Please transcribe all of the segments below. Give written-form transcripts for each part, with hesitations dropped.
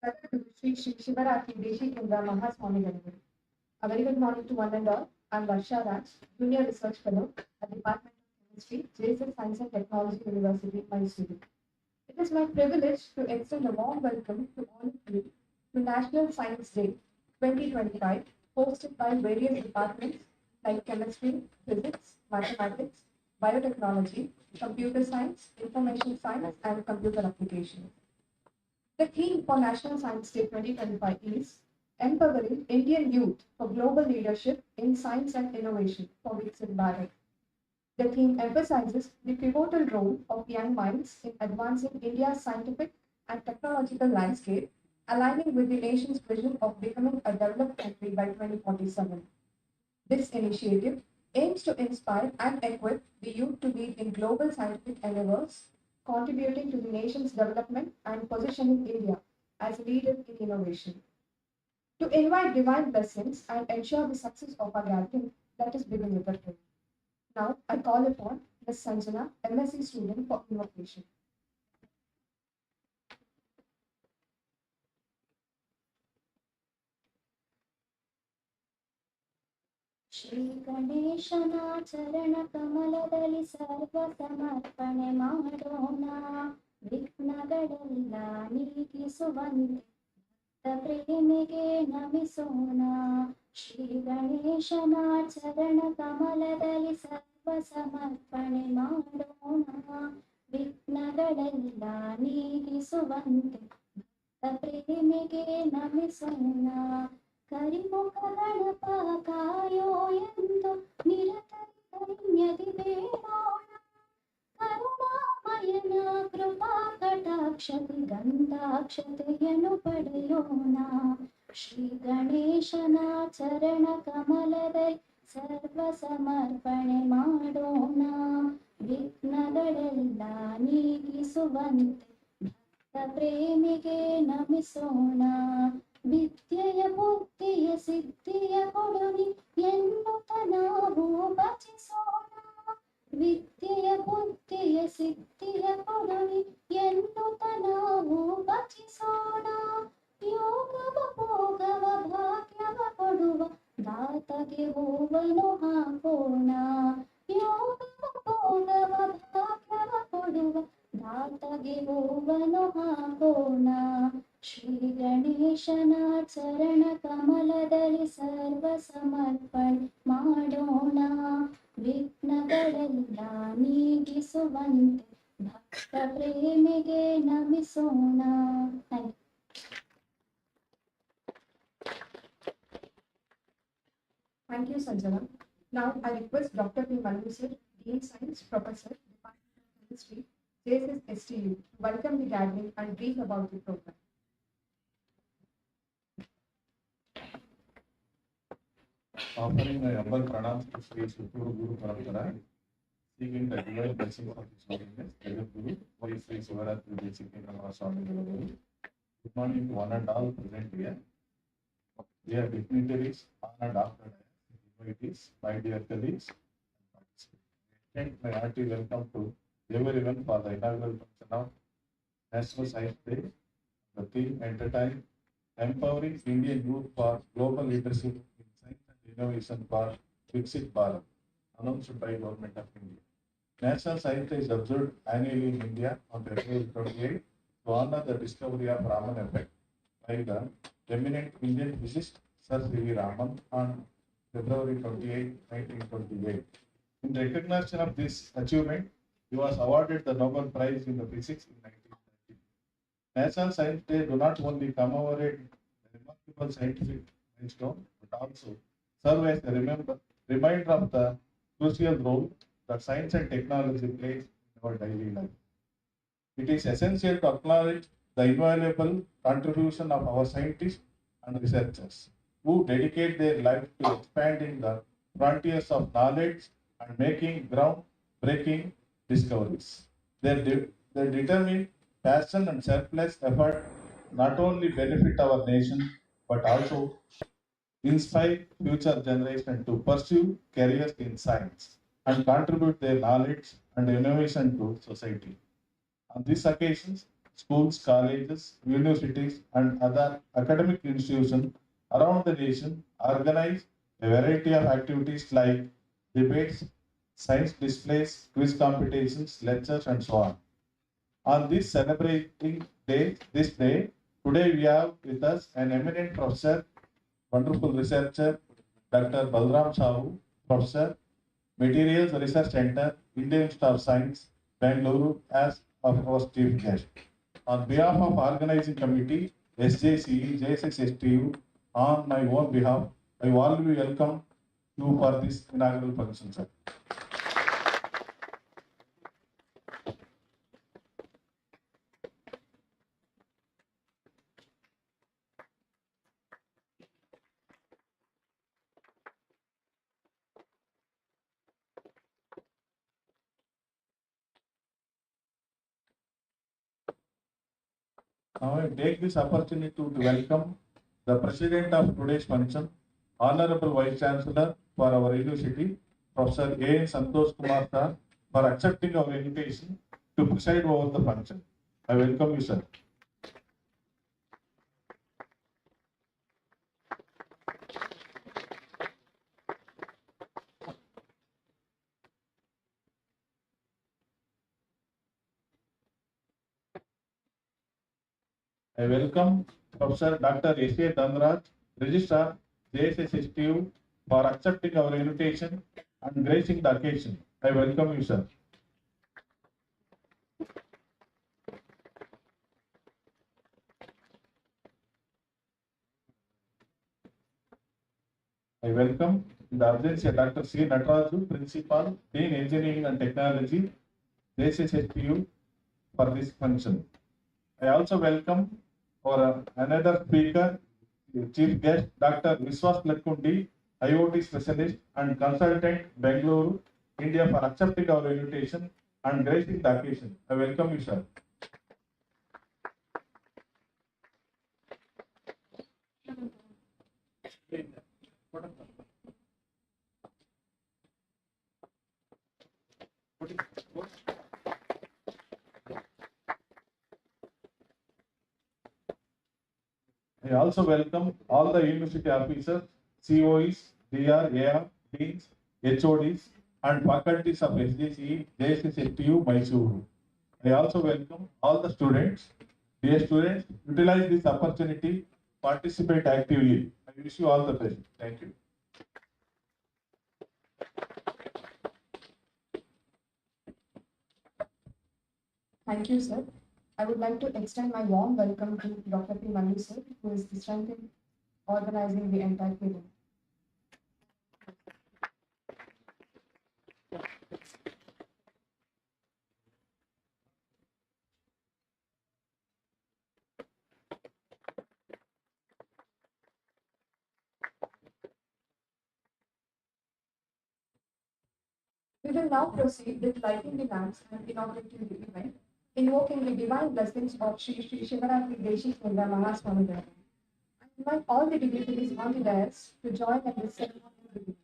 Welcome to Sri Shivarati Deshi Kundra Mahaswami Garu. A very good morning to one and all. I'm Varsha Raj, Junior Research Fellow at the Department of Chemistry, JSS Science and Technology University, Mysuru. It is my privilege to extend a warm welcome to all of you to National Science Day 2025, hosted by various departments like chemistry, physics, mathematics, biotechnology, computer science, information science, and computer applications. The theme for National Science Day 2025 is Empowering Indian Youth for Global Leadership in Science and Innovation for Viksit Bharat. The theme emphasizes the pivotal role of young minds in advancing India's scientific and technological landscape, aligning with the nation's vision of becoming a developed country by 2047. This initiative aims to inspire and equip the youth to lead in global scientific endeavors, contributing to the nation's development and positioning India as a leader in innovation. To invite divine blessings and ensure the success of our gathering, let us begin with the prayer. Now, I call upon Ms. Sanjana, MSc student, for invocation. Shri ಗಣೇಶನ ಚರಣ ಕಮಲದಲ್ಲಿ ಸರ್ವ ಸಮರ್ಪಣೆ ಮಾಡೋಣ. ವಿಘ್ನಗಳೆಲ್ಲ ನೀಗಿಸುವಂತೆ ಭಕ್ತ ಪ್ರೇಮಿಗೆ ನಮಿಸೋಣ. ಶ್ರೀ ಗಣೇಶನ ಚರಣ ಕಮಲದಲ್ಲಿ ಸರ್ವ ಸಮರ್ಪಣೆ ಮಾಡೋಣ. ವಿಘ್ನಗಳೆಲ್ಲ ನೀಗಿಸುವಂತೆ ಭಕ್ತ ಪ್ರೇಮಿಗೆ ನಮಿಸೋಣ. ಕರಿಮುಖ ಗಣಪ ಕಾಯೋ ಎಂದು ನಿರತರಿ ಕೈನ್ಯದಿ ಬೇಡೋಣ. ಕರುಣಾಮಯನ ಕೃಪಾ ಕಟಾಕ್ಷತೆ ಗಂಧಾಕ್ಷತೆಯನ್ನು ಪಡೆಯೋಣ. ಶ್ರೀ ಗಣೇಶನ ಚರಣ ಕಮಲದಲ್ಲಿ ಸರ್ವ ಸಮರ್ಪಣೆ ಮಾಡೋಣ. ವಿಘ್ನಗಳೆಲ್ಲ ನೀಗಿಸುವಂತೆ ಭಕ್ತ ಪ್ರೇಮಿಗೆ ನಮಿಸೋಣ. ವಿದ್ಯೆಯ ಬುದ್ಧಿಯ ಸಿದ್ಧಿಯ ಕೊಡುನಿ ಎನ್ನುತ್ತ ನಾವು ಭಜಿಸೋಣ. ವಿದ್ಯೆಯ ಬುದ್ಧಿಯ ಸಿದ್ಧಿಯ ಕೊಡುನಿ ಎನ್ನುತ್ತ ನಾವು ಭಜಿಸೋಣ. ಯೋಗವ ಭೋಗವ ಭಾಗ್ಯವ ಕೊಡುವ ದಾತಗೆ ಹೂವನ್ನು ಹಾಕೋಣ. ಯೋಗವ ಭೋಗವ ಭಾಗ್ಯವ ಕೊಡುವ ದಾತಗೆ ಹೂವನ್ನು ಹಾಕೋಣ. ಶ್ರೀ ಗಣೇಶನ ಚರಣ ಕಮಲದಲ್ಲಿ ಸರ್ವ ಸಮರ್ಪಣೆ ಮಾಡೋಣ. ವಿಘ್ನಗಳೆಲ್ಲ ನೀಗಿಸುವಂತೆ ಭಕ್ತ ಪ್ರೇಮಿಗೆ ನಮಿಸೋಣ. Thank you, Sanjana. Now, I request Dr. P. Mallu sir, Dean Science, Professor, Department of Chemistry, JSS STU, to welcome the gathering and brief about the program. Offering my humble pranams to Sri Suturu Guru Parampara, seeking the divine blessing of His Holiness, Jagat Guru, Holy Sri Sivaratri Deshi Kundra Mahaswami Garu. Good morning to one and all present here. Dear dignitaries, honored after invitees, my dear colleagues, and participants. I extend my hearty welcome to everyone for the inaugural function of National Science Day. The theme entertain empowering Indian youth for global leadership in science and innovation for Viksit Bharat, announced by Government of India. National Science Day is observed annually in India on February 28 to honor the discovery of Raman effect by the eminent Indian physicist Sir C.V. Raman on February 28, 1928. In recognition of this achievement, he was awarded the Nobel Prize in the Physics in 1930. National Science Day do not only commemorate a remarkable scientific milestone, but also serve as a reminder of the crucial role that science and technology plays in our daily life. It is essential to acknowledge the invaluable contribution of our scientists and researchers who dedicate their life to expanding the frontiers of knowledge and making groundbreaking discoveries. Their determined passion and selfless effort not only benefit our nation but also inspire future generations to pursue careers in science and contribute their knowledge and innovation to society. On these occasions, schools, colleges, universities, and other academic institutions around the nation organize a variety of activities like debates, science displays, quiz competitions, lectures, and so on. On this celebrating day, today we have with us an eminent professor, wonderful researcher, Dr. Balram Sahu, Professor, Materials Research Center, Indian Institute of Science, Bangalore, as of our chief guest. On behalf of organizing committee, SJCE, JSSSTU, on my own behalf, I warmly welcome you for this inaugural function, sir. Now I take this opportunity to welcome the president of today's function, Honorable Vice Chancellor for our university, Professor A. Santosh Kumar Sir, for accepting our invitation to preside over the function. I welcome you, sir. I welcome Professor Dr. S.A. Dhanraj, Registrar, JSSSTU, for accepting our invitation and gracing the occasion. I welcome you, sir. I welcome in the absence of Dr. C. Nataraju, Principal, Dean Engineering and Technology, JSSSTU, for this function. I also welcome our another speaker, Chief Guest, Dr. Viswas Lekkundi, IoT Specialist and Consultant, Bangalore, India, for accepting our invitation and gracing the occasion. I welcome you, sir. I also welcome all the university officers, COEs, DR, AR, Deans, HODs, and faculties of SJCE, JSSTU, Mysuru. I also welcome all the students. Dear students, utilize this opportunity, participate actively. I wish you all the best. Thank you. Thank you, sir. I would like to extend my warm welcome to Dr. P. Manu, sir, who is the strength in organizing the entire event. We will now proceed with lighting the lamps and inaugurating the event, invoking the divine blessings of Shri Shri Shivaratri Deshi Kunda Mahaswami Devi. I invite all the dignitaries on the dais to join in this ceremonial beginning.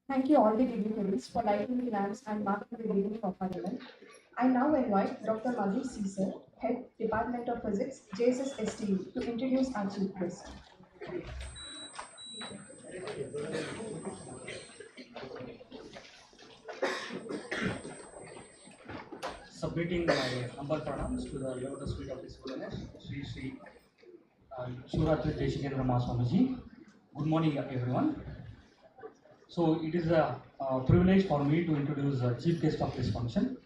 Thank you all the dignitaries for lighting the lamps and marking the beginning of our event. I now invite Dr. Madhu Caesar, Head Department of Physics, JSS STU, to introduce our chief guest. Submitting my humble pranams to the Lotus Feet of His Holiness, Sri Sri Shivaratri Deshikendra Swamiji. Good morning, everyone. So it is a privilege for me to introduce the chief guest of this function,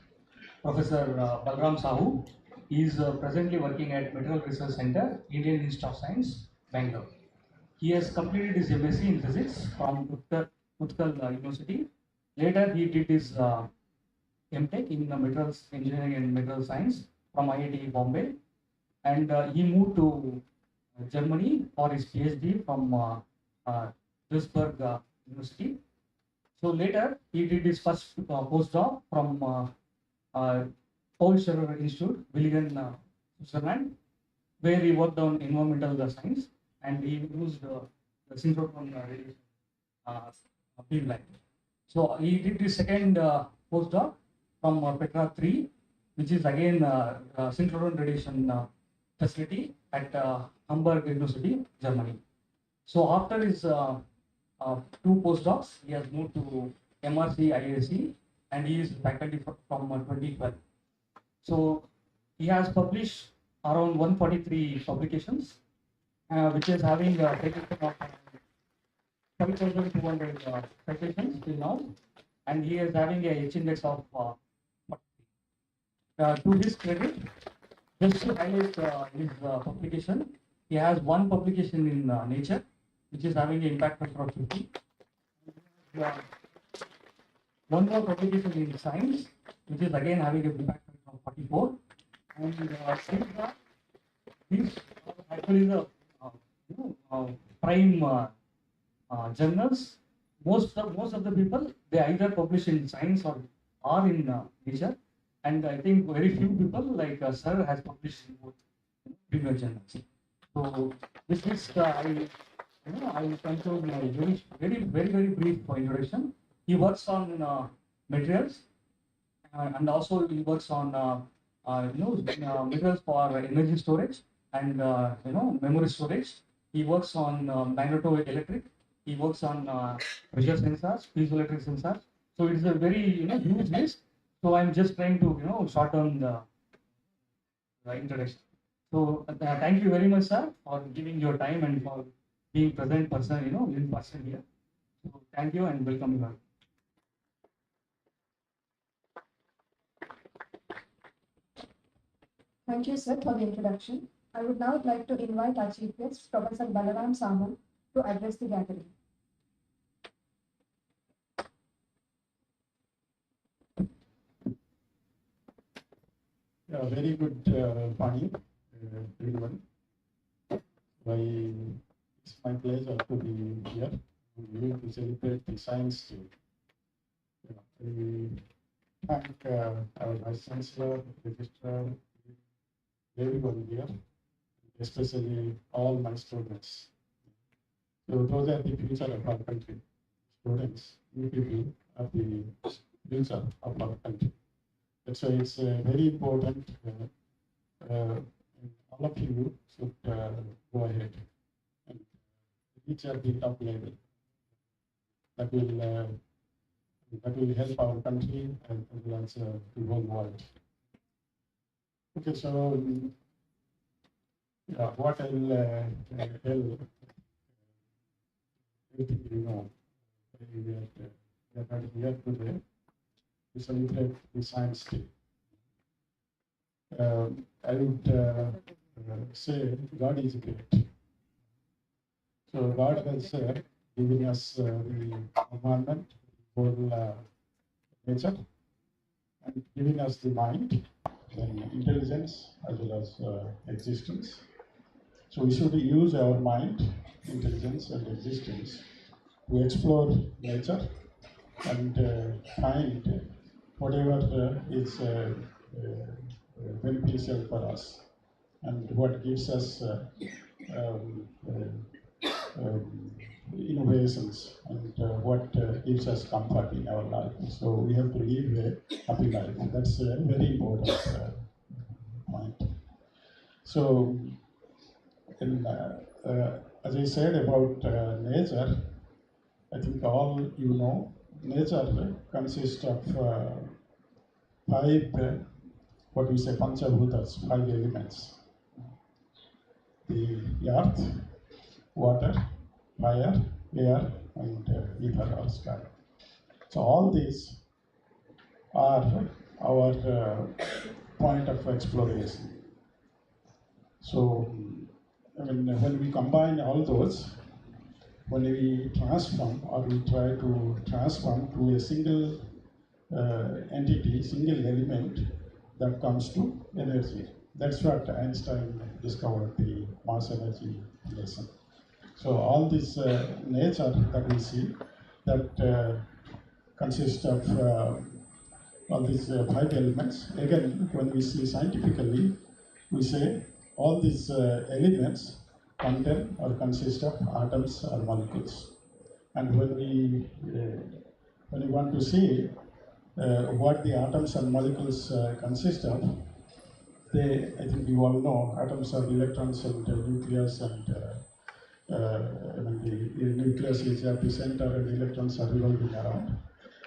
Professor Balram Sahu. He is presently working at Material Research Center, Indian Institute of Science, Bangalore. He has completed his MSc in physics from Utkal University. Later, he did his MTech in Materials Engineering and Material Science from IIT Bombay, and he moved to Germany for his PhD from Duisburg University. So later, he did his first postdoc from Paul Scherrer Institute, Villingen, Switzerland, where he worked on environmental science, and he used the synchrotron radiation beamline. So he did his second postdoc from Petra 3, which is again synchrotron radiation facility at Hamburg University, Germany. So after his two postdocs, he has moved to MRC IAC, and he is faculty from 2012. So he has published around 143 publications, which is having a citation of 5,200 citations till now, and he is having a H index of 40. To his credit, just to highlight his publication, he has one publication in Nature, which is having an impact factor of 50. One more publication in Science, which is again having an impact factor of 44. And these are actually the prime journals. Most of the people, they either publish in Science or are in Nature. And I think very few people like Sir has published in both premier journals. So with this, I will conclude my very brief introduction. He works on materials, and also he works on materials for energy storage and memory storage. He works on magnetoelectric. He works on pressure sensors, piezoelectric sensors. So it is a very huge list. So I'm just trying to shorten the introduction. So thank you very much, sir, for giving your time and for being present person, in person here. So thank you and welcome you all. Thank you, sir, for the introduction. I would now like to invite our chief guest, Professor Balaram Sahu, to address the gathering. Very good morning, everyone. It's my pleasure to be here to celebrate the Science Day. We thank our Vice Chancellor, Registrar, everyone here, especially all my students. So those are the future of our country. Students, you people are the future of our country. And so it's very important. All of you should go ahead and which are the top level that will help our country and as well as the whole world. Okay, so yeah, what I'll tell everything you know. We are here today to celebrate the Science Day. I would say God is great. So God has given us the environment, whole nature, and giving us the mind and intelligence as well as existence. So we should use our mind, intelligence, and existence to explore nature and find whatever is beneficial for us and what gives us um, innovations and what gives us comfort in our life. So we have to live a happy life. That's a very important point. So, as I said about nature, I think all you know, nature consists of five, what we say, panchabhutas, five elements. The earth, water, fire, air, and ether or sky. So all these are our point of exploration. So when we combine all those, when we transform or we try to transform to a single entity, single element, that comes to energy. That's what Einstein discovered, the mass energy relation. So all this nature that we see, that consists of all these five elements. Again, when we see scientifically, we say all these elements contain or consist of atoms or molecules. And when we want to see what the atoms and molecules consist of, I think you all know, atoms are electrons and nucleus, and the nucleus is at the center and electrons are revolving around.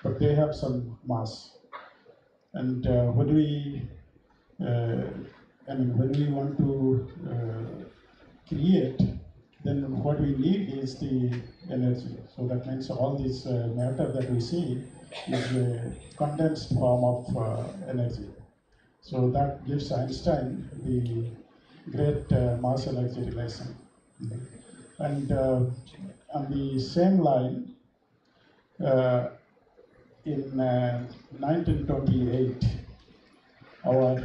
But they have some mass. And when we want to create, then what we need is the energy. So that means all this matter that we see is a condensed form of energy. So that gives Einstein the great mass energy relation. And on the same line, in 1928, our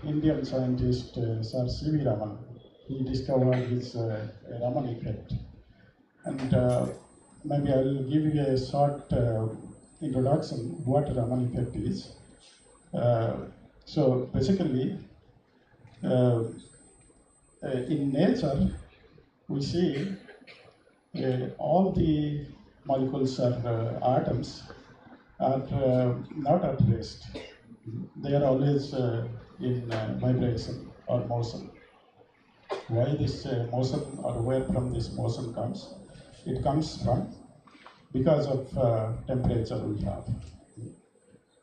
Indian scientist Sir C.V. Raman, he discovered this Raman effect. And maybe I will give you a short introduction what Raman effect is. So basically, in nature, we see all the molecules or atoms are not at rest. They are always in vibration or motion. Why this motion, or where from this motion comes? It comes from because of temperature we have.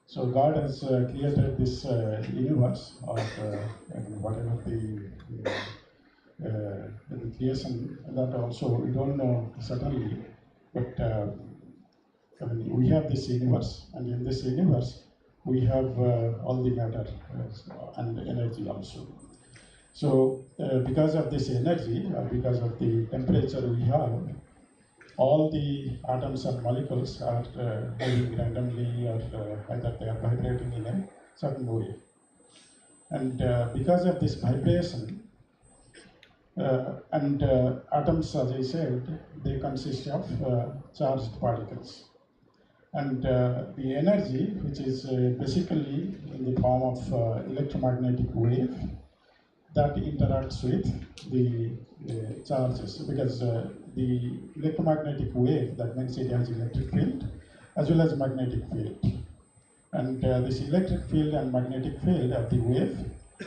So God has created this universe, or whatever the creation, that also we don't know certainly, but we have this universe, and in this universe we have all the matter and energy also. So because of this energy, because of the temperature we have, all the atoms and molecules are moving randomly, or either they are vibrating in a certain way. And because of this vibration, and atoms, as I said, they consist of charged particles. And the energy, which is basically in the form of electromagnetic wave, that interacts with the charges, because the electromagnetic wave, that means it has electric field as well as magnetic field. And this electric field and magnetic field of the wave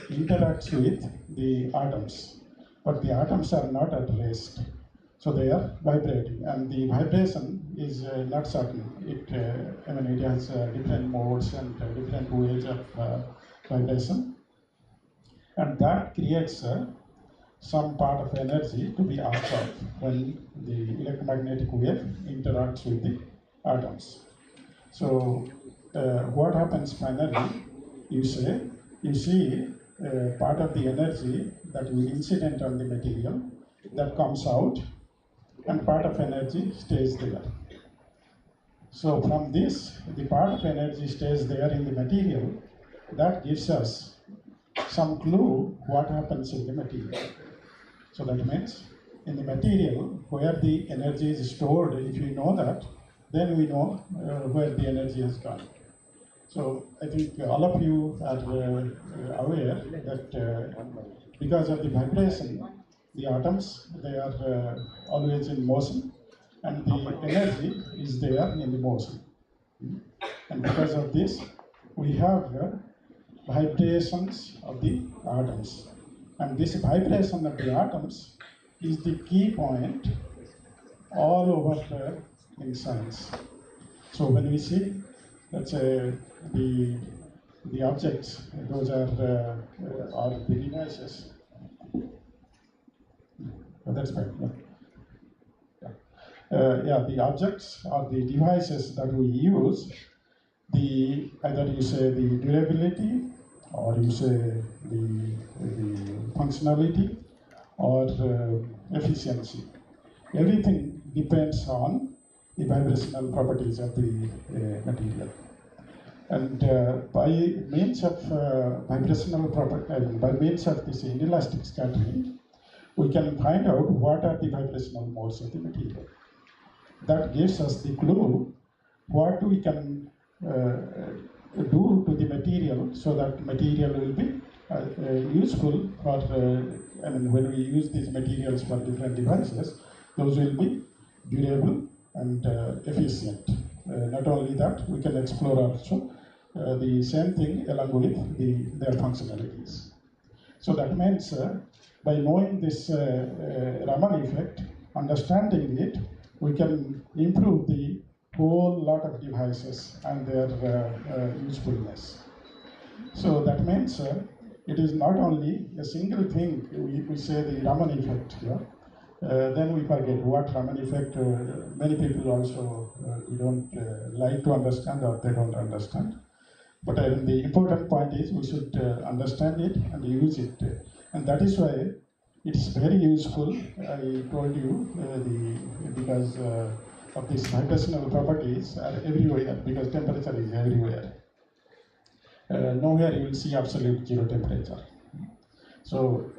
interacts with the atoms. But the atoms are not at rest. So they are vibrating, and the vibration is not certain. It has different modes and different ways of vibration, and that creates some part of energy to be absorbed when the electromagnetic wave interacts with the atoms. So what happens finally? You see part of the energy that is incident on the material that comes out, and part of energy stays there. So from this, the part of energy stays there in the material. That gives us some clue what happens in the material. So that means in the material where the energy is stored, if we know that, then we know where the energy has gone. So I think all of you are aware that because of the vibration, the atoms, they are always in motion, and the energy is there in the motion. And because of this, we have vibrations of the atoms. And this vibration of the atoms is the key point all over in science. So when we see, let's say, the objects, those are the devices. Oh, that's fine. Yeah. The objects or the devices that we use, either you say the durability, or you say the functionality, or efficiency. Everything depends on the vibrational properties of the material. And by means of vibrational property, by means of this inelastic scattering, we can find out what are the vibrational modes of the material. That gives us the clue what we can do to the material so that material will be useful for, when we use these materials for different devices, those will be durable and efficient. Not only that, we can explore also the same thing along with their functionalities. So that means by knowing this Raman effect, understanding it, we can improve the whole lot of devices and their usefulness. So that means it is not only a single thing. We say the Raman effect here. Then we forget what Raman effect. Many people also don't like to understand, or they don't understand. But the important point is we should understand it and use it, and that is why it's very useful. I told you because of these vibrational properties are everywhere, because temperature is everywhere. Nowhere you will see absolute zero temperature. So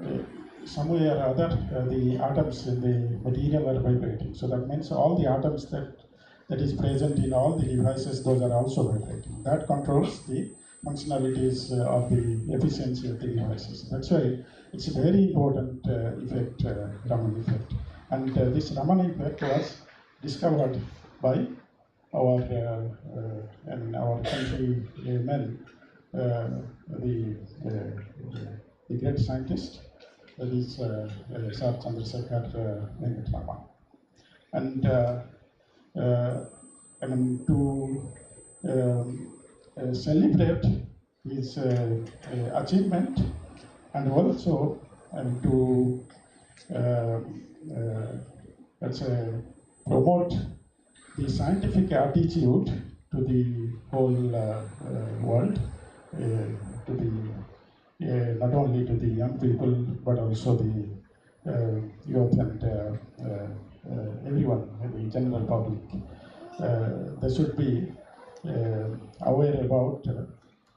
somewhere or other, the atoms in the material are vibrating. So that means all the atoms that is present in all the devices, those are also vibrating. That controls the functionalities of the efficiency of the devices. That's why it's a very important effect, Raman effect. And this Raman effect was discovered by our countrymen, the great scientist, that is Sir Chandrasekhar Venkatarama. And to celebrate his achievement, and also to let's say promote the scientific attitude to the whole world, to the not only to the young people but also the youth and everyone, the general public. They should be aware about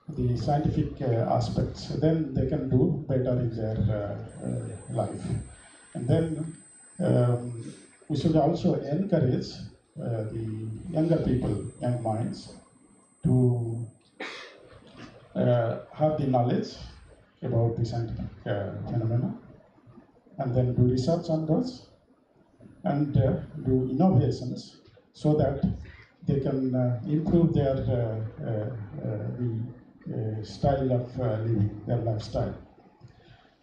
the scientific aspects. Then they can do better in their life. And then we should also encourage the younger people, young minds, to have the knowledge about the scientific phenomena, and then do research on those, and do innovations so that they can improve their style of living, their lifestyle.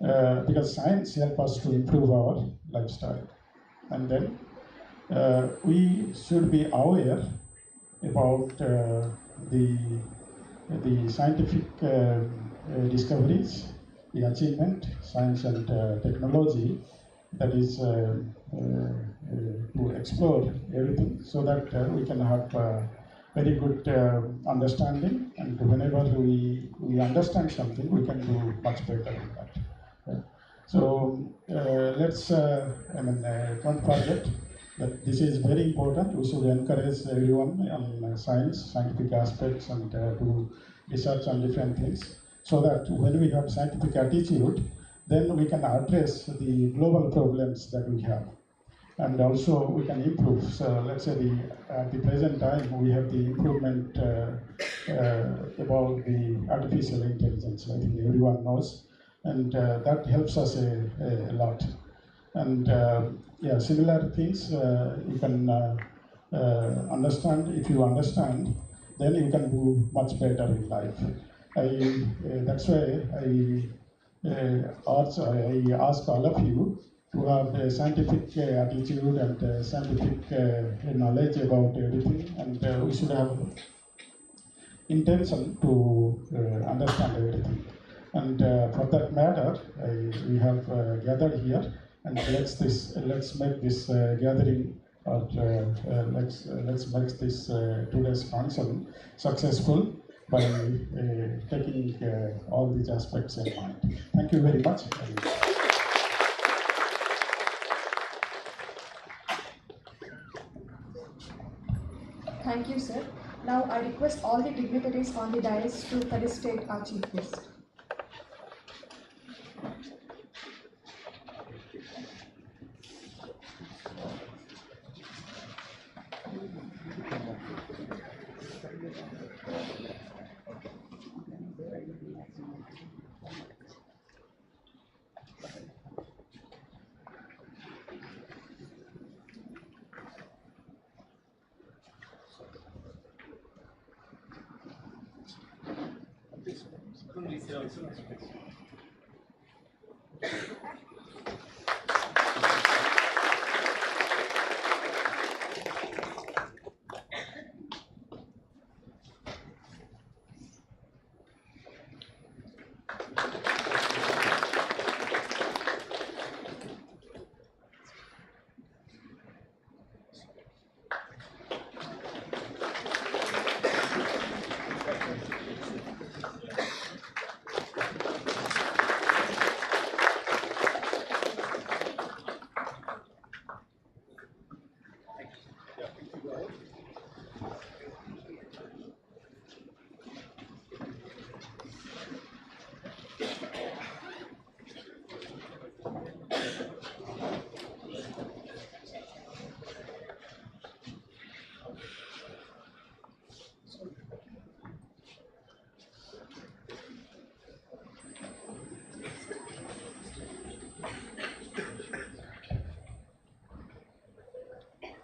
Because science helps us to improve our lifestyle. And then we should be aware about the scientific discoveries, the achievement, science and technology, that is to explore everything so that we can have very good understanding, and whenever we understand something, we can do much better in that. Yeah. So let's, don't forget that this is very important. We should encourage everyone on science, scientific aspects, and do research on different things, so that when we have scientific attitude, then we can address the global problems that we have. And also we can improve. So let's say at the present time, we have the improvement about the artificial intelligence. I think everyone knows, and that helps us a lot. And yeah, similar things you can understand. If you understand, then you can do much better in life. That's why I ask all of you to have a scientific attitude and scientific knowledge about everything, and we should have intention to understand everything. And for that matter, we have gathered here, and let's make this gathering, or let's make this today's council successful by taking all these aspects in mind. Thank you very much. Thank you, sir. Now I request all the dignitaries on the dais to felicitate our chief guest.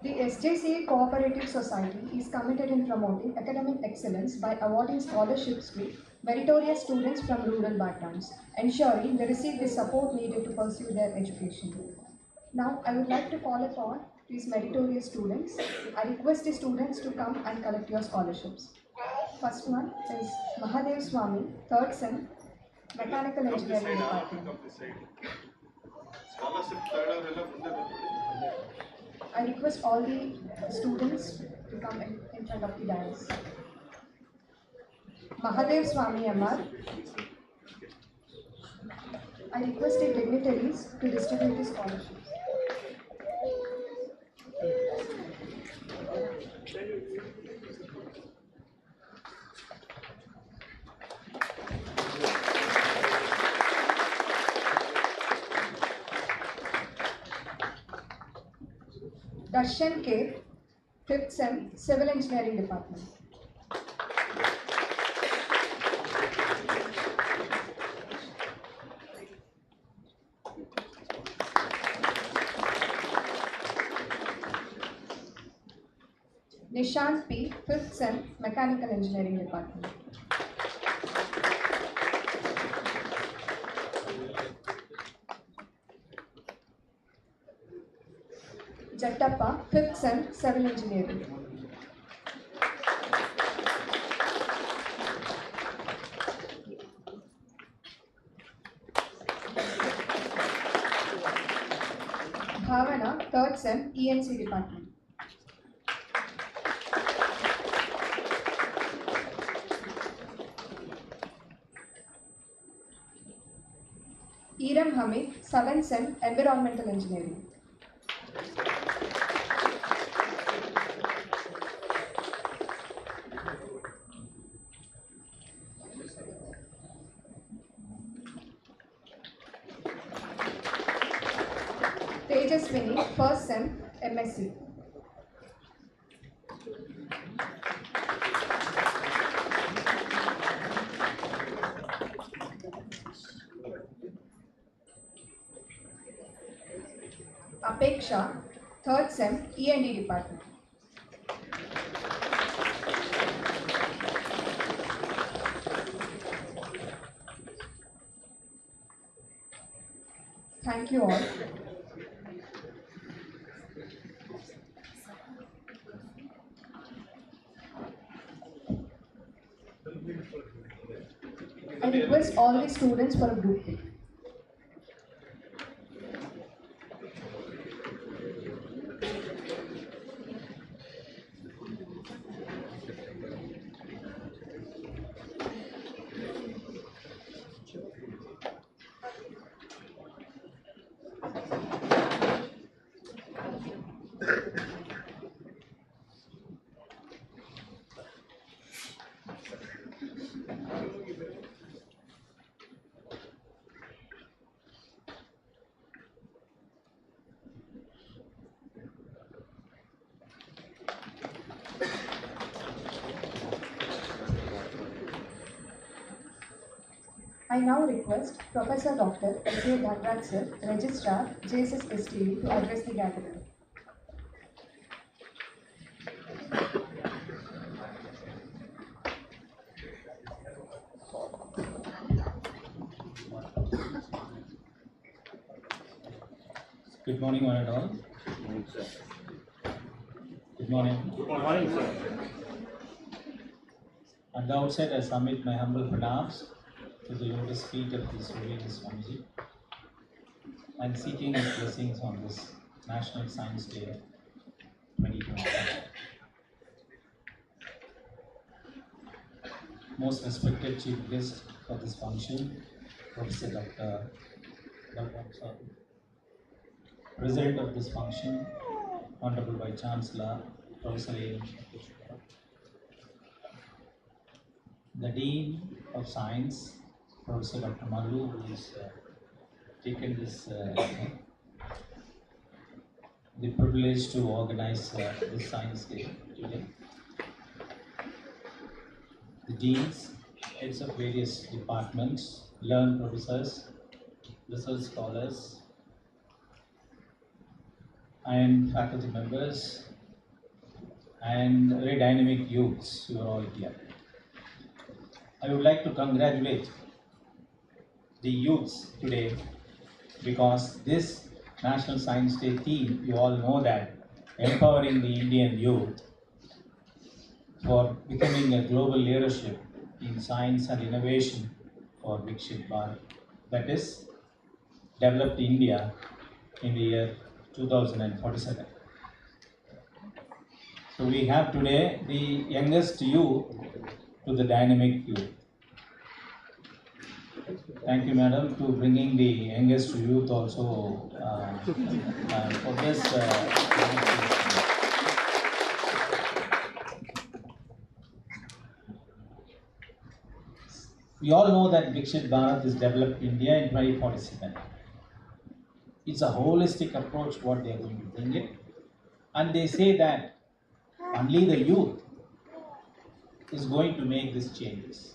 The SJCA Cooperative Society is committed in promoting academic excellence by awarding scholarships to meritorious students from rural backgrounds, ensuring they receive the support needed to pursue their education. Now, I would like to call upon these meritorious students. I request the students to come and collect your scholarships. First one is Mahadev Swami, 3rd Sem, Mechanical Engineering Department. I request all the students to come in front of the dais. Mahadev Swami MR. I request the dignitaries to distribute the scholarships. Darshan K, 5th Sem, Civil Engineering Department. Nishant P, 5th Sem, Mechanical Engineering Department. Jattappa, 5th Sem, Civil Engineering. Bhavana, 3rd Sem, ENC Department. Iram Hamid, 7th Sem, Environmental Engineering. Tejaswini, 1st Sem, MSc. Apeksha, 3rd Sem, E&D Department. Thank you all. I request all the students for a group pic. I now request Professor Dr. S.A. Dhanraj Sir, Registrar, JSS STU, to address the gathering. Good morning, one and all. Good morning. Good morning, sir. At the outset, I submit my humble pranams to the lotus feet of the Surya Swamiji and seeking his blessings on this National Science Day 2025. Most respected chief guest for this function, Professor Dr. Balram Sir. President of this function, Honorable Vice Chancellor, Professor A. The Dean of Science, Professor Dr. Mallu, who has taken this the privilege to organize this Science Day today. The deans, heads of various departments, learned professors, research scholars, and faculty members, and very dynamic youths who are all here. I would like to congratulate the youths today because this National Science Day theme, you all know that, empowering the Indian youth for becoming a global leadership in science and innovation for Viksit Bharat, that is, developed India in the year 2047. So we have today the youngest youth to the dynamic youth. Thank you, madam, to bringing the youngest youth also for this. We all know that Viksit Bharat is developed India in 2047. It's a holistic approach what they are going to bring it. And they say that only the youth is going to make these changes.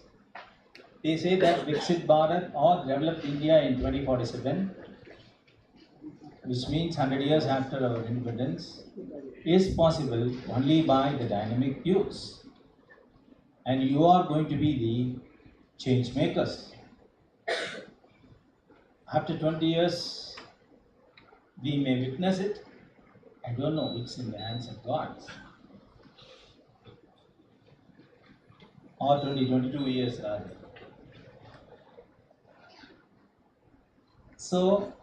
They say that Viksit Bharat or developed India in 2047, which means 100 years after our independence, is possible only by the dynamic youths. And you are going to be the change makers. After 20 years, we may witness it, I don't know, it's in the hands of God. Or 22 years rather. So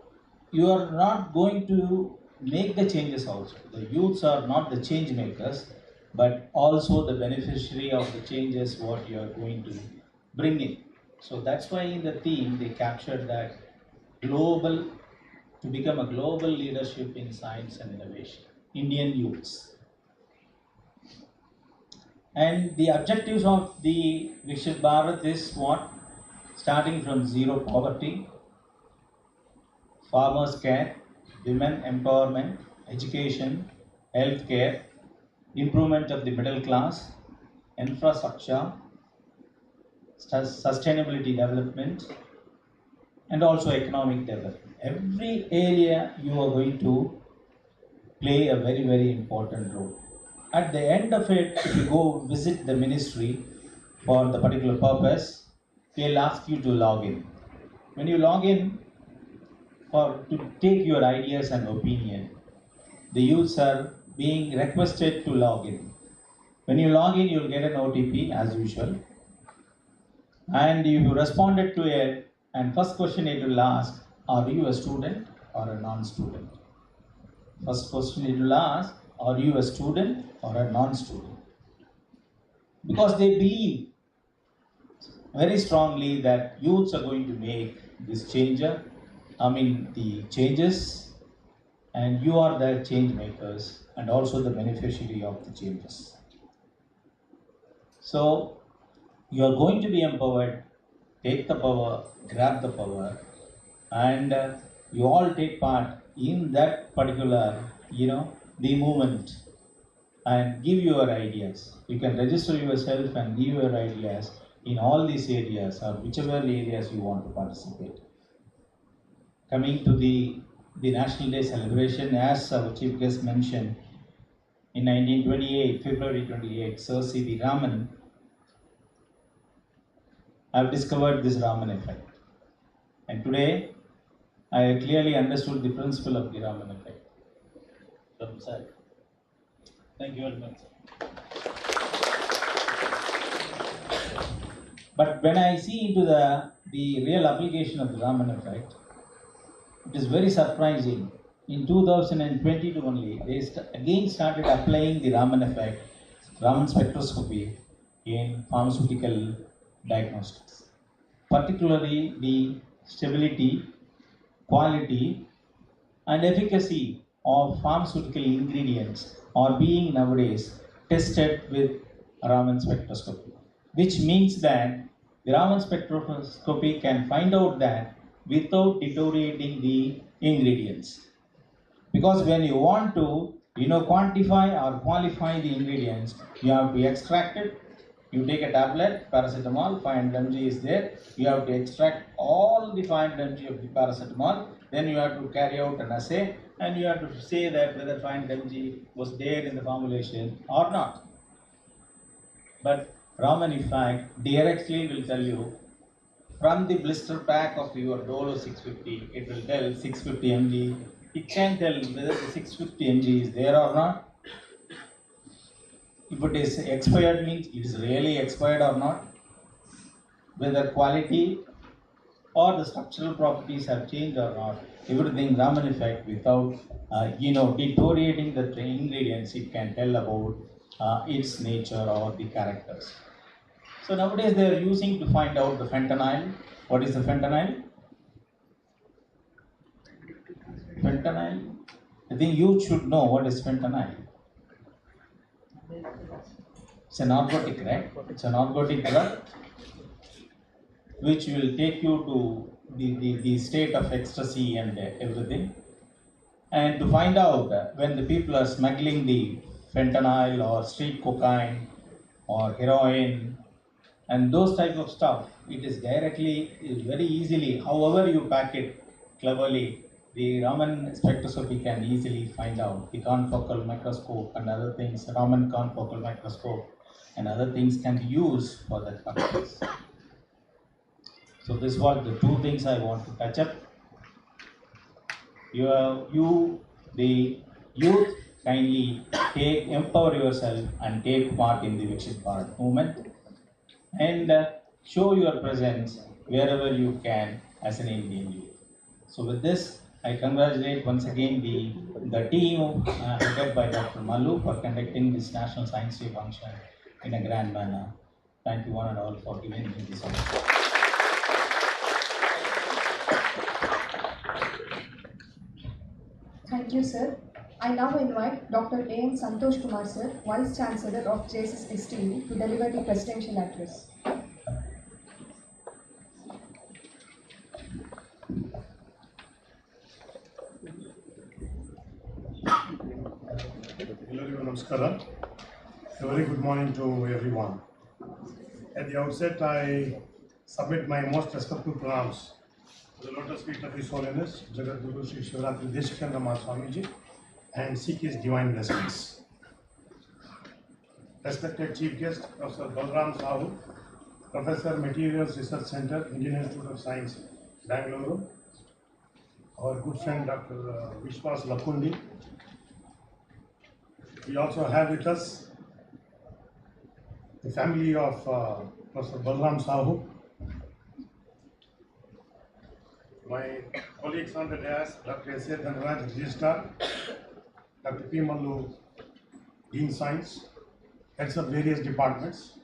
you are not going to make the changes also. The youths are not the change makers, but also the beneficiary of the changes what you are going to bring in. So that's why in the theme they captured that global, to become a global leadership in science and innovation, Indian youths. And the objectives of the Viksit Bharat is what? Starting from zero poverty, farmers' care, women empowerment, education, healthcare, improvement of the middle class, infrastructure, sustainability development, and also economic development. Every area you are going to play a very, very important role. At the end of it, if you go visit the ministry for the particular purpose, they'll ask you to log in. When you log in or to take your ideas and opinion, the youths are being requested to log in. When you log in, you'll get an OTP as usual. And you responded to it, and first question it will ask, are you a student or a non-student? First question it will ask, are you a student or a non-student? Because they believe very strongly that youths are going to make this the changes, and you are the change makers and also the beneficiary of the changes. So you are going to be empowered, take the power, grab the power, and you all take part in that particular, the movement, and give your ideas. You can register yourself and give your ideas in all these areas or whichever areas you want to participate. Coming to the National Day celebration, as our chief guest mentioned, in 1928, February 28, Sir C.V. Raman, I've discovered this Raman effect. And today, I clearly understood the principle of the Raman effect. Thank you very much. But when I see into the real application of the Raman effect, it is very surprising. In 2022 only, they again started applying the Raman effect, Raman spectroscopy in pharmaceutical diagnostics. Particularly the stability, quality, and efficacy of pharmaceutical ingredients are being nowadays tested with Raman spectroscopy, which means that the Raman spectroscopy can find out that without deteriorating the ingredients. Because when you want to, quantify or qualify the ingredients, you have to extract it. You take a tablet, paracetamol, 500 mg is there. You have to extract all the 500 mg of the paracetamol. Then you have to carry out an assay, and you have to say that whether 500 mg was there in the formulation or not. But Raman, in fact, directly will tell you from the blister pack of your Dolo 650, it will tell 650 mg. It can tell whether the 650 mg is there or not. If it is expired, means it is really expired or not. Whether quality or the structural properties have changed or not. Everything Raman effect without deteriorating the ingredients, it can tell about its nature or the characters. So nowadays they are using to find out the fentanyl. What is the fentanyl? Fentanyl. I think you should know what is fentanyl. It's a narcotic, right? It's a narcotic drug which will take you to the state of ecstasy and everything. And to find out when the people are smuggling the fentanyl or street cocaine or heroin and those type of stuff, it is very easily, however you pack it cleverly, the Raman spectroscopy can easily find out. The confocal microscope and other things, Raman confocal microscope and other things can be used for that purpose. So this was the two things I want to touch up. The youth kindly empower yourself and take part in the Viksit Bharat movement and show your presence wherever you can as an Indian youth. So with this, I congratulate once again the team headed by Dr. Mallu for conducting this National Science Day function in a grand manner. Thank you one and all for giving me this opportunity. Thank you, sir. I now invite Dr. A.N. Santosh Kumar, sir, Vice Chancellor of JSS STU, to deliver the presidential address. Hello, Namaskara. A very good morning to everyone. At the outset, I submit my most respectful pranams to the lotus feet of His Holiness Jagadguru Sri Shivaratri Deshikanda Swamiji and seek his divine blessings. Respected Chief Guest, Professor Balram Sahu, Professor Materials Research Center, Indian Institute of Science, Bangalore, our good friend Dr. Vishwas Lakundi. We also have with us the family of Professor Balram Sahu, my colleagues on the dais, Dr. S.A. Dhanraj, Registrar, Dr. P. Mallu, Dean Science, heads of various departments,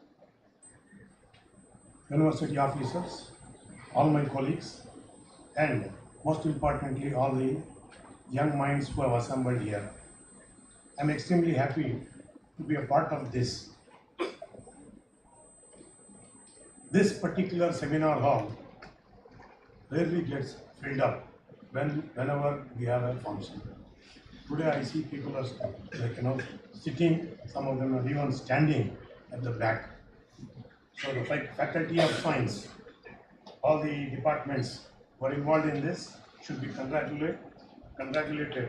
university officers, all my colleagues, and most importantly, all the young minds who have assembled here. I'm extremely happy to be a part of this. This particular seminar hall rarely gets filled up whenever we have a function. Today I see people are sitting, some of them are even standing at the back. So the faculty of science, all the departments who are involved in this should be congratulated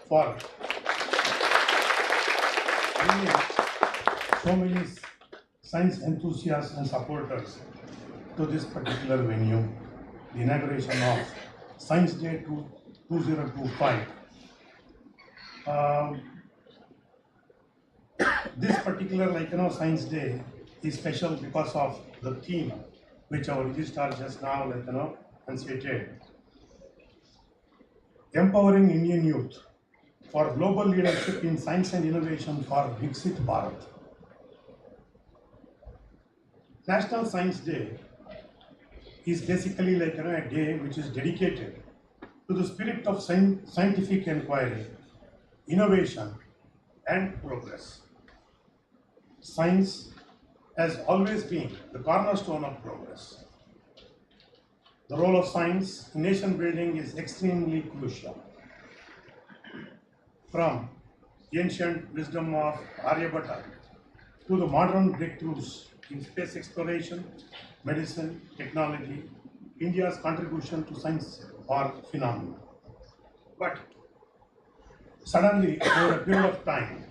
for bringing so many science enthusiasts and supporters to this particular venue, the inauguration of Science Day 2025. This particular Science Day is special because of the theme which our registrar just now stated. Empowering Indian youth for global leadership in science and innovation for Viksit Bharat. National Science Day is basically a day which is dedicated to the spirit of scientific inquiry, innovation, and progress. Science has always been the cornerstone of progress. The role of science in nation building is extremely crucial. From ancient wisdom of Aryabhatta to the modern breakthroughs in space exploration, medicine, technology, India's contribution to science are phenomenal. But suddenly, over a period of time,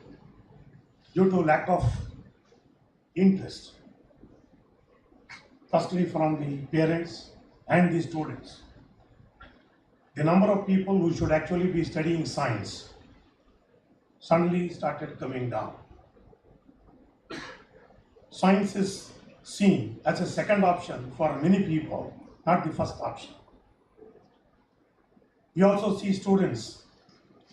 due to lack of interest, firstly from the parents and the students, the number of people who should actually be studying science suddenly started coming down. Science is seen as a second option for many people, not the first option. We also see students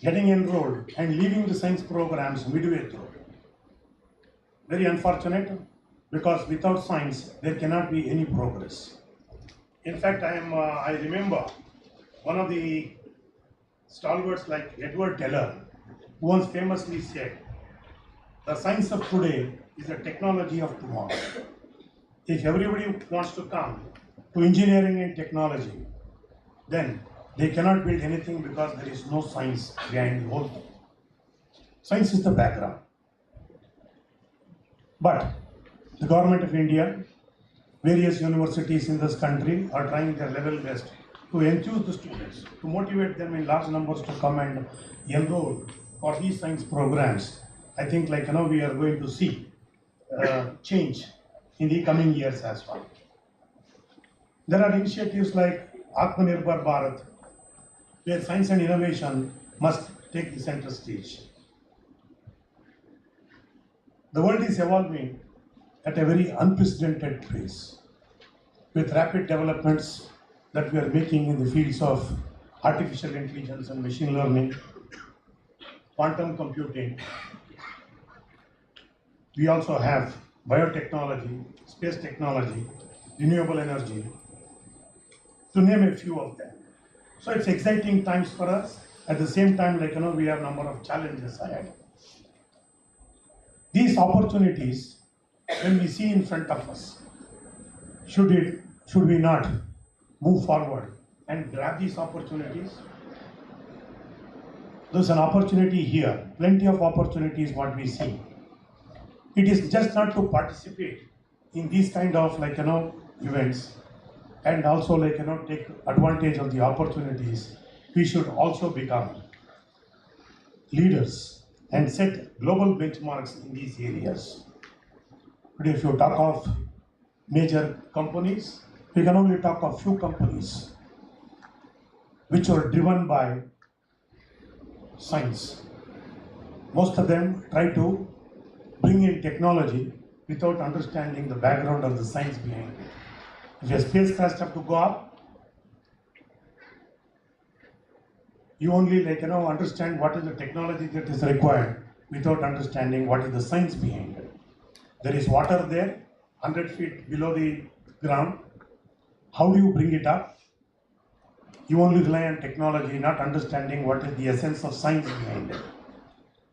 getting enrolled and leaving the science programs midway through. Very unfortunate, because without science there cannot be any progress. In fact, I remember one of the stalwarts like Edward Teller, who once famously said, "The science of today is the technology of tomorrow." If everybody wants to come to engineering and technology, then they cannot build anything because there is no science behind the whole thing. Science is the background. But the government of India, various universities in this country are trying their level best to enthuse the students, to motivate them in large numbers to come and enroll for these science programs. I think we are going to see change in the coming years as well. There are initiatives like Atmanirbhar Bharat, where science and innovation must take the center stage. The world is evolving at a very unprecedented pace with rapid developments that we are making in the fields of artificial intelligence and machine learning, quantum computing. We also have biotechnology, space technology, renewable energy, to name a few of them. So it's exciting times for us. At the same time, we have a number of challenges ahead. These opportunities, when we see in front of us, should we not move forward and grab these opportunities? There's an opportunity here, plenty of opportunities what we see. It is just not to participate in these kind of events and also take advantage of the opportunities. We should also become leaders and set global benchmarks in these areas. But if you talk of major companies, we can only talk of few companies which are driven by science. Most of them try to bring in technology without understanding the background of the science behind it. If a spacecraft have to go up, you only understand what is the technology that is required without understanding what is the science behind it. There is water there, 100 feet below the ground. How do you bring it up? You only rely on technology, not understanding what is the essence of science behind it.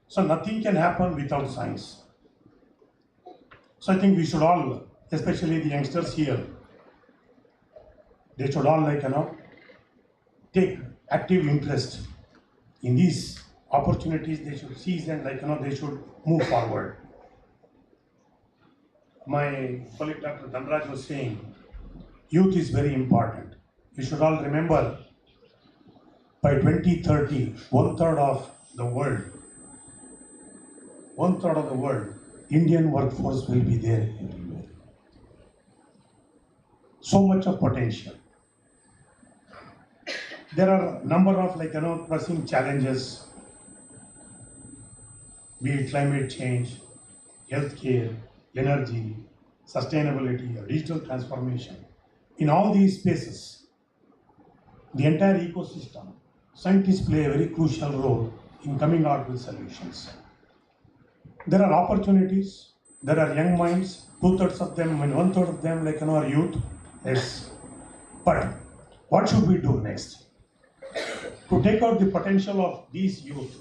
So nothing can happen without science. So I think we should all, especially the youngsters here, they should all take active interest in these opportunities. They should seize and they should move forward. My colleague Dr. Dhanraj was saying, youth is very important. We should all remember, by 2030, one-third of the world, Indian workforce will be there everywhere. So much of potential. There are a number of pressing challenges, be it climate change, healthcare, energy, sustainability, or digital transformation. In all these spaces, the entire ecosystem, scientists play a very crucial role in coming out with solutions. There are opportunities, there are young minds, 2/3 of them and 1/3 of them are youth. Yes. But what should we do next? To take out the potential of these youth,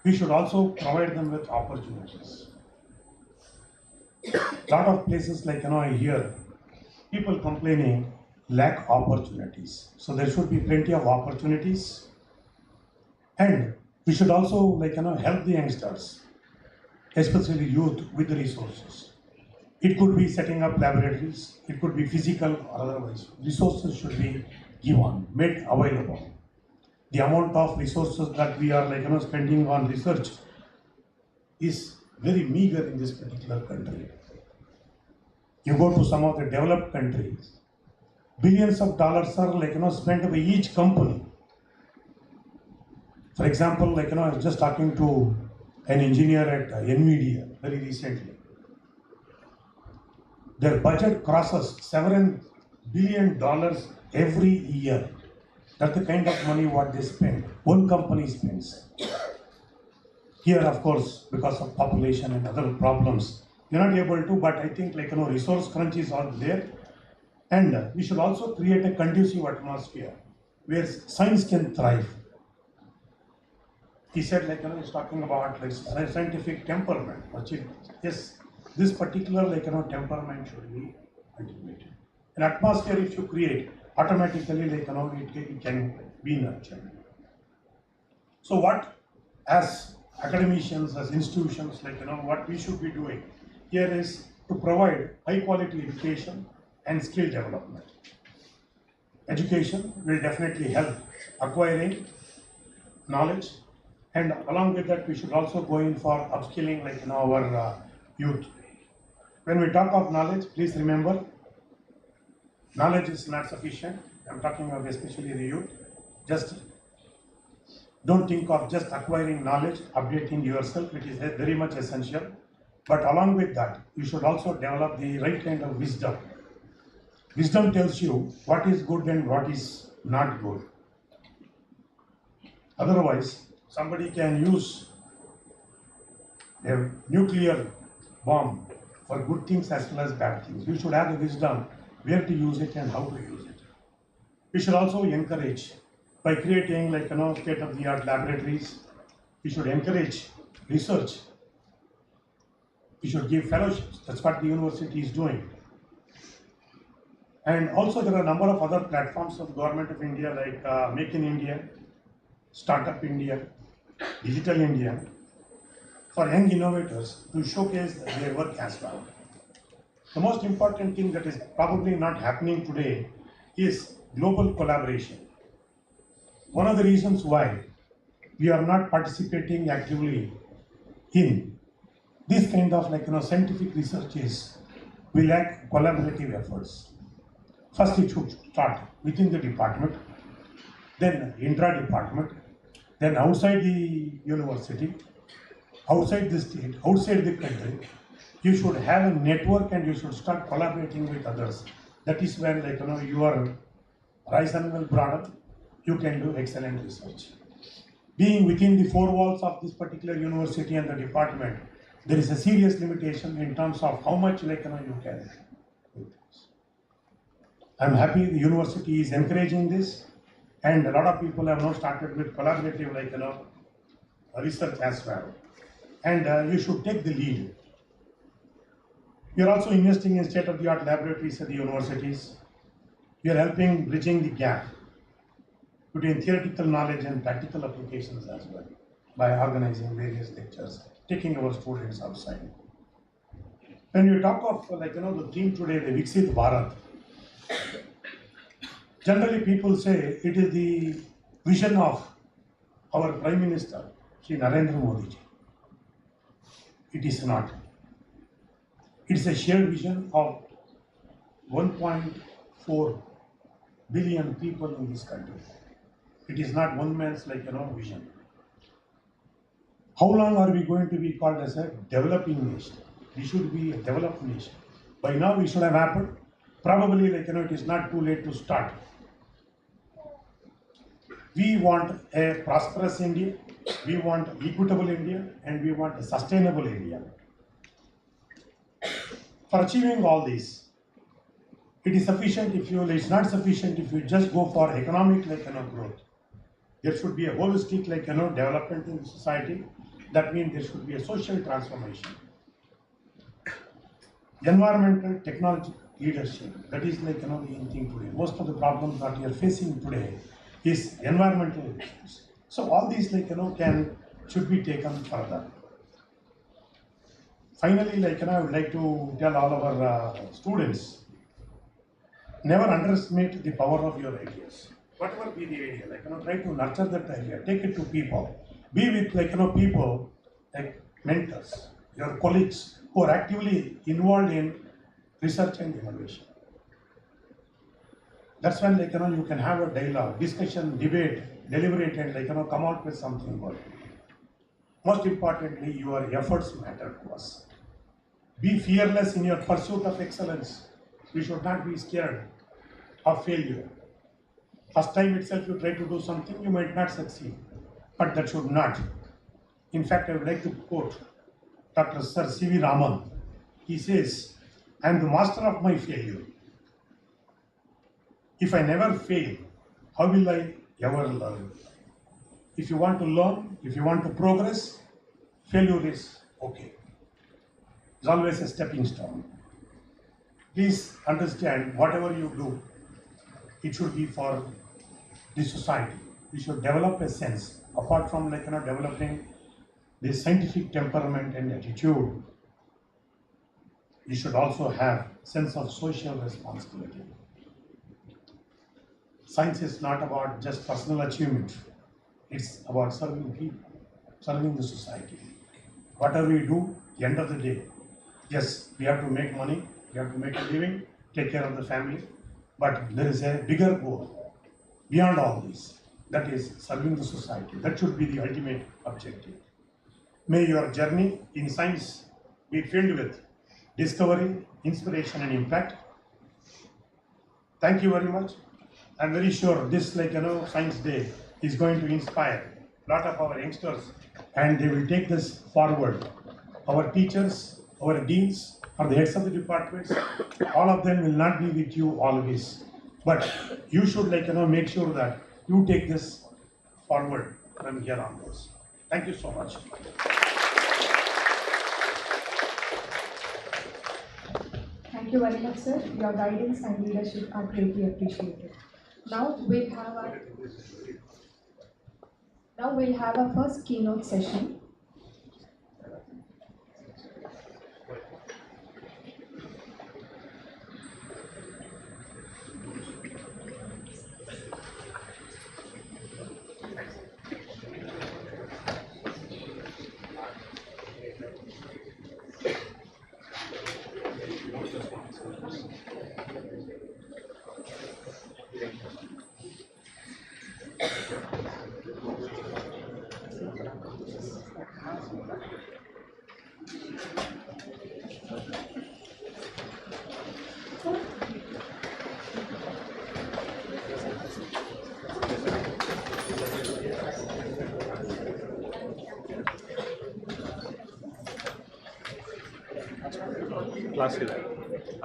we should also provide them with opportunities. Lot of places I hear people complaining lack opportunities. So there should be plenty of opportunities, and we should also help the youngsters, especially youth, with the resources. It could be setting up laboratories, it could be physical or otherwise. Resources should be given, made available. The amount of resources that we are spending on research is very meager in this particular country. You go to some of the developed countries, billions of dollars are spent by each company. For example, I was just talking to an engineer at NVIDIA very recently. Their budget crosses $7 billion every year. That's the kind of money what they spend. One company spends. Here, of course, because of population and other problems, they're not able to, but I think resource crunch is all there. And we should also create a conducive atmosphere where science can thrive. He said, he's talking about scientific temperament. Yes, this particular temperament should be cultivated. An atmosphere, if you create, automatically it can be nurtured. So what, as academicians, as institutions, what we should be doing here is to provide high quality education and skill development. Education will definitely help acquiring knowledge, and along with that we should also go in for upskilling our youth. When we talk of knowledge, please remember, knowledge is not sufficient. I'm talking of especially the youth. Just Don't think of just acquiring knowledge, updating yourself. It is very much essential. But along with that, you should also develop the right kind of wisdom. Wisdom tells you what is good and what is not good. Otherwise, somebody can use a nuclear bomb for good things as well as bad things. You should have the wisdom where to use it and how to use it. We should also encourage by creating state-of-the-art laboratories. We should encourage research. We should give fellowships. That's what the university is doing. And also there are a number of other platforms of the Government of India like Make in India, Startup India, Digital India, for young innovators to showcase their work as well. The most important thing that is probably not happening today is global collaboration. One of the reasons why we are not participating actively in this kind of scientific research is we lack collaborative efforts. First it should start within the department, then intra-department, then outside the university, outside the state, outside the country. You should have a network and you should start collaborating with others. That is when your horizon will broaden, you can do excellent research. Being within the four walls of this particular university and the department, there is a serious limitation in terms of how much you can. I'm happy the university is encouraging this, and a lot of people have now started with collaborative research as well. And you should take the lead. We are also investing in state-of-the-art laboratories at the universities. We are helping bridging the gap between theoretical knowledge and practical applications as well by organizing various lectures, taking our students outside. When we talk of the theme today, the Viksit Bharat, generally people say it is the vision of our Prime Minister, Shri Narendra Modi ji. It is not. It is a shared vision of 1.4 billion people in this country. It is not one man's vision. How long are we going to be called as a developing nation? We should be a developed nation. By now we should have happened. Probably it is not too late to start. We want a prosperous India, we want equitable India, and we want a sustainable India. For achieving all this, it is sufficient it's not sufficient if you just go for economic growth. There should be a holistic development in the society. That means there should be a social transformation. Environmental technology leadership, that is the in thing today. Most of the problems that we are facing today is environmental issues. So all these should be taken further. Finally, I would like to tell all our students, never underestimate the power of your ideas. Whatever be the idea, try to nurture that idea, take it to people. Be with people like mentors, your colleagues who are actively involved in research and innovation. That's when you can have a dialogue, discussion, debate, deliberate, and come out with something good. Most importantly, your efforts matter to us. Be fearless in your pursuit of excellence. We should not be scared of failure. First time itself you try to do something, you might not succeed, but that should not. In fact, I would like to quote Dr. Sir C.V. Raman. He says, I am the master of my failure. If I never fail, how will I ever learn? If you want to learn, if you want to progress, failure is okay. It's always a stepping stone. Please understand, whatever you do, it should be for the society. We should develop a sense, apart from developing the scientific temperament and attitude, you should also have sense of social responsibility. Science is not about just personal achievement. It's about serving people, serving the society. Whatever we do, at the end of the day, yes, we have to make money, we have to make a living, take care of the family, but there is a bigger goal beyond all this. that is serving the society. That should be the ultimate objective. May your journey in science be filled with discovery, inspiration, and impact. Thank you very much. I'm very sure this, Science Day is going to inspire a lot of our youngsters, and they will take this forward. Our teachers, our deans, or the heads of the departments, all of them will not be with you always. But you should, make sure that you take this forward from here onwards. Thank you so much. Thank you very much, sir. Your guidance and leadership are greatly appreciated. Now we'll have our first keynote session. Class ಇದೆ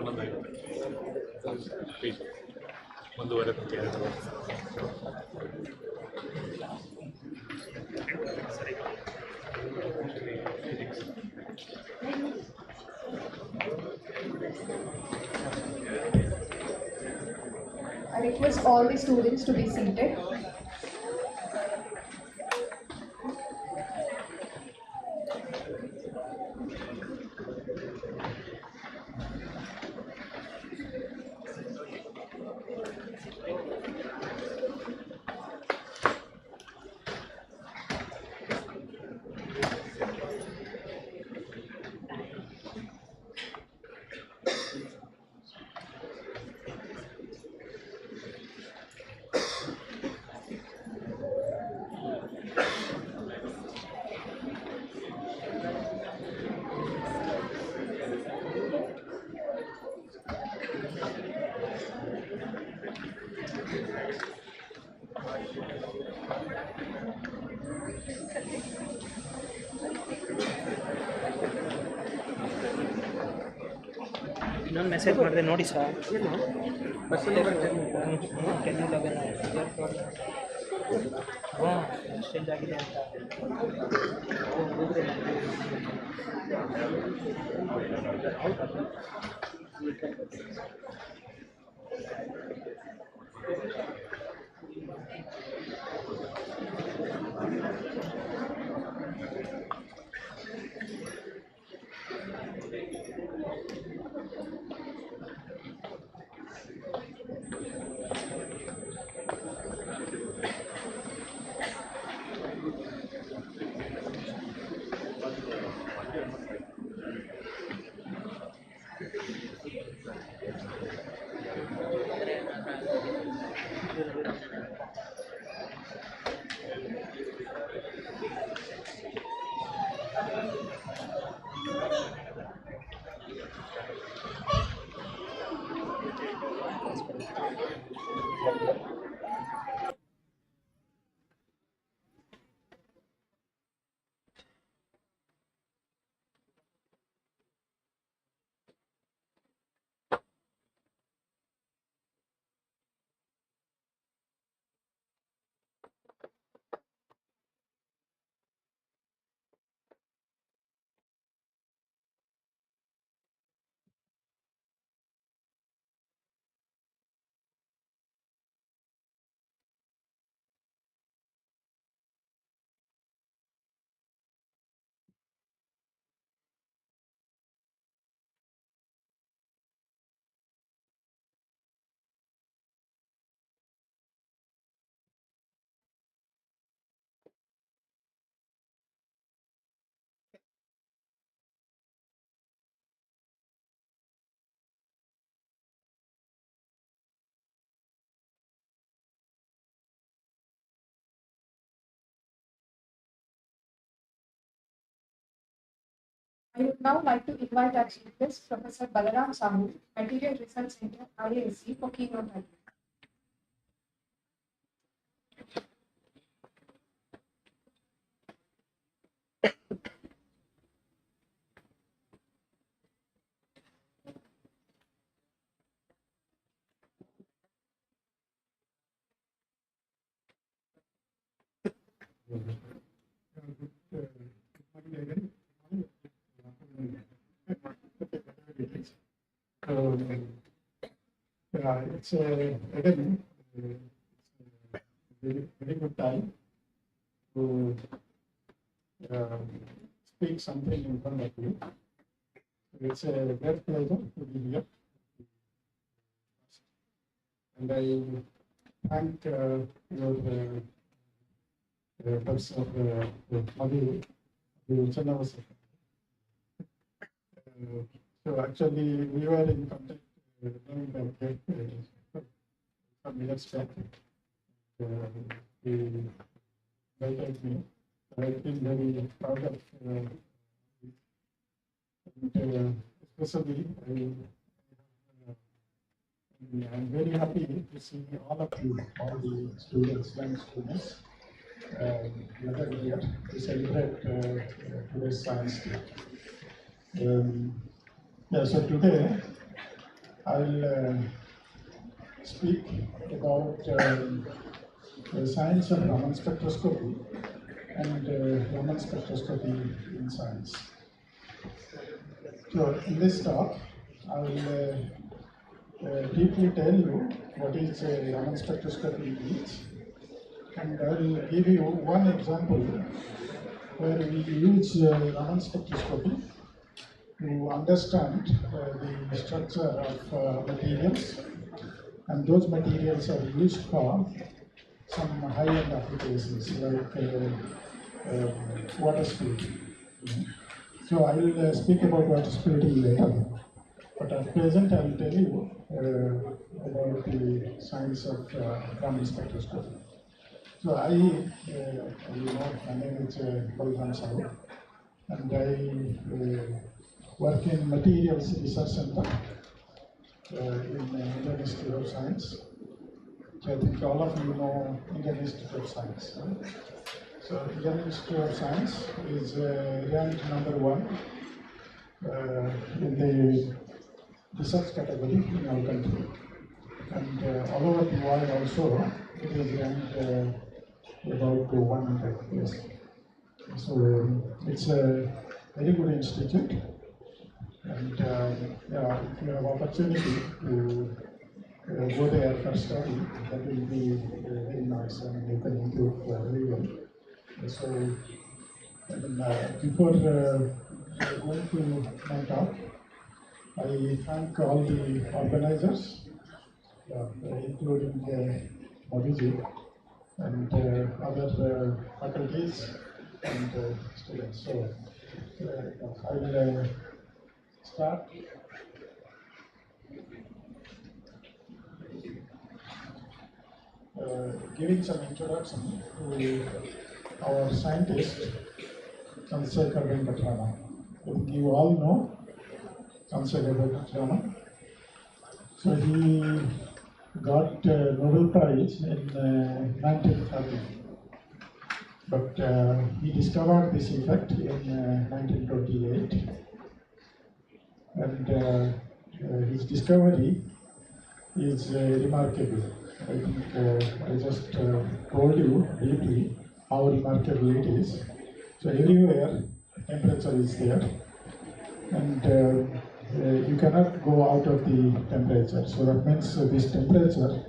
11:05 please ಮುಂದುವರೆದ I request all the students to be seated. ಇನ್ನೊಂದು message ಮಾಡಿದೆ ನೋಡಿ sir ಹಾಂ exchange ಆಗಿದೆ ಅಂತ I would now like to invite our chief guest, Professor Balaram Sahu, Material Research Center, IISc, for keynote address. So, it's again very good time to speak something in front of you. It's a great pleasure to be here. And I thank your efforts of Madhu, the Chennavas. So actually, we were in contact some years back. He invited me. I feel very proud of especially I'm very happy to see all of you, all the students, young students, gathered here to celebrate today's Science Day. So today I'll speak about the science of Raman spectroscopy and Raman spectroscopy in science. So in this talk, I will briefly tell you what is Raman spectroscopy is, and I will give you one example where we use Raman spectroscopy to understand the structure of materials, and those materials are used for some high-end applications like water splitting. So I will speak about water splitting later, but at present I will tell you about the science of Raman spectroscopy. So my name is Balaram Sahu, and I work in Materials Research Center in Indian Institute of Science. So I think all of you know Indian Institute of Science. Right? So Indian Institute of Science is ranked #1 in the research category in our country, and all over the world also it is ranked about 100 place. So it's a very good institute, and if you have opportunity to go there for study, that will be very nice, and you can improve very well. So before going to my talk, I thank all the organizers, including Madhuji and other faculties and students. So I will start. Giving some introduction to our scientist, Chandrasekhar Venkataraman. I think you all know Chandrasekhar Venkataraman. So he got Nobel Prize in 1930, but he discovered this effect in 1928, and his discovery is remarkable. I think I just told you briefly how remarkable it is. So everywhere temperature is there, and you cannot go out of the temperature. So that means this temperature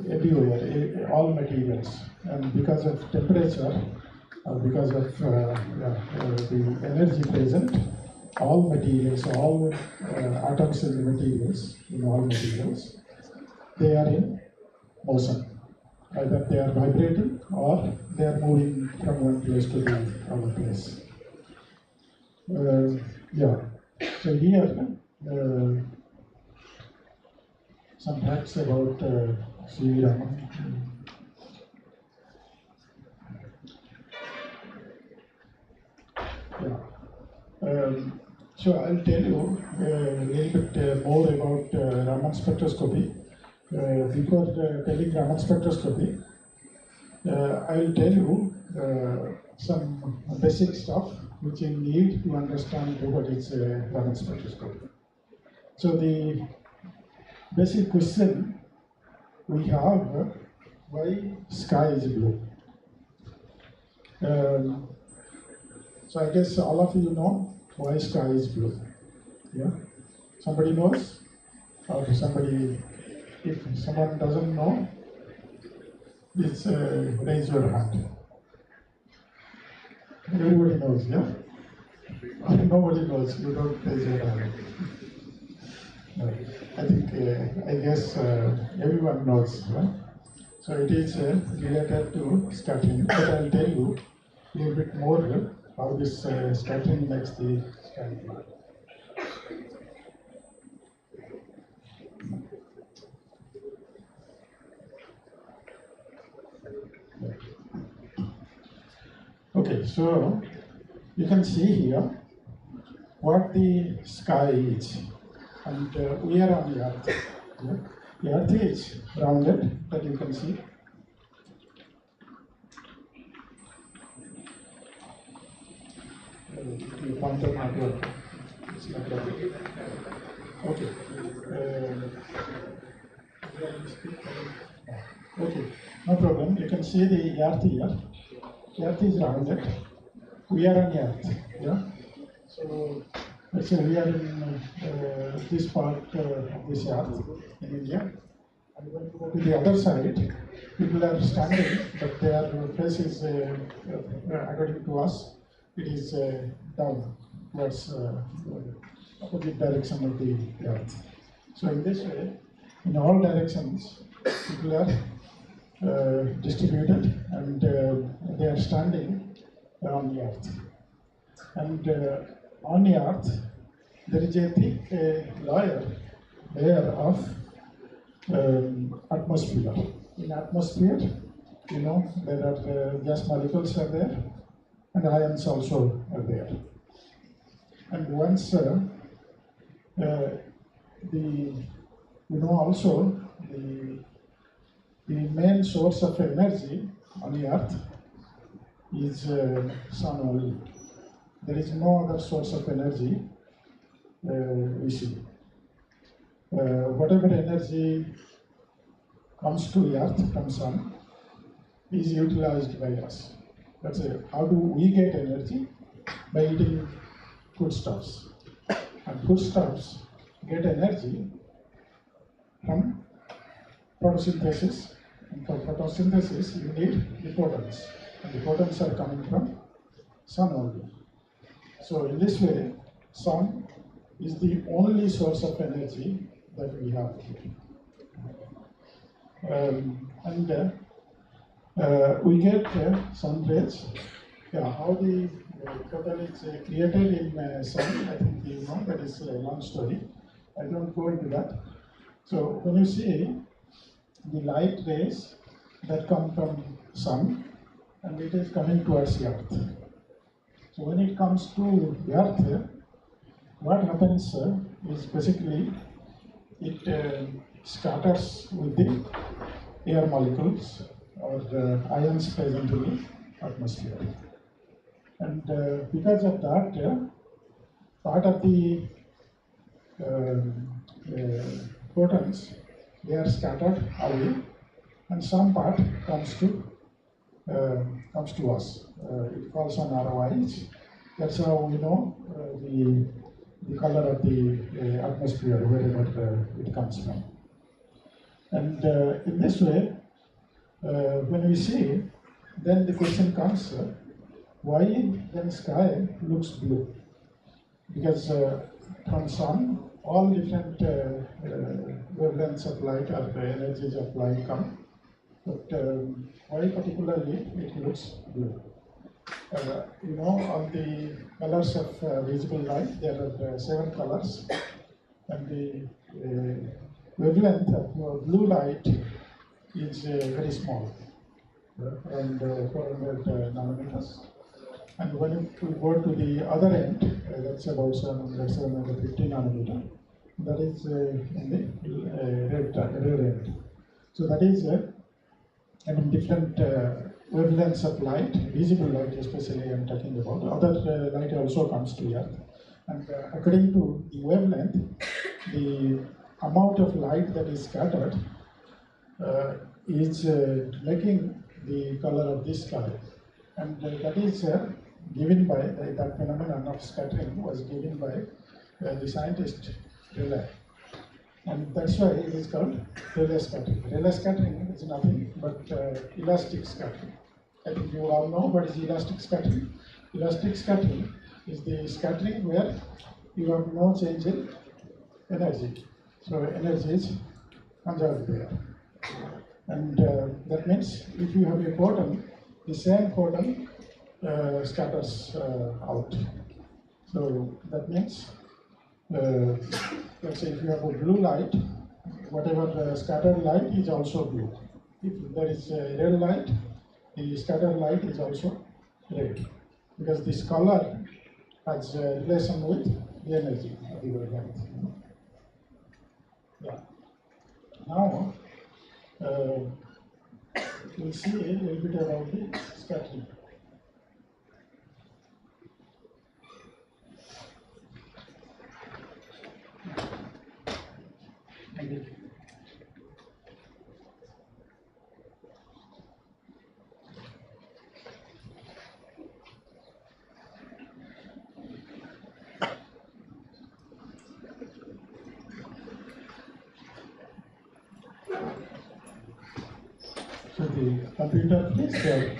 everywhere, all materials, and because of temperature, because of the energy present, all materials, all atoms in the materials, in all materials, they are in motion. Either they are vibrating or they are moving from one place to the other place. So here, some facts about C.V. Raman. Yeah. So I'll tell you a little bit more about Raman spectroscopy. Before telling Raman spectroscopy, I'll tell you some basic stuff which you need to understand what is Raman spectroscopy. So the basic question we have, why sky is blue? So I guess all of you know why sky is blue. Yeah? Somebody knows? Or somebody, if someone doesn't know, please raise your hand. Everybody knows, yeah? Or nobody knows, you don't raise your hand. No, I think, I guess everyone knows, right? So it is related to scattering, but I'll tell you a little bit more how this scattering makes the sky blue. Okay, so you can see here what the sky is, and we are on the earth. Yeah? The earth is rounded, that you can see. You point out not working. It's not working. Okay. Okay, no problem. You can see the earth here. The earth is rounded. We are on the earth. Yeah. So let's say we are in this part of this earth in India. And when we go to the other side, people are standing, but their face is, according to us, it is down towards opposite direction of the earth. So in this way, in all directions, people are distributed, and they are standing on the earth. And on the earth, there is a thick layer of atmosphere. In atmosphere, you know, there are gas molecules are there, and ions also are there. And once also the main source of energy on the earth is sun only. There is no other source of energy we see. Whatever energy comes to earth from sun is utilized by us. That's it. How do we get energy? By eating foodstuffs. And foodstuffs get energy from photosynthesis. And for photosynthesis, you need the photons. And the photons are coming from sun only. So in this way, sun is the only source of energy that we have here. We get sun rays. Yeah, how the photon is created in sun, I think you know, that is a long story. I don't go into that. So when you see the light rays that come from sun, and it is coming towards the earth. So when it comes to the earth, what happens is basically it scatters with the air molecules or ions present in the atmosphere. And because of that, part of the photons, they are scattered away, and some part comes to us. It falls on our eyes. That's how we know the color of the atmosphere, wherever it comes from. And in this way, when we see, then the question comes, why then sky looks blue? Because from sun, all different wavelengths of light or energies of light come, but why particularly it looks blue? You know, on the colors of visible light, there are 7 colors, and the wavelength of blue light is very small, around 400 nanometers. And when you go to the other end, that's about 750 nanometer. That is in the red end. So that is different wavelengths of light, visible light especially I'm talking about. Other light also comes to Earth. And according to the wavelength, the amount of light that is scattered is making the color of the sky. And that is given by, that phenomenon of scattering was given by the scientist Rayleigh. And that's why it is called Rayleigh scattering. Rayleigh scattering is nothing but elastic scattering. I think you all know what is elastic scattering. Elastic scattering is the scattering where you have no change in energy. So energy is conserved there. And that means if you have a photon, the same photon scatters out. So that means, let's say if you have a blue light, whatever scattered light is also blue. If there is a red light, the scattered light is also red. Because this color has relation with the energy of the wavelength. Yeah. Now, we'll see a little bit about the scattering. So the computer is there.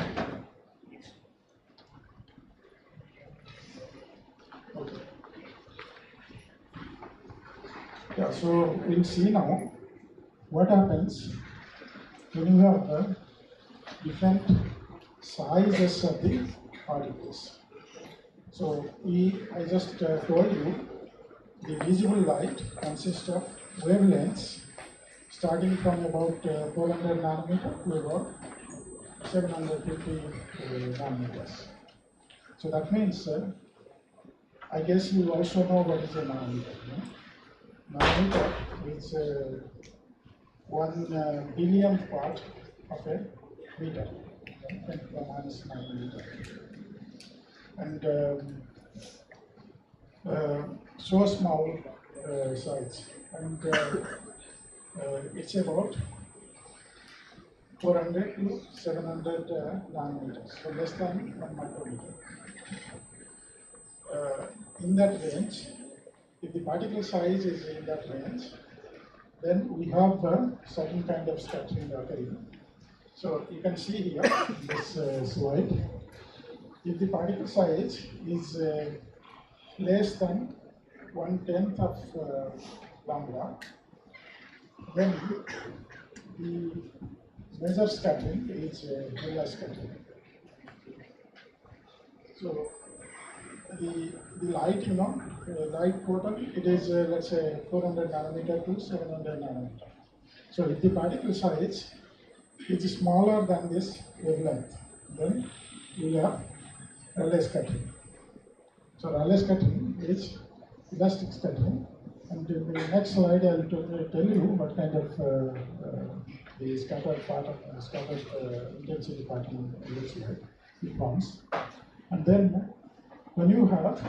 Okay. Yeah, so we'll see now what happens when you have different sizes of the particles. So I just told you the visible light consists of wavelengths starting from about 400 nanometer to about 750 nanometers. So that means, I guess you also know what is a nanometer. No? Nanometer is 1 billionth part of a meter, 10 to the minus 9 meter. And so small size. And it's about 400 to 700 nanometers, so less than 1 micrometer. In that range, if the particle size is in that range, then we have a certain kind of scattering occurring. So you can see here in this slide, if the particle size is less than 1/10 of lambda, then the measure scattering is Rayleigh scattering. So the light, light photon, it is let's say 400 nanometer to 700 nanometer. So if the particle size is smaller than this wavelength, then we have Rayleigh scattering. So Rayleigh scattering is elastic scattering. And in the next slide, I will tell you what kind of the scattered part of scattered intensity pattern looks like, it forms. And then when you have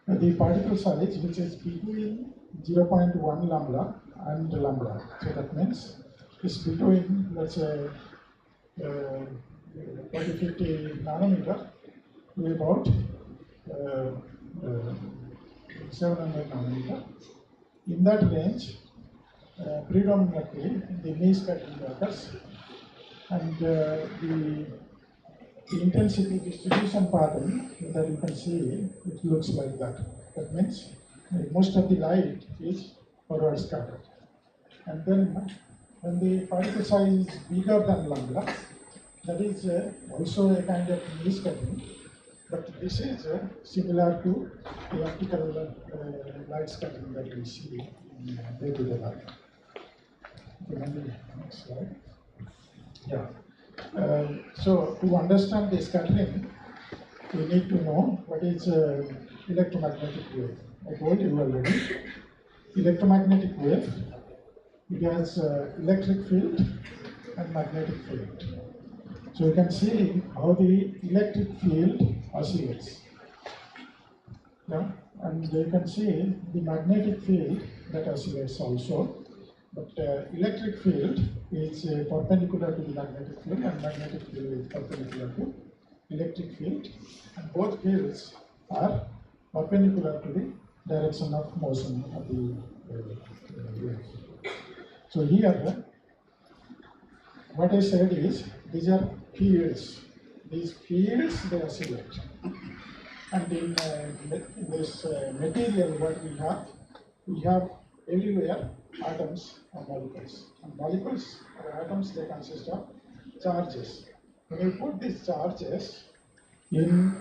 the particle size which is between 0.1 lambda and lambda, so that means it's between, let's say, 40-50 nanometer to about 700 nanometer. In that range, predominantly the Mie scattering occurs, and the intensity distribution pattern that you can see, it looks like that. That means most of the light is forward scattered. And then when the particle size is bigger than lambda, that is also a kind of Mie scattering. But this is similar to the optical light scattering that we see in day-to-day life. Okay, next slide. Yeah. So to understand the scattering, we need to know what is electromagnetic wave. I told you already, electromagnetic wave, it has electric field and magnetic field. So you can see how the electric field oscillates. Yeah? And you can see the magnetic field that oscillates also. But electric field is perpendicular to the magnetic field, and magnetic field is perpendicular to electric field. And both fields are perpendicular to the direction of motion of the wave. So here, what I said is, these are fields. These fields, they oscillate. And in this material, what we have everywhere atoms or molecules. And molecules or atoms, they consist of charges. When you put these charges in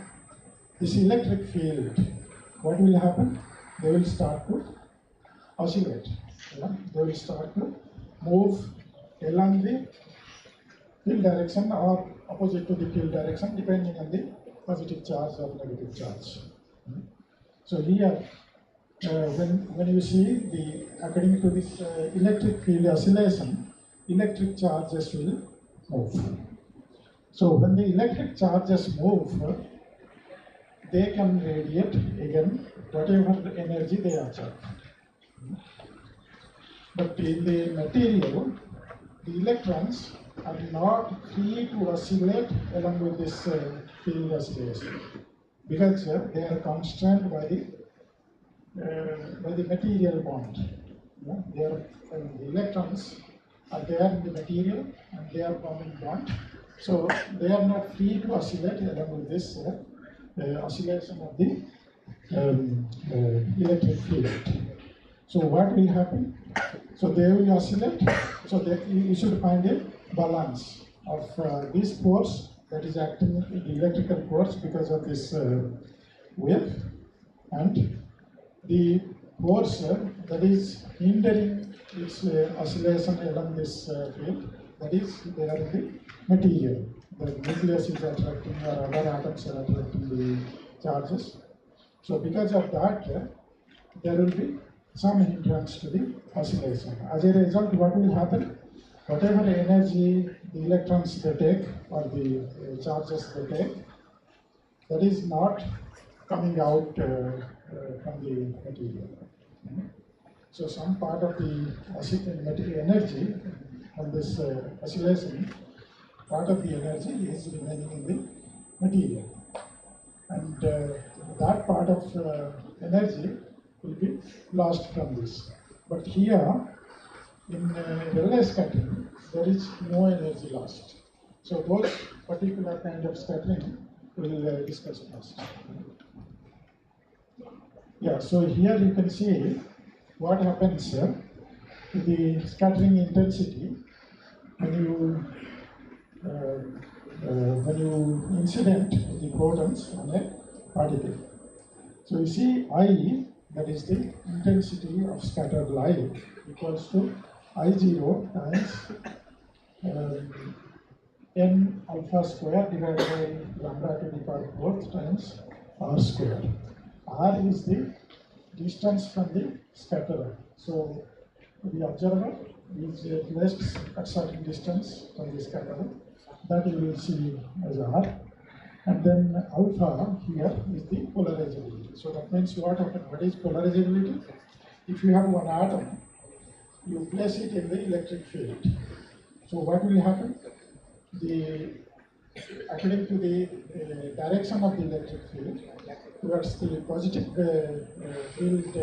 this electric field, what will happen? They will start to oscillate. Yeah? They will start to move along the field direction or opposite to the field direction, depending on the positive charge or negative charge. So here, when you see according to this electric field oscillation, electric charges will move. So when the electric charges move, they can radiate again whatever energy they absorb. But in the material, the electrons are not free to oscillate along with this field oscillation, because they are constrained by the material bond. The electrons are there in the material and they are forming bond, so they are not free to oscillate along with this oscillation of the electric field. So what will happen? So they will oscillate. So that you should find a balance of this force that is acting in the electrical force because of this wave, and the force that is hindering its oscillation along this field, that is there in the material. The nucleus is attracting, or other atoms are attracting the charges. So because of that, there will be some hindrance to the oscillation. As a result, what will happen? Whatever energy the electrons they take, or the charges they take, that is not coming out from the material. So some part of the energy from this oscillation, part of the energy is remaining in the material. And that part of energy will be lost from this. But here, in relay scattering, there is no energy lost. So those particular kind of scattering we'll discuss first. Yeah, so here you can see what happens to the scattering intensity when you incident the protons on a particle. So you see I, that is the intensity of scattered light, equals to I0 times n alpha square divided by lambda to the power 4 times r square. R is the distance from the scatterer. So the observer is placed at certain distance from the scatterer. That you will see as R. And then alpha here is the polarizability. So that means what happens? What is polarizability? If you have one atom, you place it in the electric field. So what will happen? According to the direction of the electric field, towards the positive field,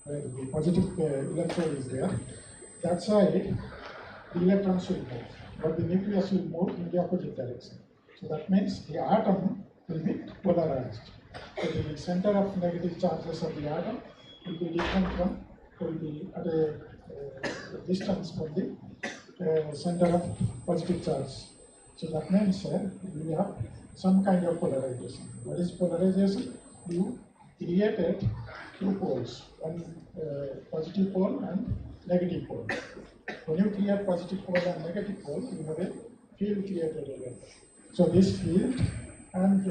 where the positive electrode is there, that side, the electrons will move, but the nucleus will move in the opposite direction. So that means the atom will be polarized. So the center of negative charges of the atom will be different from, will be at a distance from the center of positive charge. So that means we have some kind of polarization. What is polarization? You created two poles, one positive pole and negative pole. When you create positive pole and negative pole, you have a field created again. So this field and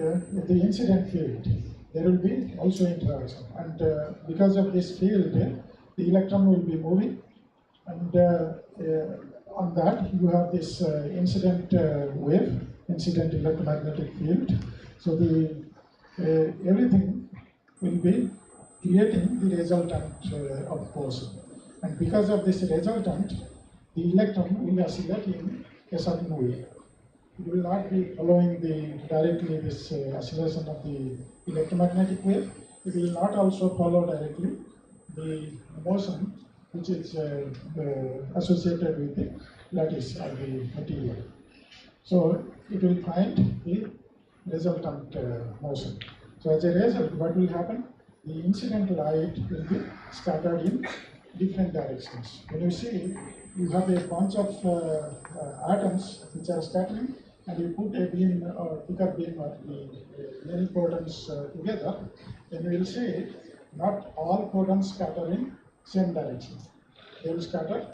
the incident field, there will be also interaction. And because of this field, the electron will be moving, and on that you have this incident wave, incident electromagnetic field. So the everything will be creating the resultant of motion. And because of this resultant, the electron will oscillate in a certain way. It will not be following directly this oscillation of the electromagnetic wave. It will not also follow directly the motion which is associated with the lattice or the material. So it will find the resultant motion. So as a result, what will happen? The incident light will be scattered in different directions. When you see, you have a bunch of atoms which are scattering, and you put a beam or thicker beam of the many photons together, then you will see not all photons scatter in same direction. They will scatter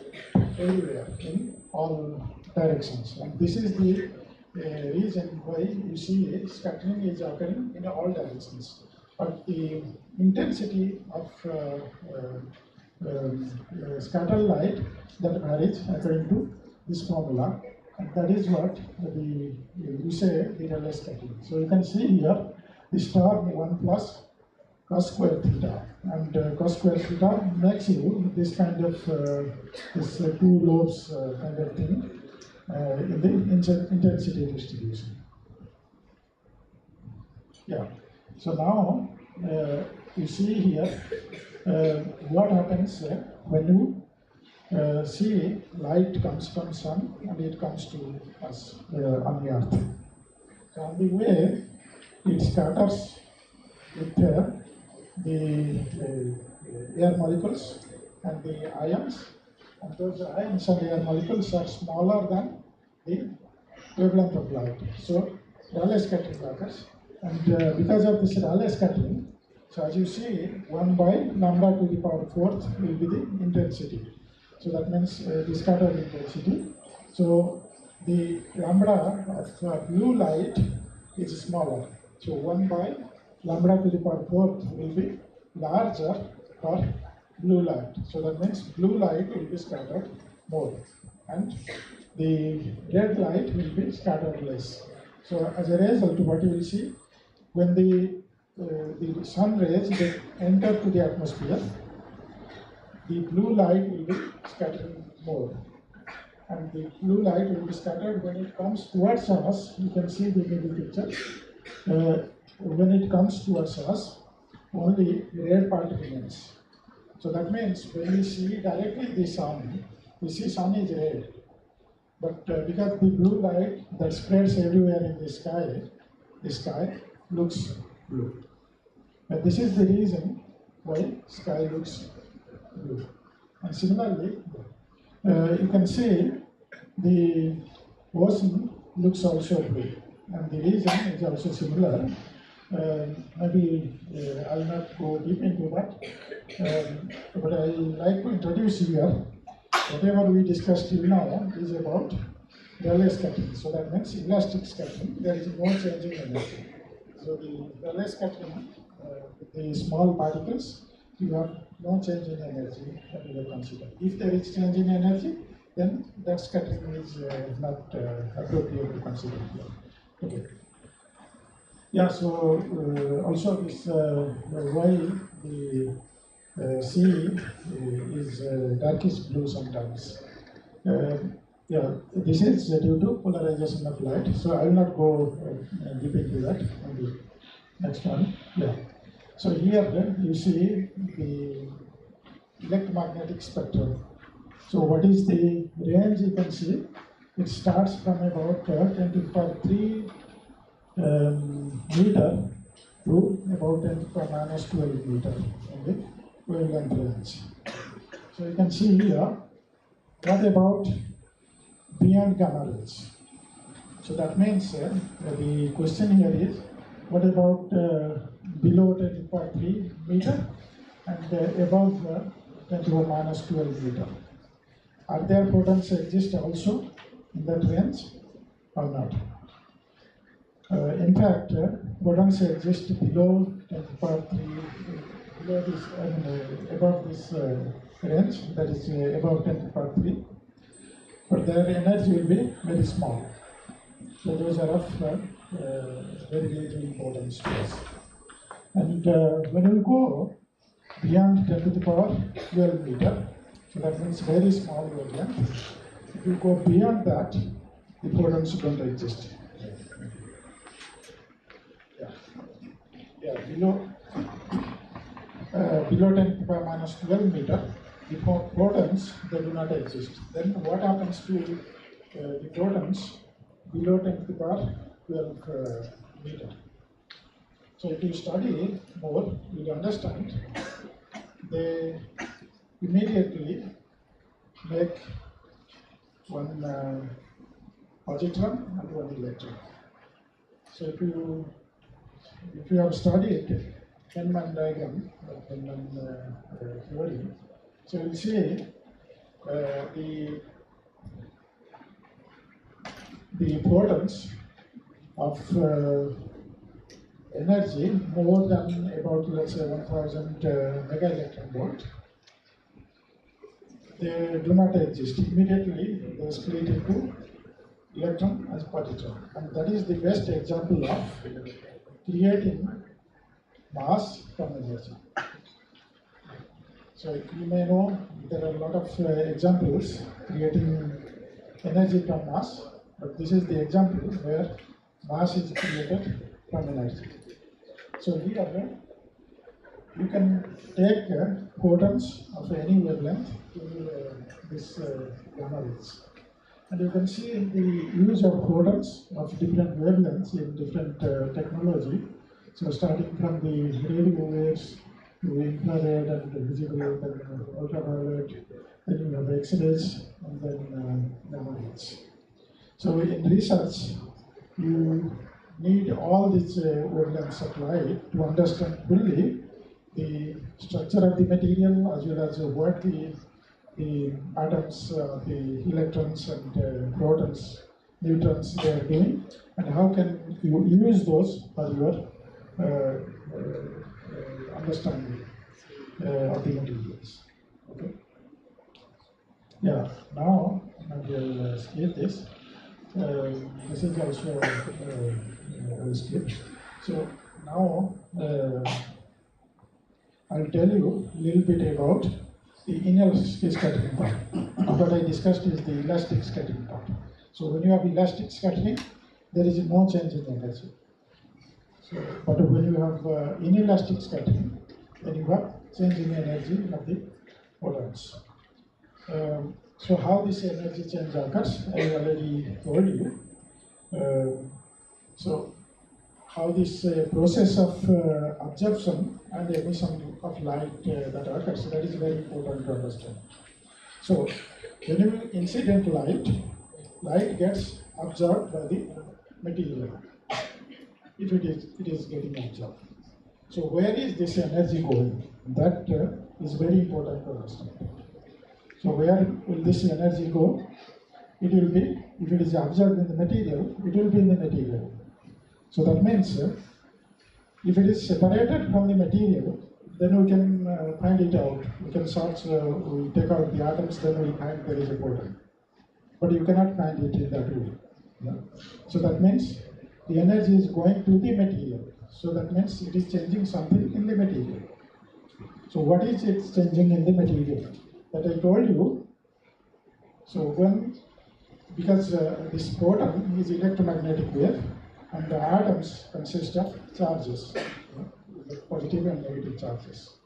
everywhere in all directions. And this is the reason why you see scattering is occurring in all directions. But the intensity of scatter light that varies according to this formula, and that is what you say the Rayleigh scattering. So you can see here the star 1 plus cos square theta, and cos square theta makes you this kind of this two lobes kind of thing in the intensity distribution. Yeah. So now you see here what happens when you see light comes from sun and it comes to us on the earth. So on the way it scatters with the air molecules and the ions, and those ions and air molecules are smaller than the wavelength of light. So Rayleigh scattering occurs, and because of this Rayleigh scattering, so as you see, 1 by lambda to the power 4th will be the intensity. So that means the scattered intensity. So the lambda of blue light is smaller. So 1 by lambda to the power 4th will be larger for blue light. So that means blue light will be scattered more, and the red light will be scattered less. So as a result, what you will see, when the sun rays they enter to the atmosphere, the blue light will be scattering more, and the blue light will be scattered when it comes towards us. You can see the middle picture. When it comes towards us, only the red part remains. So that means when we see directly the sun, we see sun is red, but because the blue light that spreads everywhere in the sky looks blue. And this is the reason why sky looks blue. And similarly, you can see the ocean looks also blue, and the reason is also similar. Maybe I'll not go deep into that, but I like to introduce here whatever we discussed till now is about Rayleigh scattering. So that means elastic scattering. There is no change in energy. So the Rayleigh scattering with the small particles, you have no change in energy that you will consider. If there is change in energy, then that scattering is not appropriate to consider here. Okay. Yeah, so also this why the sea is darkish blue sometimes. Yeah, this is due to polarization of light. So I will not go deep into that. On the next one. Yeah. So here you see the electromagnetic spectrum. So what is the range? You can see it starts from about 10 to the power 3 meter to about 10 to the power minus 12 meter in the wavelength range. So you can see here, what about beyond gamma rays? So that means the question here is, what about below 10 to the power 3 meter and above 10 to the power minus 12 meter? Are there photons exist also in that range or not? In fact, protons exist below 10 to the power 3, below this, above this range, that is above 10 to the power 3, but their energy will be very small. So those are of very little importance to us. And when we go beyond 10 to the power 12 meter, so that means very small wavelength. If you go beyond that, the protons don't exist. Yeah, below 10 to the power minus 12 meter, the protons, they do not exist. Then what happens to the protons below 10 to the power 12 meter? So if you study more, you will understand they immediately make one positron and one electron. So if you have studied Feynman diagram, Feynman theory, so you will see the protons of energy more than about, let's say, 1000 mega electron volt. They do not exist. Immediately they split into electron as positron, and that is the best example of creating mass from energy. So you may know there are a lot of examples creating energy from mass, but this is the example where mass is created from energy. So here you can take photons of any wavelength to this gamma rays. And you can see the use of photons of different wavelengths in different technology. So starting from the radio waves to infrared and visible, then ultraviolet, then you have X-rays, and then gamma rays. So in research, you need all these wavelengths of light to understand fully the structure of the material as well as what the atoms, the electrons and protons, neutrons they are doing, and how can you use those for your understanding of the materials. Okay. Yeah. Now I will skip this. This is also I will skip. So now I'll tell you a little bit about the inelastic scattering part. What I discussed is the elastic scattering part. So when you have elastic scattering, there is no change in energy. So, but when you have inelastic scattering, then you have change in energy of the photons. So how this energy change occurs, I already told you. So how this process of absorption and emission of light that occurs, that is very important to understand. So when you incident light gets absorbed by the material, if it is getting absorbed. So where is this energy going? That is very important to understand. So where will this energy go? It will be, if it is absorbed in the material, it will be in the material. So that means if it is separated from the material, then we can find it out. We can search, we take out the atoms, then we will find there is a proton. But you cannot find it in that way. Yeah? So that means the energy is going to the material. So that means it is changing something in the material. So what is it changing in the material? That I told you. So because this proton is electromagnetic wave, and the atoms consist of charges, positive and negative charges.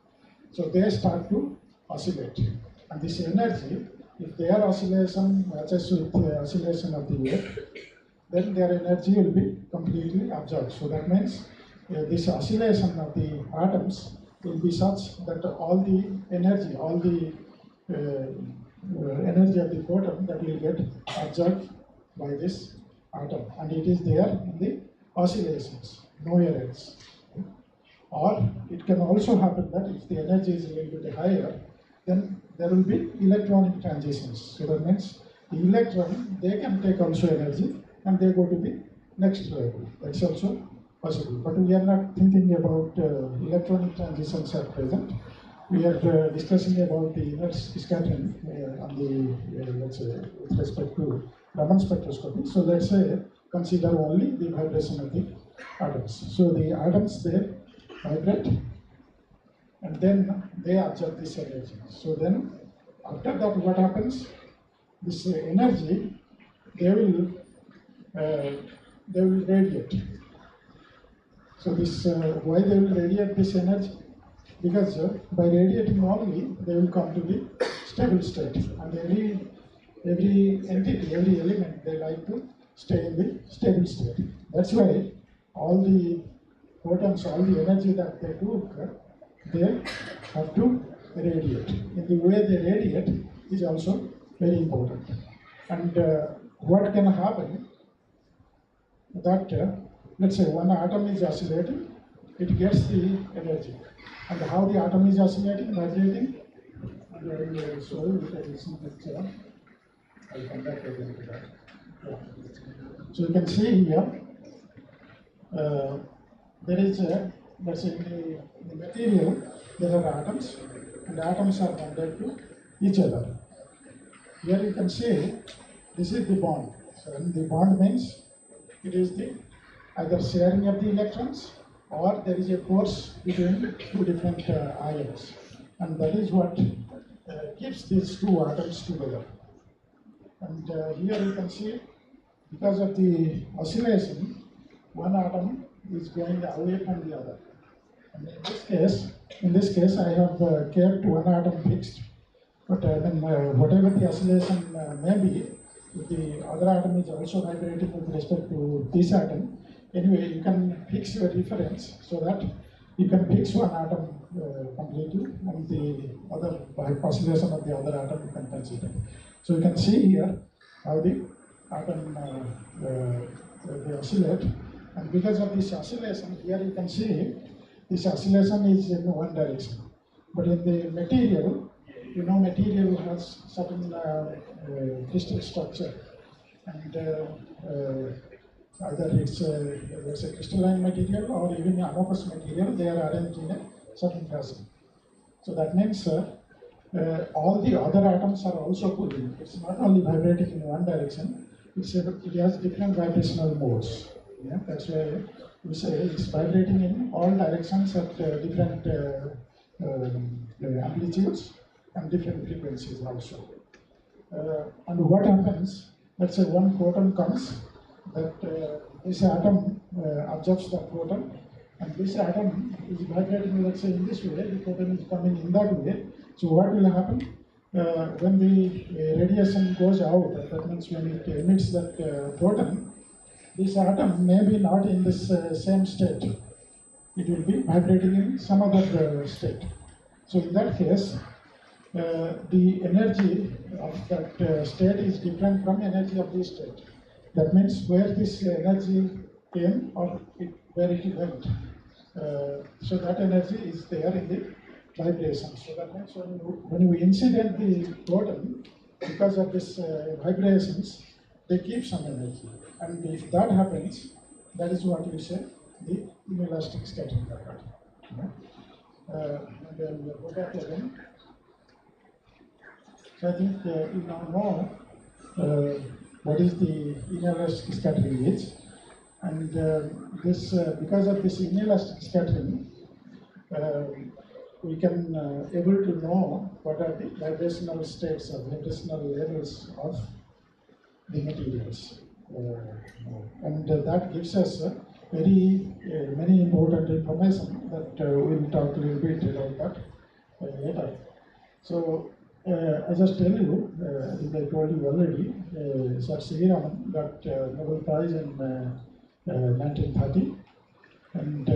So they start to oscillate, and this energy, if their oscillation matches with the oscillation of the wave, then their energy will be completely absorbed. So that means this oscillation of the atoms will be such that all the energy, energy of the photon that will get absorbed by this atom, and it is there in the oscillations, nowhere else. Or it can also happen that if the energy is a little bit higher, then there will be electronic transitions. So that means the electron, they can take also energy and they go to the next level. That's also possible. But we are not thinking about electronic transitions at present. We are discussing about the inner scattering on the, let's say, with respect to Raman spectroscopy. So let's say, consider only the vibration of the atoms. So the atoms, they vibrate and then they absorb this energy. So then, after that, what happens? This energy, they will radiate. So this, why they will radiate this energy? Because by radiating only, they will come to the stable state. And every entity, every element, they like to stay in the stable state. That's why all the photons, all the energy that they took, they have to radiate. In the way they radiate is also very important. And what can happen that, let's say one atom is oscillating, it gets the energy. And how the atom is oscillating, vibrating, and I will show you with a recent picture. I'll come back again to that. Yeah. So you can see here, there is a, let's say in the material, there are atoms, and atoms are bonded to each other. Here you can see, this is the bond. So the bond means it is the either sharing of the electrons or there is a force between two different ions. And that is what keeps these two atoms together. And here you can see, because of the oscillation, one atom is going away from the other. And in this case, I have kept one atom fixed. But whatever the oscillation may be, if the other atom is also vibrating with respect to this atom, anyway, you can fix your reference so that you can fix one atom completely and the other, by oscillation of the other atom, you can consider. So you can see here how the atom they oscillate. And because of this oscillation, here you can see this oscillation is in one direction. But in the material, you know, material has certain crystal structure. And either it's a crystalline material or even amorphous material, they are arranged in a certain fashion. So that means all the other atoms are also pulling. It's not only vibrating in one direction, it has different vibrational modes. Yeah? That's why we say it's vibrating in all directions at different amplitudes and different frequencies also. And what happens, let's say one photon comes, that this atom absorbs the photon, and this atom is vibrating, let's say in this way, the photon is coming in that way. So what will happen? When the radiation goes out, that means when it emits that photon, this atom may be not in this same state. It will be vibrating in some other state. So in that case, the energy of that state is different from energy of this state. That means where this energy came or where it went. So that energy is there in the vibration. So that means when we incident the photon, because of this vibrations, they keep some energy. And if that happens, that is what we say the inelastic scattering effect. And then we'll go back again. So I think you now know what is the inelastic scattering is. And this, because of this inelastic scattering, we can able to know what are the vibrational states or vibrational levels of the materials. And that gives us very many important information that we'll talk a little bit about that later. So I just tell you, I think I told you already, Sir C.V. Raman got Nobel Prize in 1930, and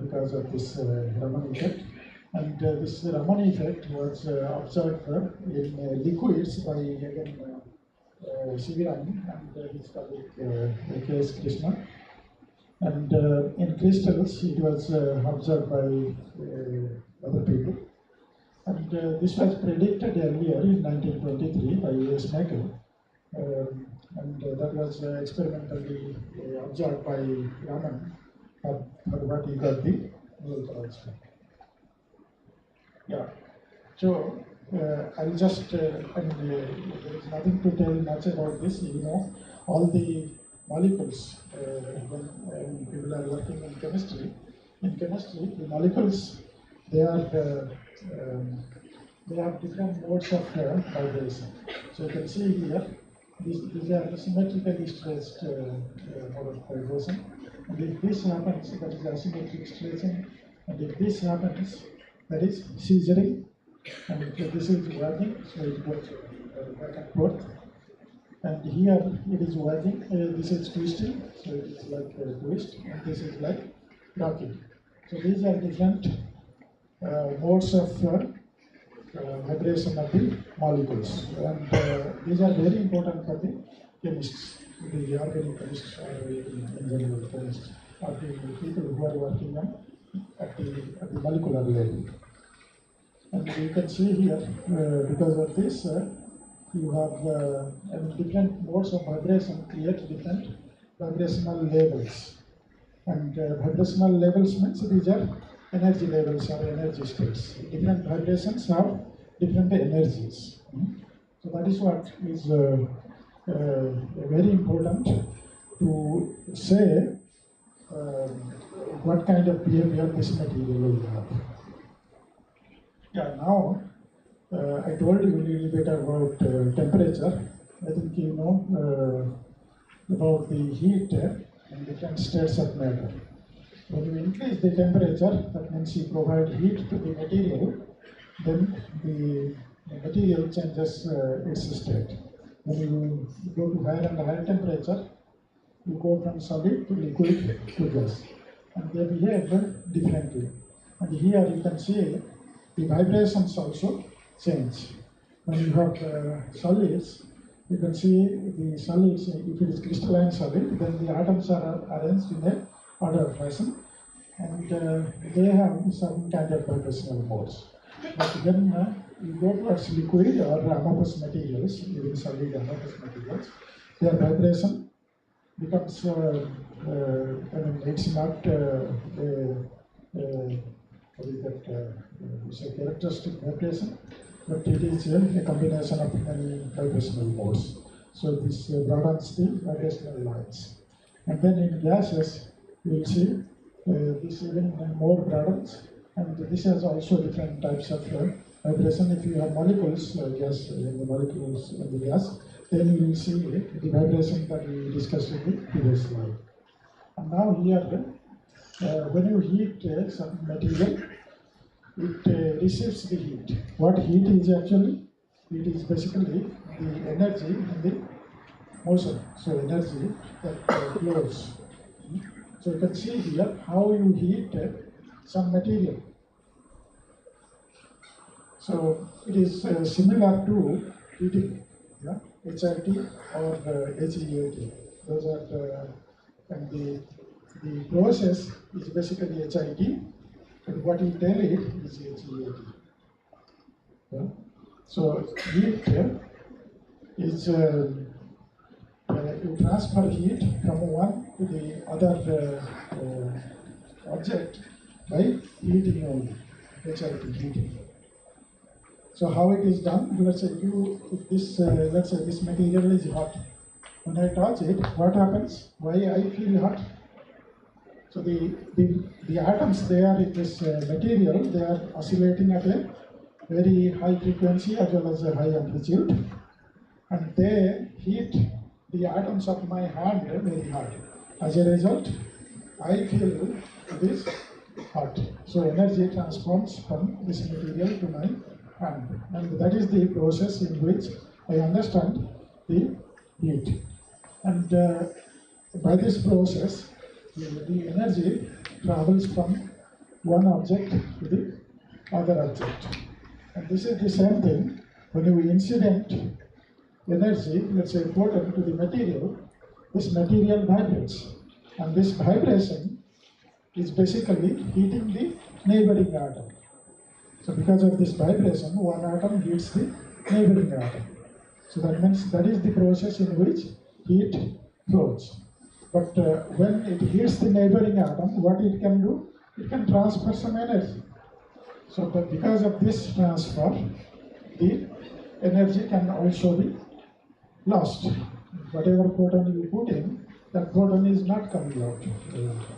because of this Raman effect. And this Raman effect was observed in liquids by again C.V. Raman and his colleague K.S. Krishna. And in crystals, it was observed by other people. And this was predicted earlier in 1923 by U.S. Michael. and that was experimentally observed by Raman, for what he got the Nobel Prize for. Yeah. So I'll just, there is nothing to tell much about this. You know, all the molecules, when people are working in chemistry, the molecules, they have different modes of vibration. So you can see here, these are symmetrically stretched mode of vibration. And if this happens, that is asymmetric stretching. And if this happens, that is scissoring. And this is working, so it goes back and forth. And here it is working, this is twisting, so it is like a twist, and this is like rocking. So these are different modes of vibration of the molecules. And these are very important for the chemists, the organic chemists, or in general chemists, or the people who are working on at the molecular level. And you can see here, because of this, you have different modes of vibration create different vibrational levels. And vibrational levels means these are energy levels or energy states. Different vibrations have different energies. So that is what is very important to say what kind of behavior this material will have. Yeah, now I told you a little bit about temperature. I think you know about the heat in different states of matter. When you increase the temperature, that means you provide heat to the material, then the material changes its state. When you go to higher and higher temperature, you go from solid to liquid to gas, and they behave differently. And here you can see the vibrations also change. When you have solids, you can see the solids, if it is crystalline solid, then the atoms are arranged in a order fashion, and they have some kind of vibrational modes. But when you go towards liquid or amorphous materials, even solid amorphous materials, their vibration becomes, it's not it's a characteristic vibration, but it is a combination of many vibrational modes. So this broadens the vibrational lines. And then in gases, you will see this even more broadens, and this has also different types of vibration. If you have molecules, gas in the molecules in the gas, then you will see the vibration that we discussed in the previous slide. And now here, when you heat some material, it receives the heat. What heat is actually? It is basically the energy in the motion, so energy that flows. So you can see here how you heat some material. So it is similar to heating, yeah? HIT or HEAT. Those are and the process is basically HIT, but what you tell it is HEAT. Yeah? So heat is you transfer heat from one to the other object by heating only, HIT, heating. So how it is done? Let's say if this let's say this material is hot. When I touch it, what happens? Why I feel hot? So the atoms there in this material, they are oscillating at a very high frequency as well as a high amplitude, and they heat the atoms of my hand very hard. As a result, I feel this hot. So energy transforms from this material to my hand, and that is the process in which I understand the heat. And by this process, the energy travels from one object to the other object. And this is the same thing when you incident energy, let's say photon, to the material, this material vibrates. And this vibration is basically heating the neighboring atom. So because of this vibration, one atom heats the neighboring atom. So that means that is the process in which heat flows. But when it hits the neighboring atom, what it can do? It can transfer some energy. So that because of this transfer, the energy can also be lost. Whatever proton you put in, that proton is not coming out.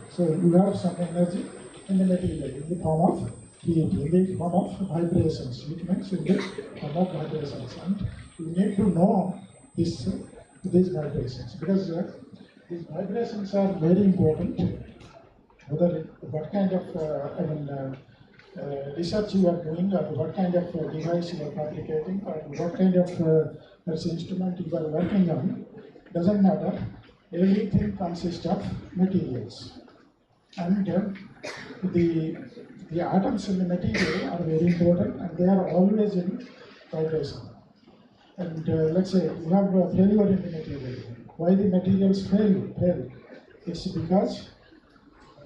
So you have some energy in the material in the form of heat, in the form of vibrations, which means in the form of vibrations. And you need to know these vibrations, because these vibrations are very important. What kind of research you are doing, or what kind of device you are fabricating, or what kind of instrument you are working on, doesn't matter. Everything consists of materials, and the atoms in the material are very important, and they are always in vibration. And let's say you have a failure in the material. Why the materials fail? It's because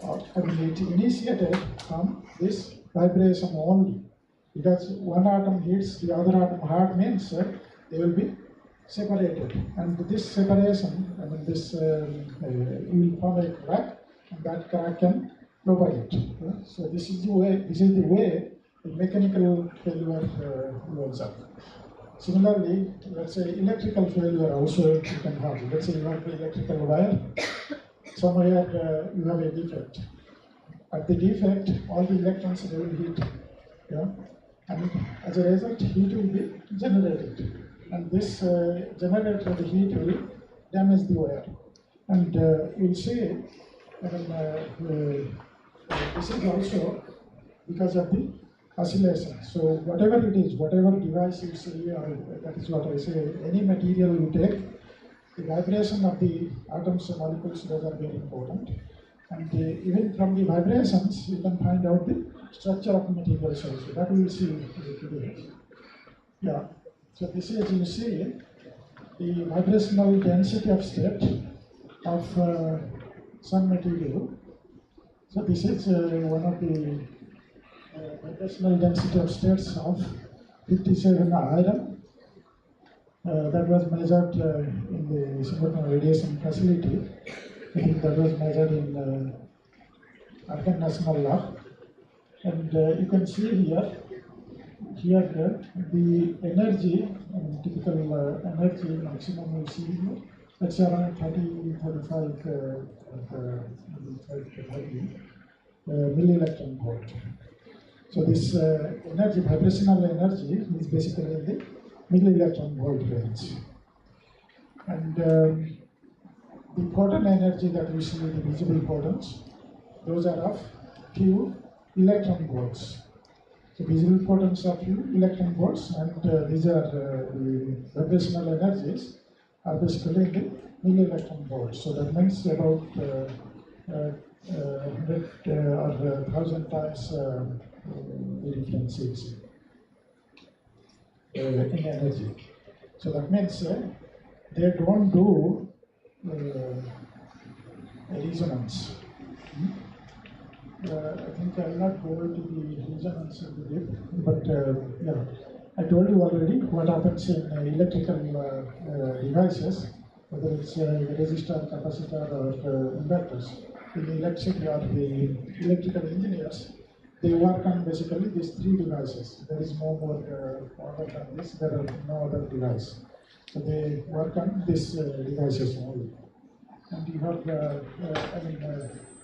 it initiated from this vibration only. Because one atom hits the other atom hard means they will be separated. And this separation, will form a crack, and that crack can propagate. So this is the way the mechanical failure goes up. Similarly, let's say electrical failure also you can have. Let's say you have the electrical wire. Somewhere you have a defect. At the defect, all the electrons they will hit, and as a result, heat will be generated, and this generated heat will damage the wire. And you'll see, this is also because of the oscillation. So whatever it is, whatever device you see, or that is what I say, any material you take, the vibration of the atoms and molecules, those are very important. And even from the vibrations, you can find out the structure of materials also. That we will see today. Yeah. So this is, you see, the vibrational density of state of some material. So this is one of the vibrational density of states of 57 iron. That was measured in the Singapore Radiation Facility. I think that was measured in Arkan National Lab. And you can see here the energy, typical energy maximum you see here, that's around 35 milli-electron volt. So this energy, vibrational energy, is basically in the milli-electron volt range. And the photon energy that we see, the visible photons, those are of few electron volts. So visible photons are few electron volts, and these are the vibrational energies are basically in the milli-electron volts. So that means about 100 or 1,000 times the difference is in energy. So that means they don't do resonance. I think I will not go into the resonance of the dip, but yeah, I told you already what happens in electrical devices, whether it's resistor, capacitor, or inductors. In the electricity or the electrical engineers, they work on basically these three devices. There is no more other than this. There are no other device. So they work on these devices only. And you have,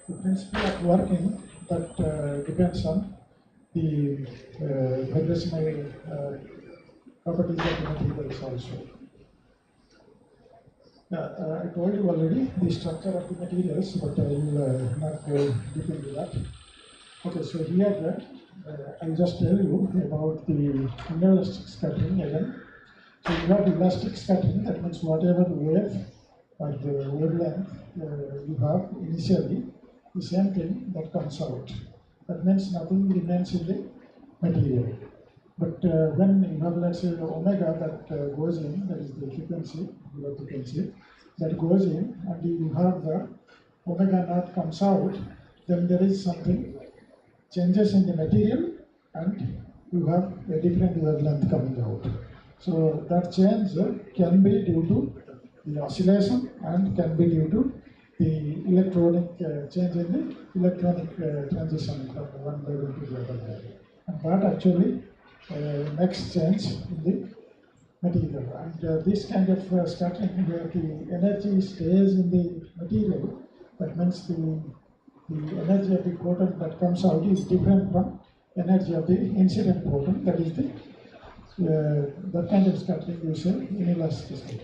the principle of working that depends on the vibrational properties of the materials also. I told you already the structure of the materials, but I will not go deep into that. Okay, so here I'll just tell you about the inelastic scattering again. So you have elastic scattering, that means whatever wave or the wavelength you have initially, the same thing that comes out. That means nothing remains in the material. But when you have, let's say, omega that goes in, that is the frequency, that goes in, and you have the omega naught comes out, then there is something changes in the material, and you have a different wavelength coming out. So that change can be due to the oscillation and can be due to the electronic change in the electronic transition from one level to the other level. And that actually makes change in the material. And this kind of scattering where the energy stays in the material, that means the energy of the photon that comes out is different from energy of the incident photon. That is the that kind of scattering you say inelasticity.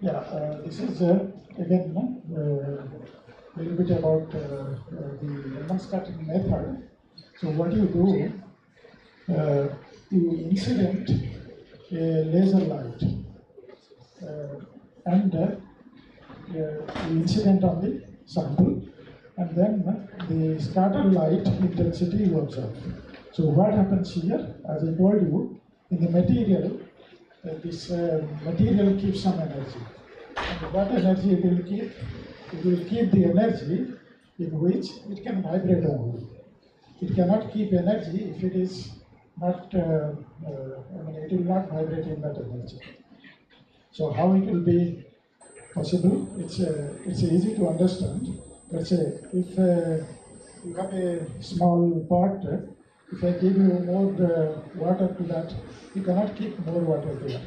Yeah, this is again a little bit about the Raman scattering method. So what you do, you incident a laser light and you incident on the sample, and then the scattered light intensity you observe. So what happens here, as I told you, in the material, this material keeps some energy. And what energy it will keep? It will keep the energy in which it can vibrate only. It cannot keep energy if it is not, it will not vibrate in that energy. So how it will be possible? It's easy to understand. Let's say if you have a small pot, if I give you more water to that, you cannot keep more water there.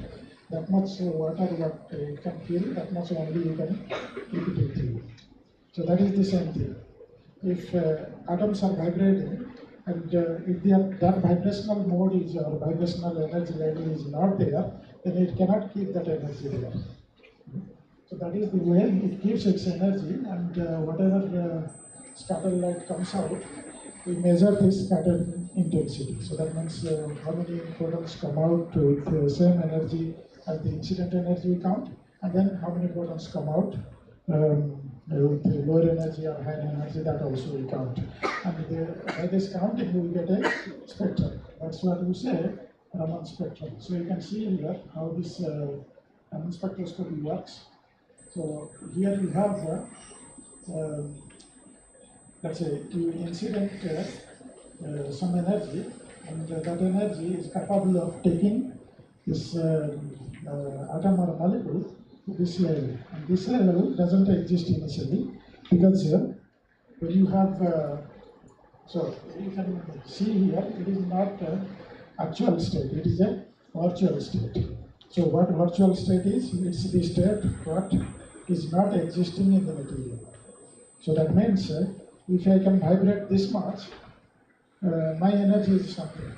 That much water what you can fill, that much only you can keep it with you. So that is the same thing. If atoms are vibrating, and if that vibrational mode is or vibrational energy level is not there, then it cannot keep that energy there. So that is the way it keeps its energy, and whatever scattered light comes out, we measure this scattered intensity. So that means how many photons come out with the same energy as the incident energy we count, and then how many photons come out with the lower energy or higher energy, that also we count. And by this counting, we get a spectrum. That's what we say, Raman spectrum. So you can see here how this Raman spectroscopy works. So here you have, let's say, you incident some energy, and that energy is capable of taking this atom or molecule to this level. And this level doesn't exist initially because when you have, so you can see here, it is not actual state, it is a virtual state. So what virtual state is? It's the state what is not existing in the material. So that means if I can vibrate this much, my energy is something.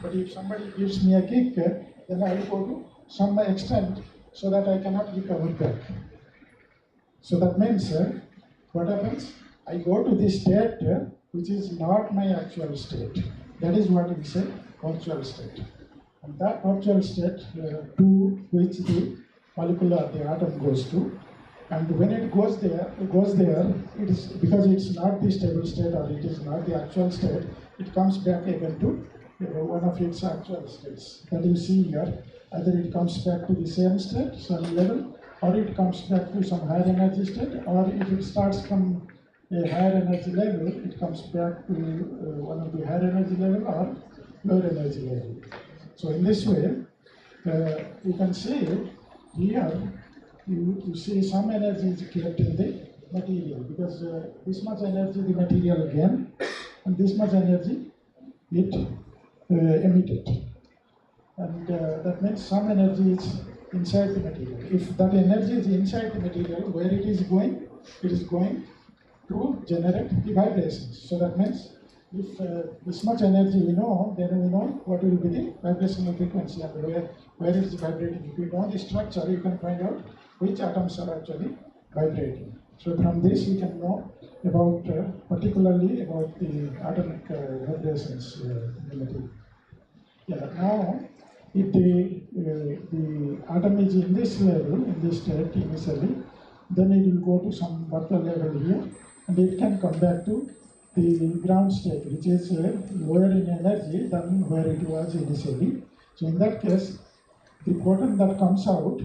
But if somebody gives me a kick, then I will go to some extent so that I cannot recover back. So that means what happens? I go to this state which is not my actual state. That is what we say virtual state. And that virtual state to which the molecule or the atom goes to. And when it goes there, it is because it's not the stable state or it is not the actual state, it comes back again to one of its actual states. That you see here, either it comes back to the same state, some level, or it comes back to some higher energy state, or if it starts from a higher energy level, it comes back to one of the higher energy level or lower energy level. So in this way, you can see here, you see some energy is kept in the material because this much energy the material gain and this much energy it emitted. And that means some energy is inside the material. If that energy is inside the material, where it is going to generate the vibrations. So that means if this much energy we know, then we know what will be the vibrational frequency and where it is vibrating. If you know the structure, you can find out which atoms are actually vibrating. So from this you can know about particularly about the atomic vibrations in the material. Yeah. Now, if the atom is in this level, in this state initially, then it will go to some virtual level here, and it can come back to the ground state, which is lower in energy than where it was initially. So in that case, the photon that comes out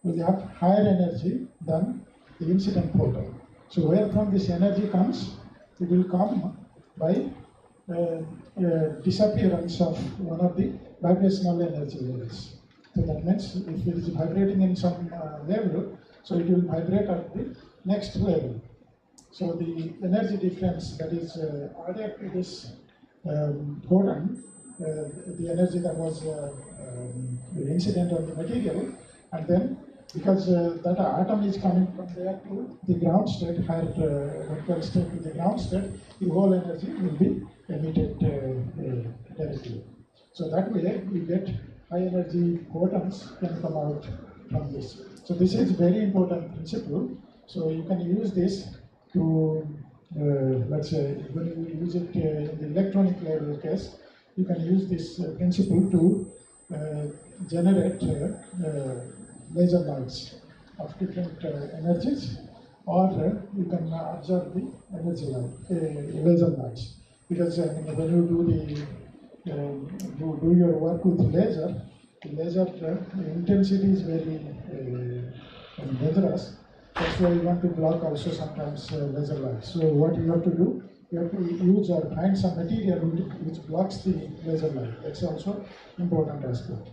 will have higher energy than the incident photon. So where from this energy comes, it will come by disappearance of one of the vibrational energy levels. So that means if it is vibrating in some level, so it will vibrate at the next level. So the energy difference that is added to this photon, the energy that was the incident on the material, and then because that atom is coming from there to the ground state, higher vertical state to the ground state, the whole energy will be emitted directly. So that way we get high energy photons can come out from this. So this is very important principle. So you can use this to, let's say, when you use it in the electronic level case, you can use this principle to generate laser lights of different energies, or you can observe the energy light, laser lights. Because when you do your work with the laser intensity is very dangerous. That's why you want to block also sometimes laser light. So what you have to do, you have to use or find some material which blocks the laser light. That's also important aspect.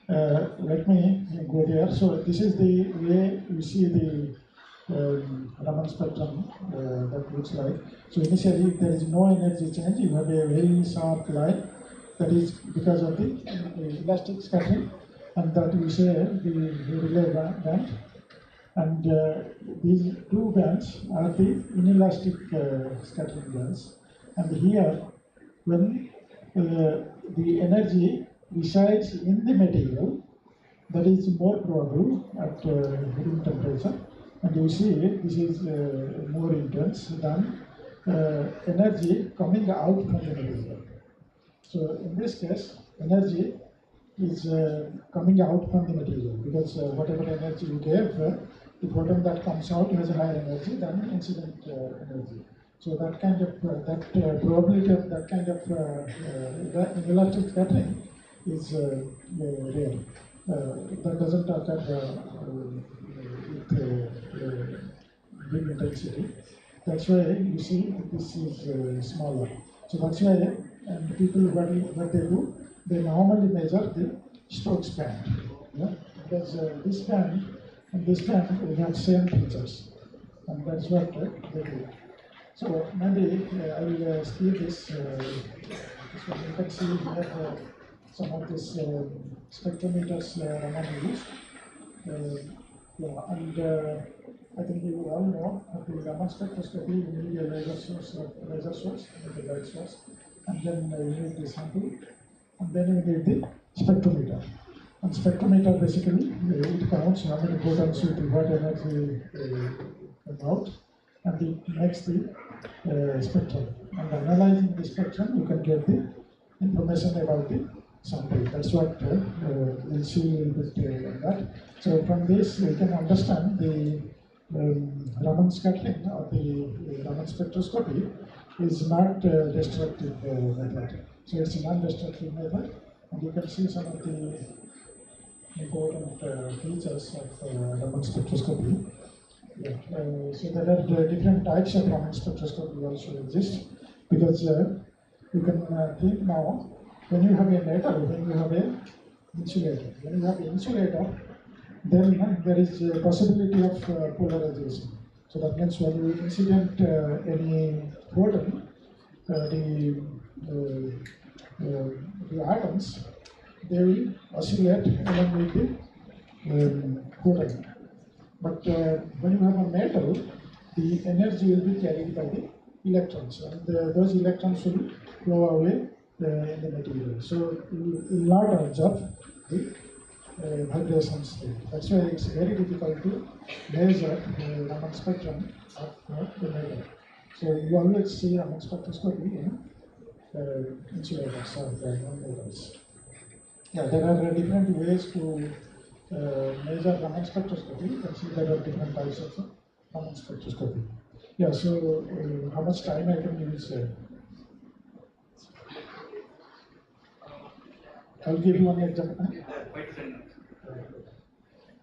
Let me go there. So this is the way you see the Raman spectrum that looks like. So initially there is no energy change. You have a very sharp line. That is because of the elastic scattering, and that we say the relay band. And these two bands are the inelastic scattering bands. And here, when the energy resides in the material, that is more probable at room temperature. And you see this is more intense than energy coming out from the material. So in this case, energy is coming out from the material, because whatever energy you gave, the photon that comes out has a higher energy than incident energy. So that kind of probability of that kind of inelastic scattering is rare. That doesn't occur with big intensity. That's why you see this is smaller. So that's why people what they do, they normally measure the Stokes band. Yeah? Because this band and this band will have same features, and that's what they do. So maybe I will skip this. So you can see here some of these spectrometers Raman used. And I think you all know that the Raman spectroscopy, you need a laser source, the light source, and then you need the sample, and then you need the spectrometer. And spectrometer basically it counts how many photons with what energy come out, and it makes the spectrum. And analyzing the spectrum, you can get the information about the sample. That's what we'll see a little bit on that. So from this, we can understand the Raman scattering or the Raman spectroscopy is not destructive method. So it's a non-destructive method, and you can see some of the important features of Raman spectroscopy. Yeah. So there are different types of Raman spectroscopy also exist, because you can think now, when you have a metal, when you have a insulator, when you have an insulator, then there is a possibility of polarization. So that means when you incident any photon, the atoms, they will oscillate along with the photon. But when you have a metal, the energy will be carried by the electrons, and those electrons will flow away in the material. So you will not observe the vibrations there. That's why it's very difficult to measure the Raman spectrum of the metal. So you always see Raman spectroscopy in insulators or non-metals. Yeah, there are different ways to measure Raman spectroscopy. You can see there are different types of Raman spectroscopy. Yeah, so how much time I can use? I'll give you one example.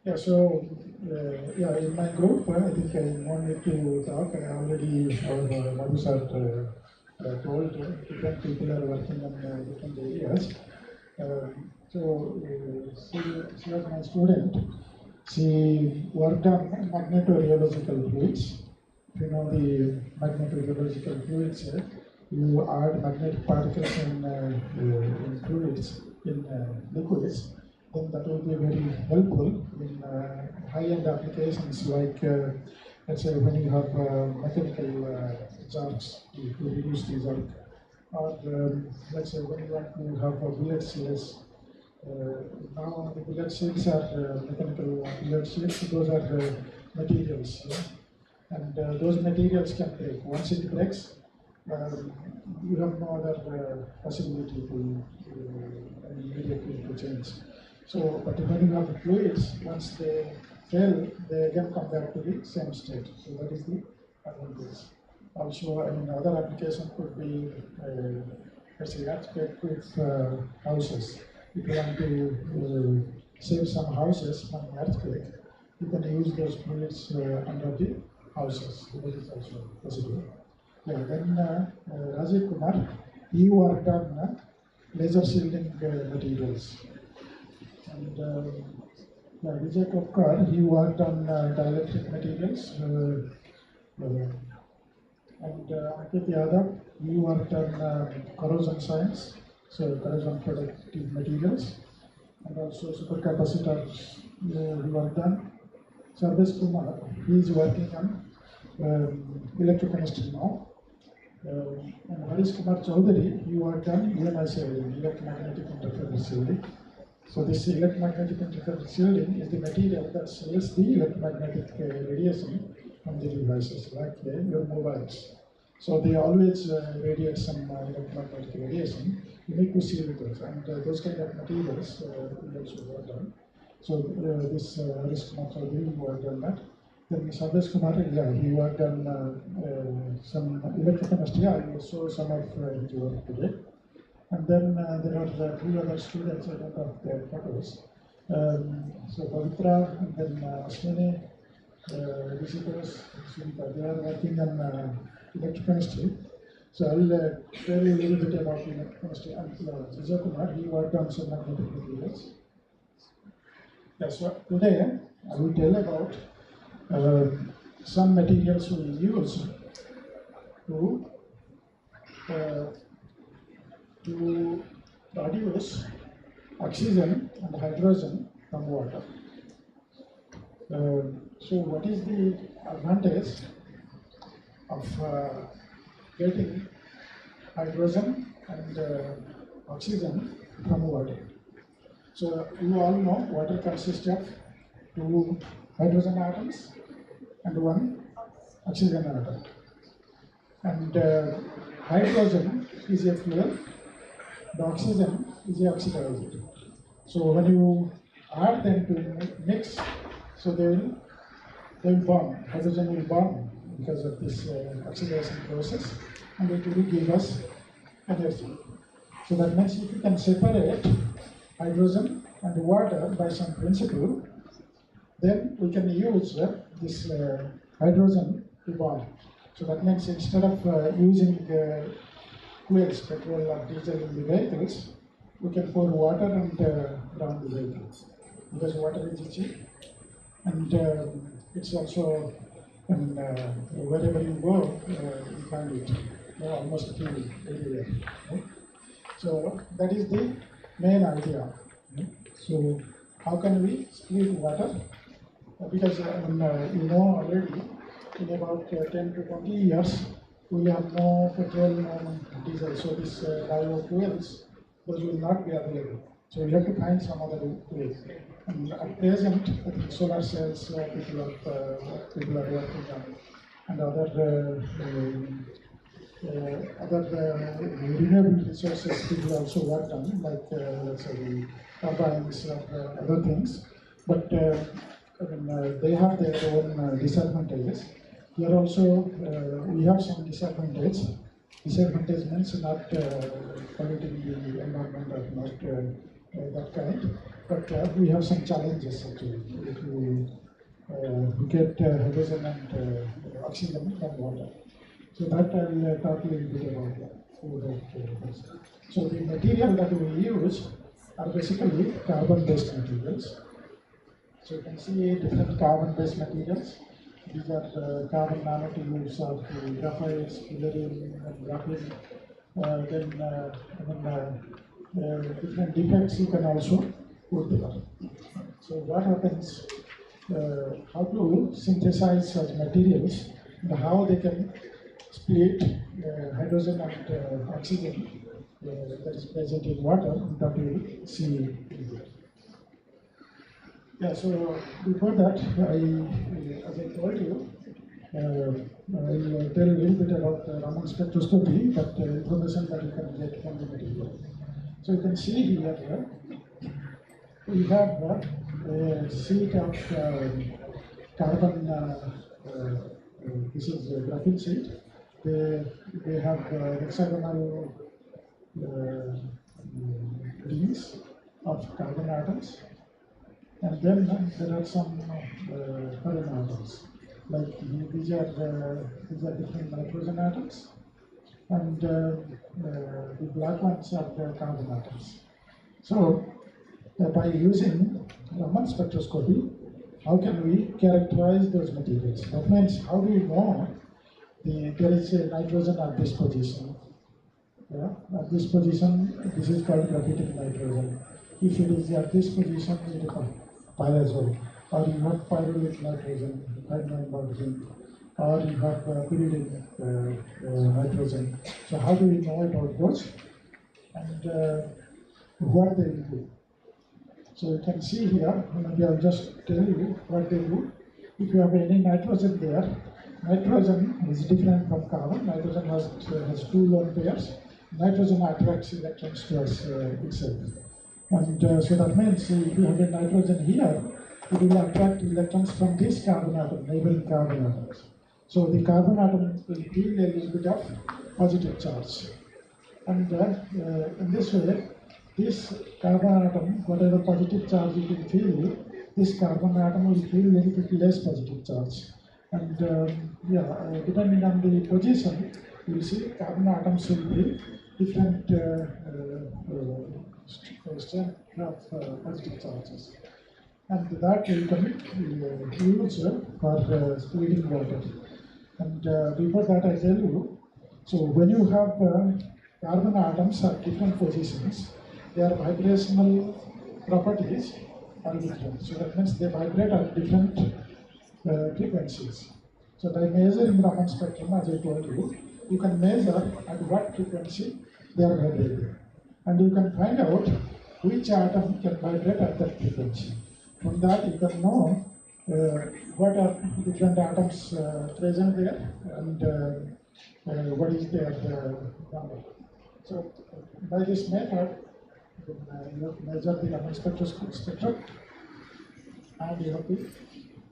Yeah, so in my group, I think I wanted to talk. I already Madhu sir told different people are working on different areas. She was my student. She worked on magnetorheological fluids. You know the magnetorheological fluids. You add magnetic particles in fluids, in liquids, then that will be very helpful in high-end applications like, let's say, when you have mechanical jerks, to reduce the jerk, or let's say when you want to have bullet seals. Now the bullet seals are mechanical bullet seals. Those are materials, and those materials can break. Once it breaks, you have no other possibility to immediately to change. So, but when you have fluids, once they fail, they again come back to the same state. So that is the advantage. Also, I mean, other application could be, let's say, earthquake-proof houses. If you want to save some houses from earthquake, you can use those fluids under the houses. So that is also possible. Yeah, then Rajiv Kumar, he worked on laser shielding materials. And Vijay Kopkar, he worked on dielectric materials. And Ankit Yadav, he worked on corrosion science, so corrosion protective materials. And also supercapacitors, he worked on. Sarvesh Kumar, he is working on electrochemistry now. And Harish Kumar Chaudhary, he worked on EMI electromagnetic interference shielding. So this electromagnetic interference shielding is the material that shields the electromagnetic radiation from the devices, like your mobiles. So they always radiate some electromagnetic radiation. You need to shield those, and those kind of materials we also worked on. So this Harish Kumar Chaudhary worked on that. Then Sarvesh Kumar, yeah, he worked on some electrochemistry. I will show some of his work today. And then there are two other students, I don't have their photos. So Pavitra and then Ashwini, Rishikesh, Sunita, they are working on electrochemistry. So I will tell you a little bit about electrochemistry. And Vijay Kumar, he worked on some magnetic materials. Yes, so today I will tell about some materials we use to produce oxygen and hydrogen from water. So what is the advantage of getting hydrogen and oxygen from water? So you all know water consists of two hydrogen atoms and one oxygen atom. And hydrogen is a fuel, the oxygen is a oxidizer. So when you add them to mix, so they will burn, hydrogen will burn because of this oxidation process, and it will give us energy. So that means if you can separate hydrogen and water by some principle, then we can use this hydrogen to burn. So that means instead of using fuels, petrol or diesel in the vehicles, we can pour water and run the vehicles. Because water is cheap, and it's also, wherever you go, you find it almost free everywhere. Right? So that is the main idea. So how can we split water? Because you know already, in about 10 to 20 years, we have no petrol, no diesel. So these biofuels, those will not be available. So we have to find some other way. And at present, I think solar cells people are working on, and other renewable resources people also work on, like let's say turbines or other things. But they have their own disadvantages. Here also we have some disadvantage. Disadvantage means not polluting the environment or not that kind. But we have some challenges actually. If we get hydrogen and oxygen from water. So that I will talk a little bit about that. So the material that we use are basically carbon-based materials. So you can see different carbon-based materials. These are the carbon nanotubes of the graphites, fluorine, and graphene. Different defects you can also put there. So what happens, how to synthesize such materials and how they can split hydrogen and oxygen that is present in water that we will see here. Yeah, so before that, as I told you, I'll tell a little bit about Raman spectroscopy, that information that you can get from the material. So you can see here, we have a sheet of carbon, this is a graphene sheet. They have hexagonal rings of carbon atoms. And then there are some foreign atoms, like these are different nitrogen atoms, and the black ones are the carbon atoms. So by using Raman spectroscopy, how can we characterize those materials? That means how do we know there is a nitrogen at this position? Yeah, at this position, this is called graphitic nitrogen. If it is at this position, it is pyrazole, or you have pyrolytic nitrogen, hydrogen, or you have pyridine nitrogen. So how do we know about those? And what they do? So you can see here, maybe I'll just tell you what they do. If you have any nitrogen there, nitrogen is different from carbon. Nitrogen has two lone pairs. Nitrogen attracts electrons towards itself. And so that means if you have a nitrogen here, it will attract electrons from this carbon atom, neighboring carbon atoms. So the carbon atom will feel a little bit of positive charge. And in this way, this carbon atom, whatever positive charge it will feel, this carbon atom will feel a little bit less positive charge. And depending on the position, you will see carbon atoms will be different strength of positive charges. And that you can use for splitting water. And before that I tell you, so when you have carbon atoms at different positions, their vibrational properties are different. So that means they vibrate at different frequencies. So by measuring Raman spectrum, as I told you, you can measure at what frequency they are vibrating. And you can find out which atom can vibrate at that frequency. From that you can know what are different atoms present there and what is their number. So by this method, you have to measure the Raman spectrum and you have to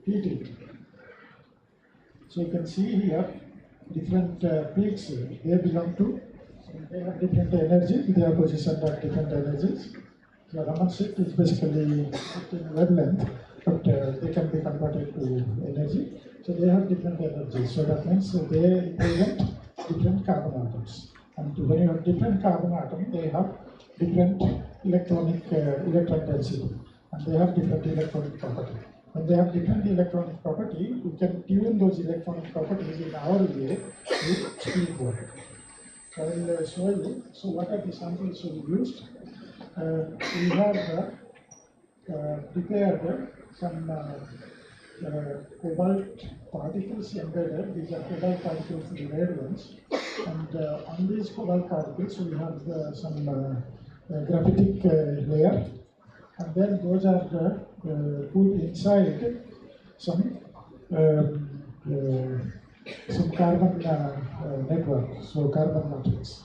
heat it. So you can see here different peaks, they belong to, they have different energy, they are positioned at different energies. So Raman shift is basically 15 wavelength, but they can be converted to energy. So they have different energies. So that means they represent different carbon atoms. And when you have different carbon atoms, they have different electron density, and they have different electronic property. When they have different electronic property, we can tune those electronic properties in our way to split water. So I will show you. So what are the samples we used? We have prepared some cobalt particles embedded. These are cobalt particles, the red ones. And on these cobalt particles, we have some graphitic layer. And then those are put inside some carbon network, so carbon matrix.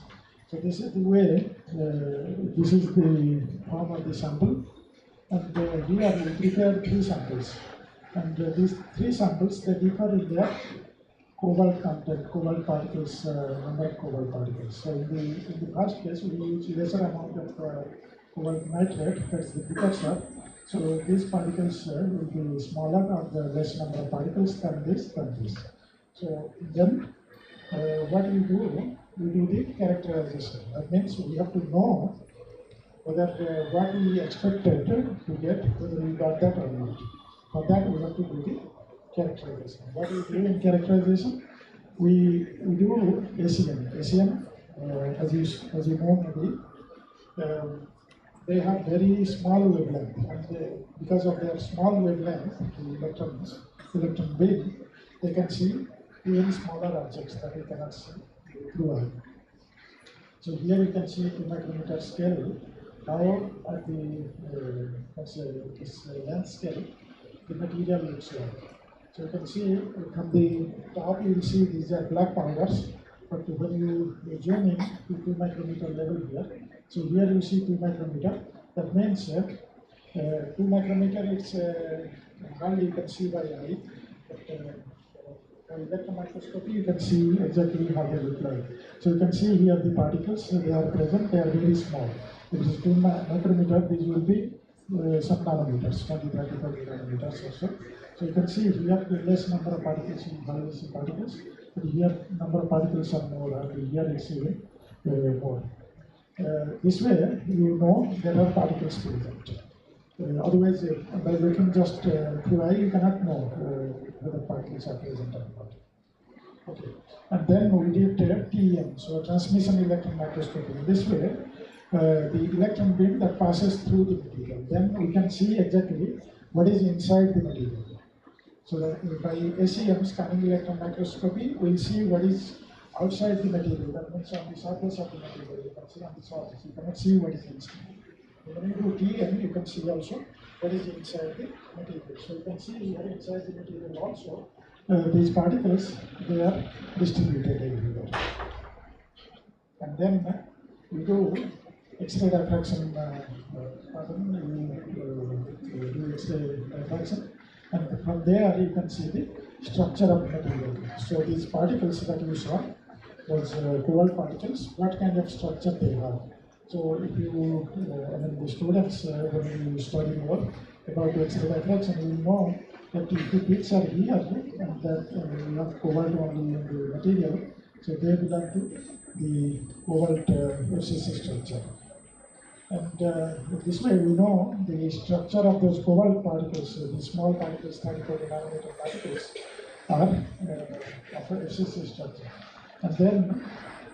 So this is the way, this is the form of the sample. And here we prepared 3 samples. And these 3 samples, they differ in their cobalt content, cobalt particles, number of cobalt particles. So in the first case, we use lesser amount of cobalt nitrate, that's the precursor. So these particles will be smaller or the less number of particles than this. So then what we do the characterization. That means we have to know whether what we expected to get, whether we got that or not. For that, we have to do the characterization. What we do in characterization, we do ACM. ACM, as you know, maybe, they have very small wavelength, and because of their small wavelength, the electron beam, they can see even smaller objects that we cannot see through eye. So here you can see 2 micrometer scale, how at the this length scale, the material looks like. So you can see from the top, you will see these are black powders, but when you zoom in to 2 micrometer level here, so here you see 2 micrometer. That means 2 micrometer is hardly you can see by eye, but by electron microscopy you can see exactly how they look like. So you can see here the particles, they are present, they are very small. If it is 2 micrometer, these will be some nanometers, 20, 30, 40 nanometers or so. So you can see here the less number of particles in high particles, but here number of particles are more, and here it's even more. This way, you know there are particles present. Otherwise, by looking just through eye, you cannot know whether particles are present or not. Okay, and then we did TEM, so transmission electron microscopy. In this way, the electron beam that passes through the material, then we can see exactly what is inside the material. So that by SEM, scanning electron microscopy, we'll see what is outside the material. That means on the surface of the material, you can see on the surface. You cannot see what is inside. When you do TM, you can see also what is inside the material. So you can see here inside the material also, these particles, they are distributed everywhere. And then we do X-ray diffraction pattern, you do X-ray diffraction, and from there you can see the structure of material. So these particles that you saw was cobalt particles, what kind of structure they have. So if you, the students, when you study more about X-ray diffraction, you know that if the peaks are here, and that you have cobalt only in the material, so they belong to the cobalt FCC structure. And this way we know the structure of those cobalt particles, the small particles, 30 nanometer particles, are of a FCC structure. And then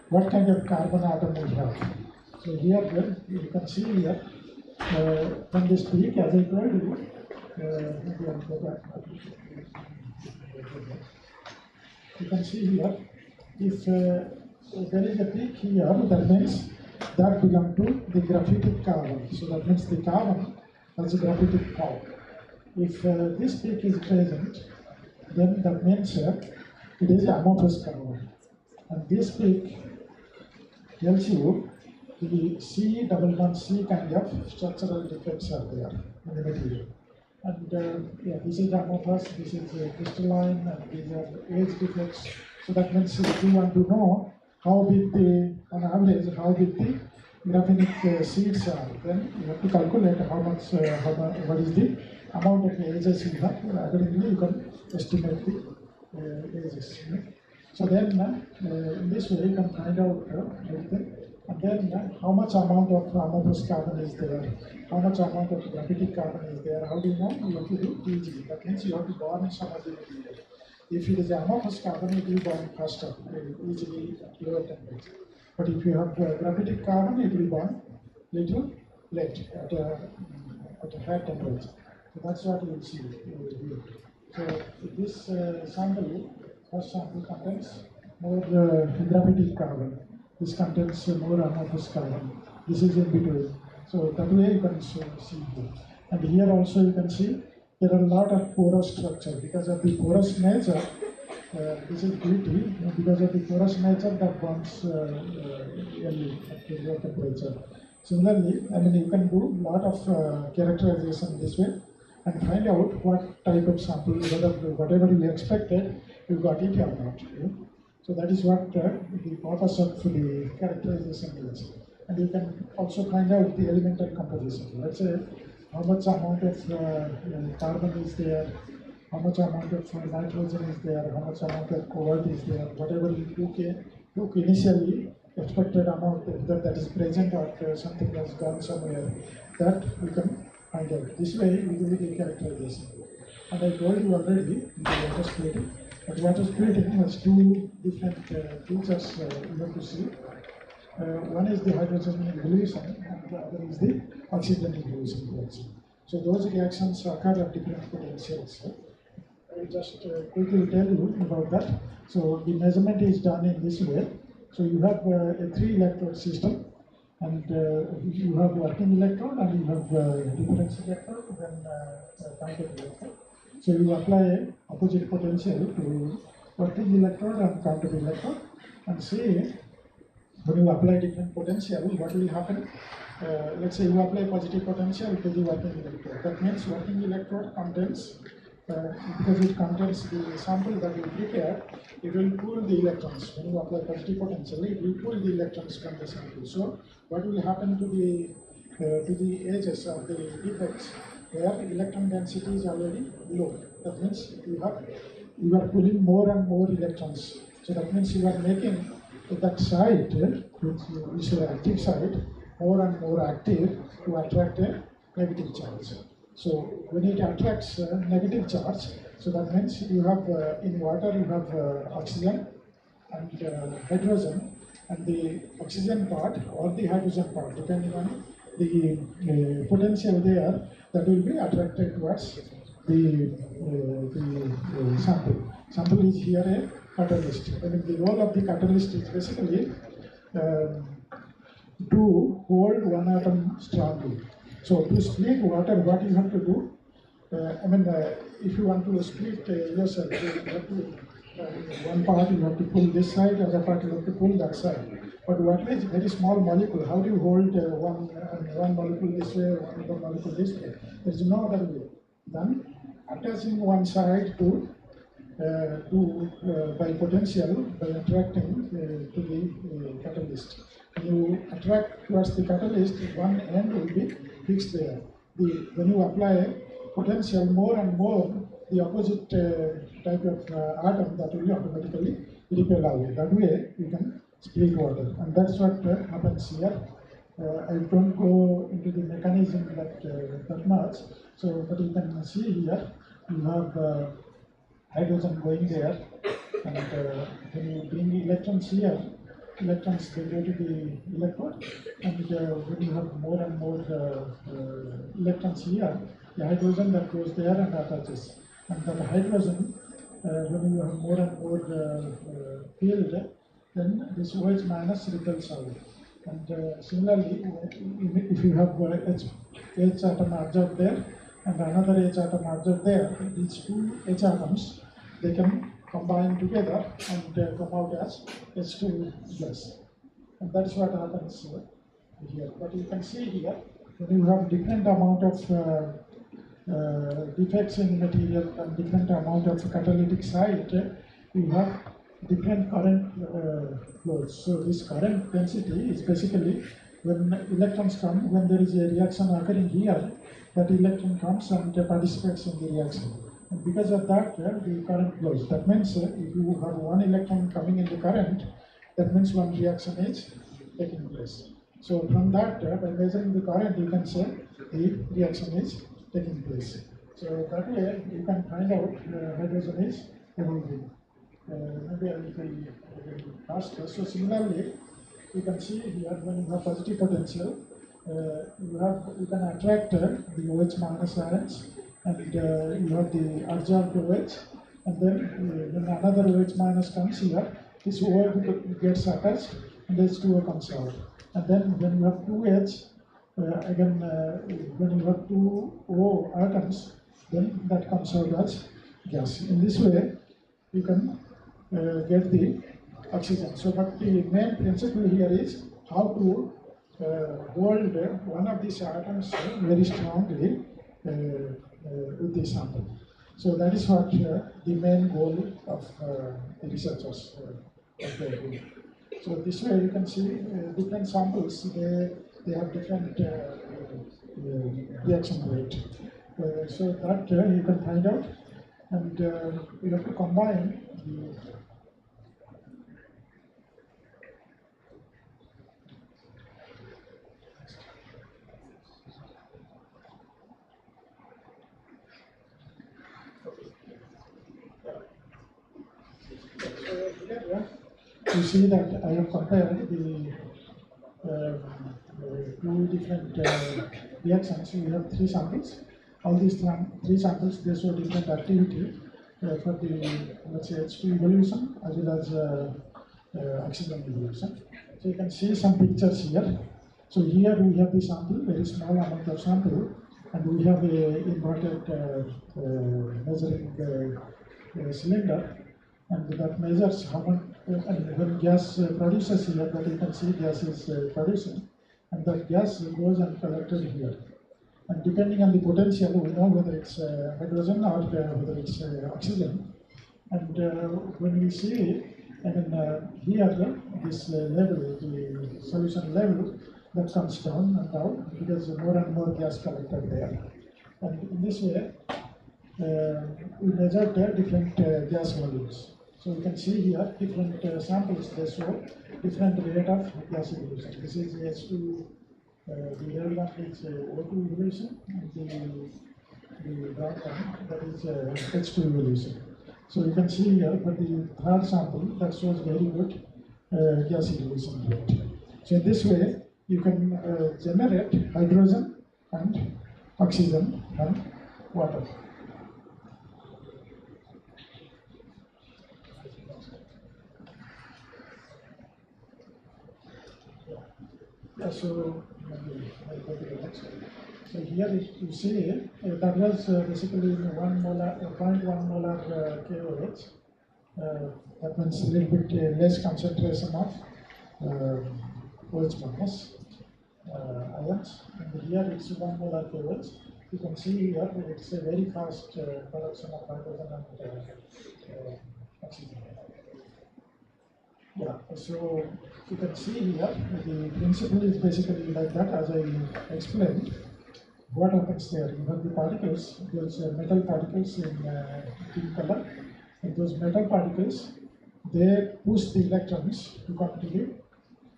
what kind of carbon atom we have. So here you can see here from this peak, as I told you, you can see here, if there is a peak here, that means that belongs to the graphitic carbon. So that means the carbon has a graphitic core. If this peak is present, then that means it is amorphous carbon. And this peak tells you the C double bond C kind of structural defects are there in the material. And yeah, this is amorphous, this is crystalline, and these are age defects. So that means if you want to know how big the, on average, how big the graphenic seeds are, then you have to calculate how much, what is the amount of ages you have. Accordingly, you can estimate the ages. So then, in this way, you can find out everything. And then, how much amount of amorphous carbon is there? How much amount of graphitic carbon is there? How do you know? You have to do TG. That means you have to burn some of the material. If it is amorphous carbon, it will burn faster, easily at lower temperature. But if you have graphitic carbon, it will burn little late at a high temperature. So that's what you will see here. So this sample, first sample contains more graphitic carbon. This contains more amorphous carbon. This is in between. So that way you can see here. And here also you can see there are a lot of porous structure because of the porous nature. This is beauty because of the porous nature that burns early at low temperature. Similarly, you can do a lot of characterization this way and find out what type of sample, whether whatever you expected, you got it or not. So that is what the purpose of the characterization is. And you can also find out the elemental composition. Let's say how much amount of carbon is there, how much amount of nitrogen is there, how much amount of cobalt is there, whatever you took initially, expected amount that is present or something has gone somewhere, that we can find out. This way we do the characterization. And I told you already in the water splitting, but water splitting has two different features you have to see. One is the hydrogen evolution and the other is the oxygen evolution reaction. So those reactions occur at different potentials. I will just quickly tell you about that. So the measurement is done in this way. So you have a 3-electrode system, and you have working electrode and you have difference electrode, then counter electrode. So you apply opposite potential to working electrode and counter electrode, and see when you apply different potential, what will happen? Let's say you apply positive potential to the working electrode. That means working electrode contains, because it contains the sample that you prepare, it will pull the electrons. When you apply positive potential, it will pull the electrons from the sample. So what will happen to the edges of the defects where electron density is already low? That means you are pulling more and more electrons. So that means you are making that site, which is an active site, more and more active to attract a negative charge. So when it attracts negative charge, so that means you have in water you have oxygen and hydrogen, and the oxygen part or the hydrogen part, depending on the potential there, that will be attracted towards the sample. Sample is here a catalyst. And the role of the catalyst is basically to hold one atom strongly. So to split water, what you have to do? If you want to split yourself, you have to one part you have to pull this side, other part you have to pull that side. But water is a very small molecule. How do you hold one molecule this way, one other molecule this way? There is no other way. Then attaching one side to by potential by attracting to the catalyst. When you attract towards the catalyst, one end will be fixed there. When you apply potential more and more, the opposite type of atom, that will automatically repel away. That way you can split water, and that's what happens here. I don't go into the mechanism that much, so but you can see here you have hydrogen going there, and when you bring electrons here, electrons they go to the electrode, and when you have more and more electrons here, the hydrogen that goes there and attaches, and that hydrogen when you have more and more field, then this OH minus repels away. And similarly, if you have H atom adsorbed there and another H atom adsorbed there, these two H atoms, they can combine together and come out as H2 gas. And that's what happens here. But you can see here, when you have different amount of defects in the material and different amount of catalytic site, you have different current flows. So this current density is basically when electrons come, when there is a reaction occurring here, that electron comes and participates in the reaction. And because of that, the current flows. That means if you have one electron coming in the current, that means one reaction is taking place. So from that, by measuring the current, you can say the reaction is taking place. So that way, you can find out hydrogen is evolving. Maybe I will be faster. So similarly, you can see here when you have positive potential, you can attract the OH minus ions, and you have the adsorbed OH, and then when another OH minus comes here, this OH gets attached and this 2O comes out. And then when you have 2H, again when you have 2 O atoms, then that comes out as gas. In this way, you can get the oxygen. So, but the main principle here is how to hold one of these atoms very strongly with the sample. So that is what the main goal of the researchers are doing. So this way you can see different samples, they have different reaction rate. So that you can find out. and we have to combine the you see that I have compared the two different reactions. We have three samples. All these three samples, they show different activity for the, let's say, H2 evolution as well as oxygen evolution. So you can see some pictures here. So here we have the sample, very small amount of sample, and we have a inverted measuring cylinder, and that measures how much, and when gas produces here, that you can see gas is producing, and that gas goes and collected here. And depending on the potential, we know whether it's hydrogen or whether it's oxygen. And when we see, I mean, here, this level, the solution level, that comes down and down because more and more gas collected there. And in this way, we measured different gas volumes. So you can see here different samples, they show different rate of gas evolution. This is H2, the red one is O2 evolution, and the brown one, that is H2 evolution. So you can see here for the third sample, that shows very good gas evolution rate. So in this way, you can generate hydrogen and oxygen and water. Yeah, so I'll go to the next one. So here you see that was basically 1 molar, 0.1 molar KOH. That means a little bit less concentration of OH minus ions. And here it's 1 molar KOH. You can see here it's a very fast production of hydrogen and oxygen. Yeah, so you can see here the principle is basically like that, as I explained. What happens there? You have the particles, those metal particles in pink color, and those metal particles, they push the electrons to come to the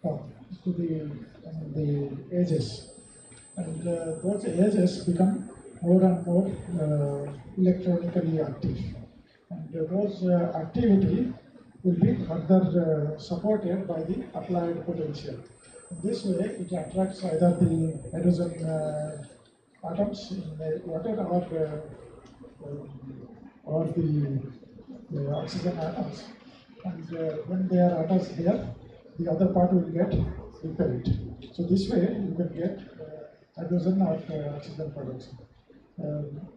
top, to the edges, and those edges become more and more electronically active, and those activity will be further supported by the applied potential. In this way, it attracts either the hydrogen atoms in the water or the oxygen atoms. And when there are atoms there, the other part will get repelled. So this way, you can get hydrogen or oxygen production.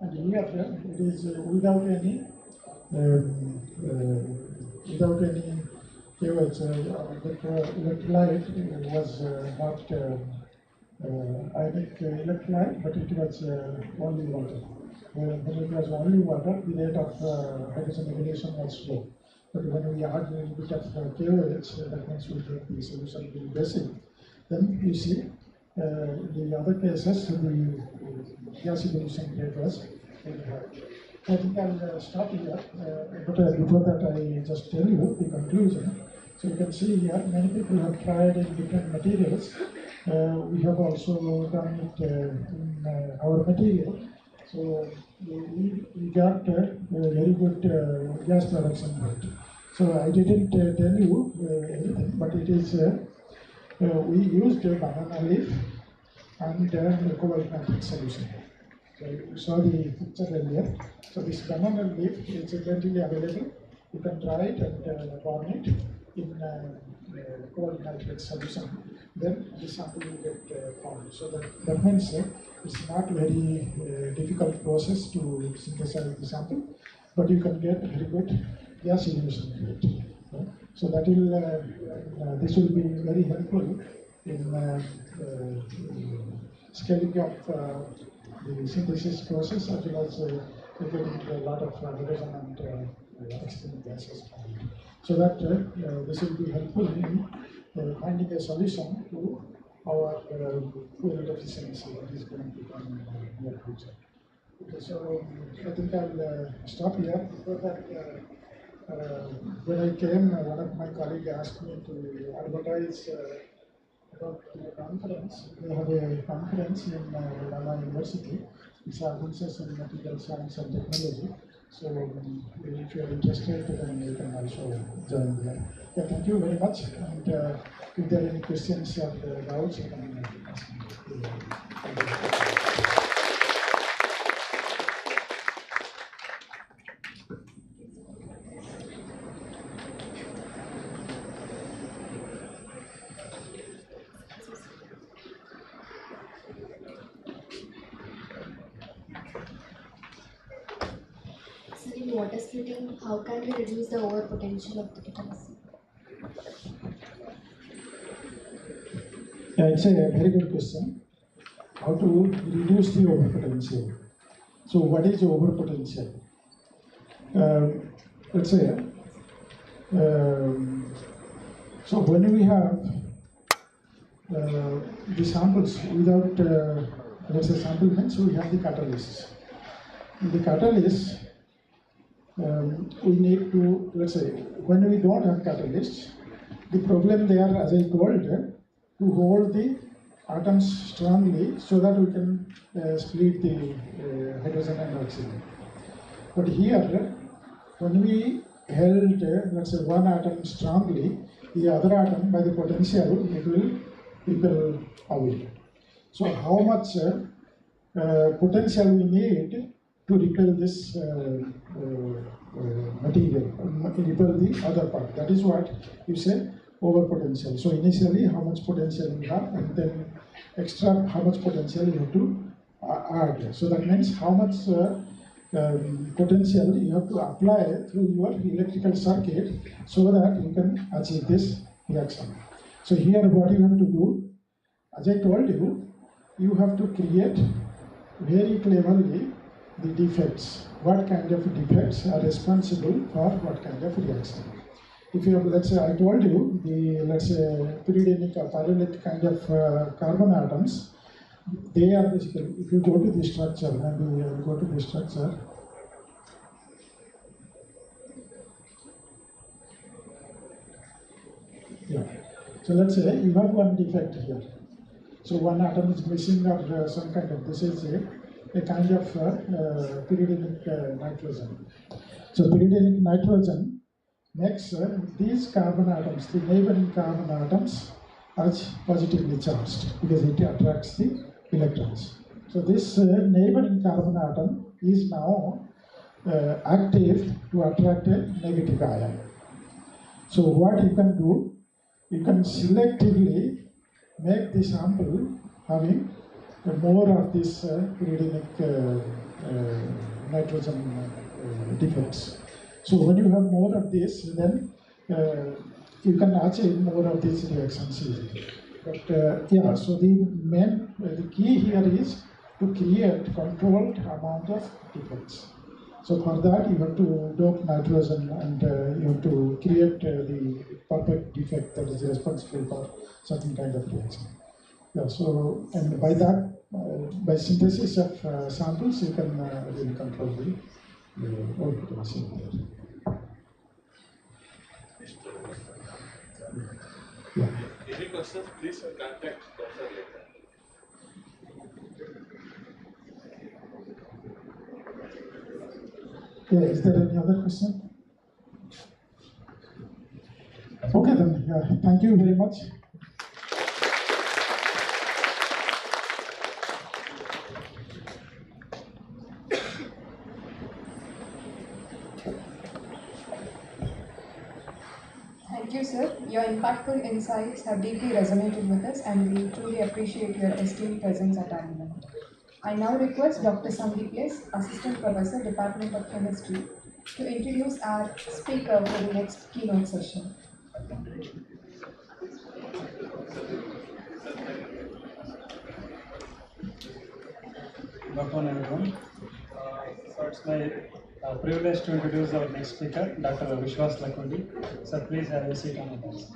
And here, it is without any KOH, electrolyte was not ionic electrolyte, but it was only water. When it was only water, the rate of hydrogen evolution was slow. But when we add a little bit of KOH, that means we get the solution very basic. Then you see, in the other cases, the gas evolution rate was very high. I think I'll stop here, but before that I just tell you the conclusion. So you can see here, many people have tried in different materials. We have also done it in our material. So we got a very good gas production rate. So I didn't tell you anything, but it is, we used banana leaf and cobalt nitrate solution. So you saw the picture earlier. So this banana leaf is readily available. You can dry it and burn it in cobalt nitrate solution. Then the sample will get formed. So that means it's not very difficult process to synthesize the sample, but you can get very good gas evolution rate. So that will this will be very helpful in scaling up the synthesis process, as well as getting a lot of hydrogen and oxygen gases. So that this will be helpful in finding a solution to our fuel deficiency that is going to come in the near future. Okay, so I think I'll stop here. Before that, when I came, one of my colleagues asked me to advertise about the conference. They have a conference in Lama University. It's advances in material science and technology. So if you're interested, then you can also join there. Yeah, thank you very much. And if there are any questions or doubts, you can ask me. Thank you. So in water splitting, how can we reduce the overpotential of the catalyst? Yeah, it's a very good question. How to reduce the overpotential? So, what is overpotential? Let's say, so when we have the samples without, let's say, sample means we have the catalysts. In the catalyst, we need to, let's say, when we don't have catalysts, the problem there, as I told, to hold the atoms strongly so that we can split the hydrogen and oxygen. But here, when we held, let's say, one atom strongly, the other atom by the potential, it will repel away. So how much potential we need to repel this material, repel the other part. That is what you say overpotential. So initially, how much potential you have, and then extra how much potential you have to add. So that means how much potential you have to apply through your electrical circuit so that you can achieve this reaction. So here, what you have to do, as I told you, you have to create very cleverly the defects. What kind of defects are responsible for what kind of reaction? If you have, let's say, I told you the, let's say, pyridinic or pyrrolic kind of carbon atoms, they are basically, if you go to the structure, maybe go to the structure. Yeah. So let's say you have one defect here. So one atom is missing or some kind of, this is a kind of pyridinic nitrogen. So pyridinic nitrogen makes these carbon atoms, the neighboring carbon atoms, as positively charged because it attracts the electrons. So this neighboring carbon atom is now active to attract a negative ion. So what you can do, you can selectively make the sample having more of this pyridinic nitrogen defects. So when you have more of this, then you can achieve more of these reactions easily. But yeah, so the main, the key here is to create controlled amount of defects. So for that, you have to dope nitrogen and you have to create the perfect defect that is responsible for certain kind of reaction. Yeah, so, and by that, by synthesis of samples, you can really control the overpotential there. Yeah. Any questions, please contact Dr. later. Yeah, is there any other question? Okay then, yeah, thank you very much. Thank you, sir. Your impactful insights have deeply resonated with us, and we truly appreciate your esteemed presence at our event. I now request Dr. Sandeep Les, Assistant Professor, Department of Chemistry, to introduce our speaker for the next keynote session. Good afternoon, everyone. So it's my privilege to introduce our next speaker, Dr. Vishwas Lakhodi. So please have a seat on the desk.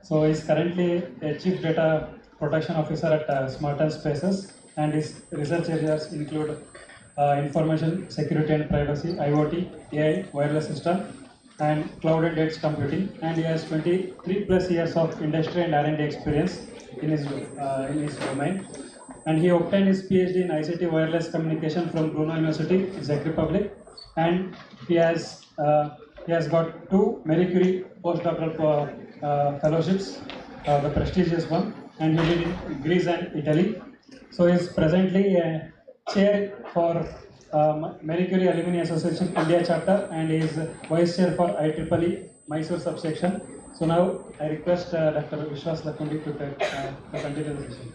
So he is currently a Chief Data Protection Officer at Smarter Spaces, and his research areas include information security and privacy, IoT, AI, wireless system, and cloud and edge computing. And he has 23 plus years of industry and R&D experience in his domain. And he obtained his PhD in ICT wireless communication from Brno University, Czech Republic, and he has got 2 Marie Curie postdoctoral fellowships, the prestigious one, and he did in Greece and Italy. So he is presently a chair for Marie Curie Alumni Association India chapter, and he is vice chair for IEEE Mysore subsection. So now I request Dr. Vishwas Lakundi to continue the session.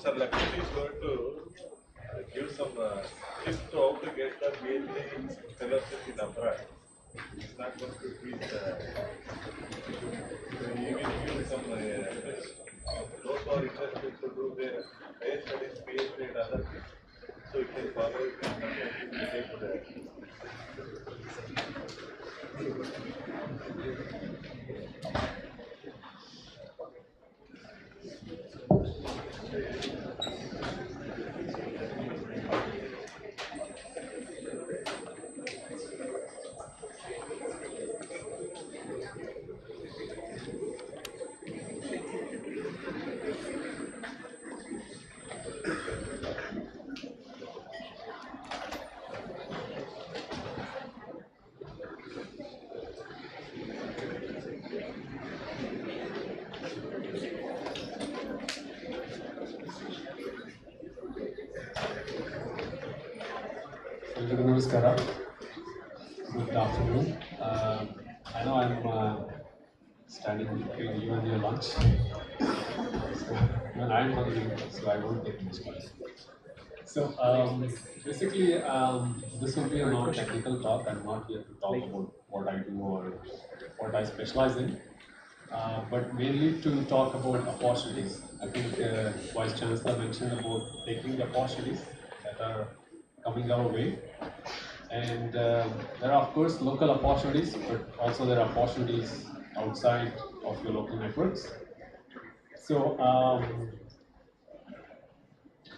Sir Lakshmi is going to give some tips to how to get the PhD fellowship in abroad. He's not going to teach. He will give some those who are interested to do their higher studies, PhD and other things. So you can follow it and take the. Namaskara. Good afternoon. I know I'm standing between you and your lunch. So, even I'm hungry, so I won't take much time. So, basically, this will be a non-technical talk. I'm not here to talk about what I do or what I specialize in, but mainly to talk about opportunities. I think Vice Chancellor mentioned about taking the opportunities that are coming our way. And there are, of course, local opportunities, but also there are opportunities outside of your local networks. So,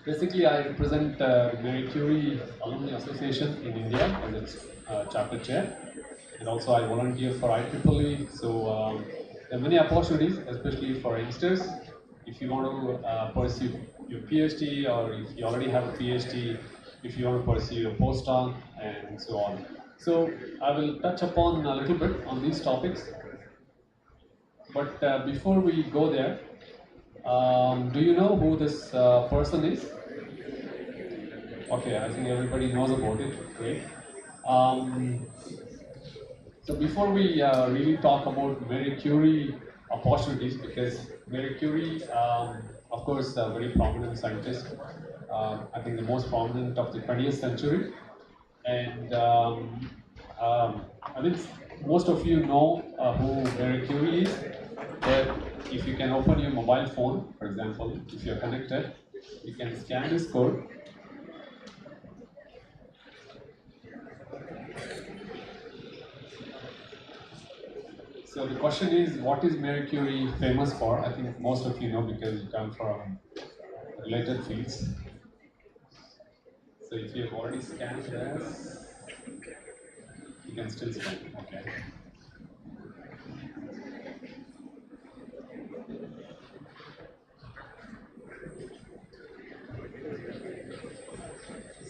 basically, I represent Marie Curie Alumni Association in India as its chapter chair. And also, I volunteer for IEEE. So, there are many opportunities, especially for youngsters. If you want to pursue your PhD, or if you already have a PhD, if you want to pursue a postdoc, and so on. So I will touch upon a little bit on these topics. But before we go there, do you know who this person is? Okay, I think everybody knows about it. Great. So before we really talk about Marie Curie opportunities, because Marie Curie, of course, a very prominent scientist. I think the most prominent of the 20th century, and I think most of you know who Marie Curie is. But if you can open your mobile phone, for example, if you're connected, you can scan this code. So the question is, what is Marie Curie famous for? I think most of you know because you come from related fields. So if you have already scanned this, you can still scan. Okay.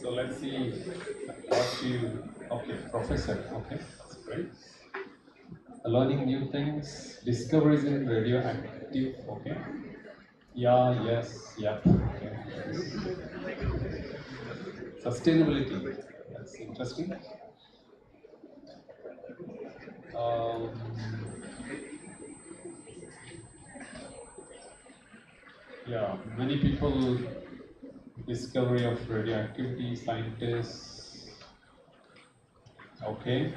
So let's see what you. Okay, professor. Okay, that's great. Learning new things, discoveries in radioactive. Okay. Yeah. Yes. Yep. Okay. Sustainability, that's interesting. Um, yeah, many people, discovery of radioactivity, scientists, okay,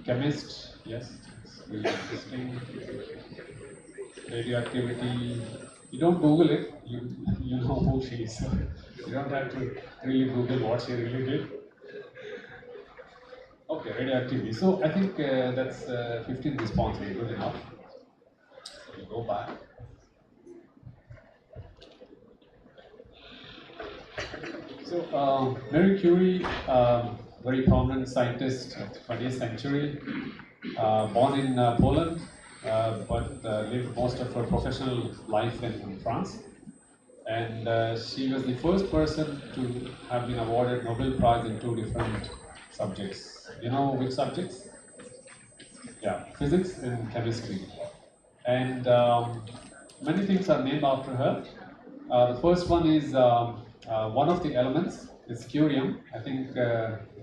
chemist, yes, it's really interesting. Radioactivity, you don't Google it, you know who she is. You don't have to really Google what she really did. Okay, radioactivity. So I think that's 15 response is good enough. So we go back. So Marie Curie, very prominent scientist of the 20th century, born in Poland, but lived most of her professional life in France. And she was the first person to have been awarded Nobel Prize in 2 different subjects. You know which subjects? Yeah, physics and chemistry. And many things are named after her. The first one is one of the elements is curium. I think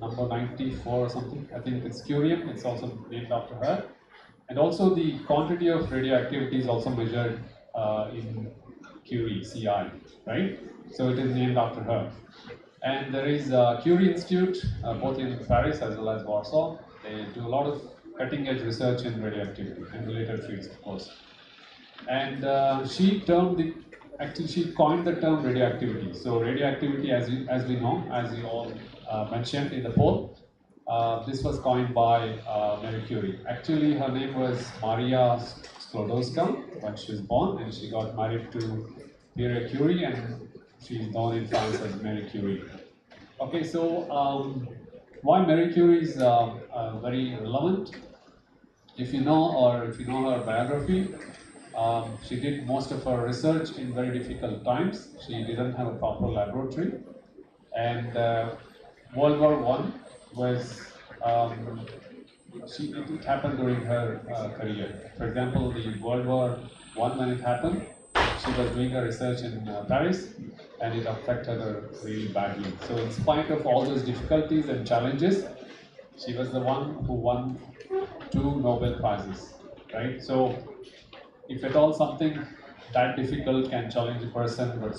number 94 or something. I think it's curium. It's also named after her. And also the quantity of radioactivity is also measured in Curie, CI, right? So it is named after her. And there is a Curie Institute, both in Paris as well as Warsaw. They do a lot of cutting-edge research in radioactivity and related fields, of course. And she coined the term radioactivity. So radioactivity, as we know, as you all mentioned in the poll, this was coined by Marie Curie. Actually, her name was Maria Sklodowska when she was born, and she got married to Pierre Curie, and she's known in France as Marie Curie. Okay, so why Marie Curie is very relevant? If you know her biography, she did most of her research in very difficult times. She didn't have a proper laboratory, and World War I was it happened during her career. For example, the World War I, when it happened, she was doing her research in Paris, and it affected her really badly. So in spite of all those difficulties and challenges, she was the one who won 2 Nobel Prizes, right? So if at all something that difficult can challenge a person, but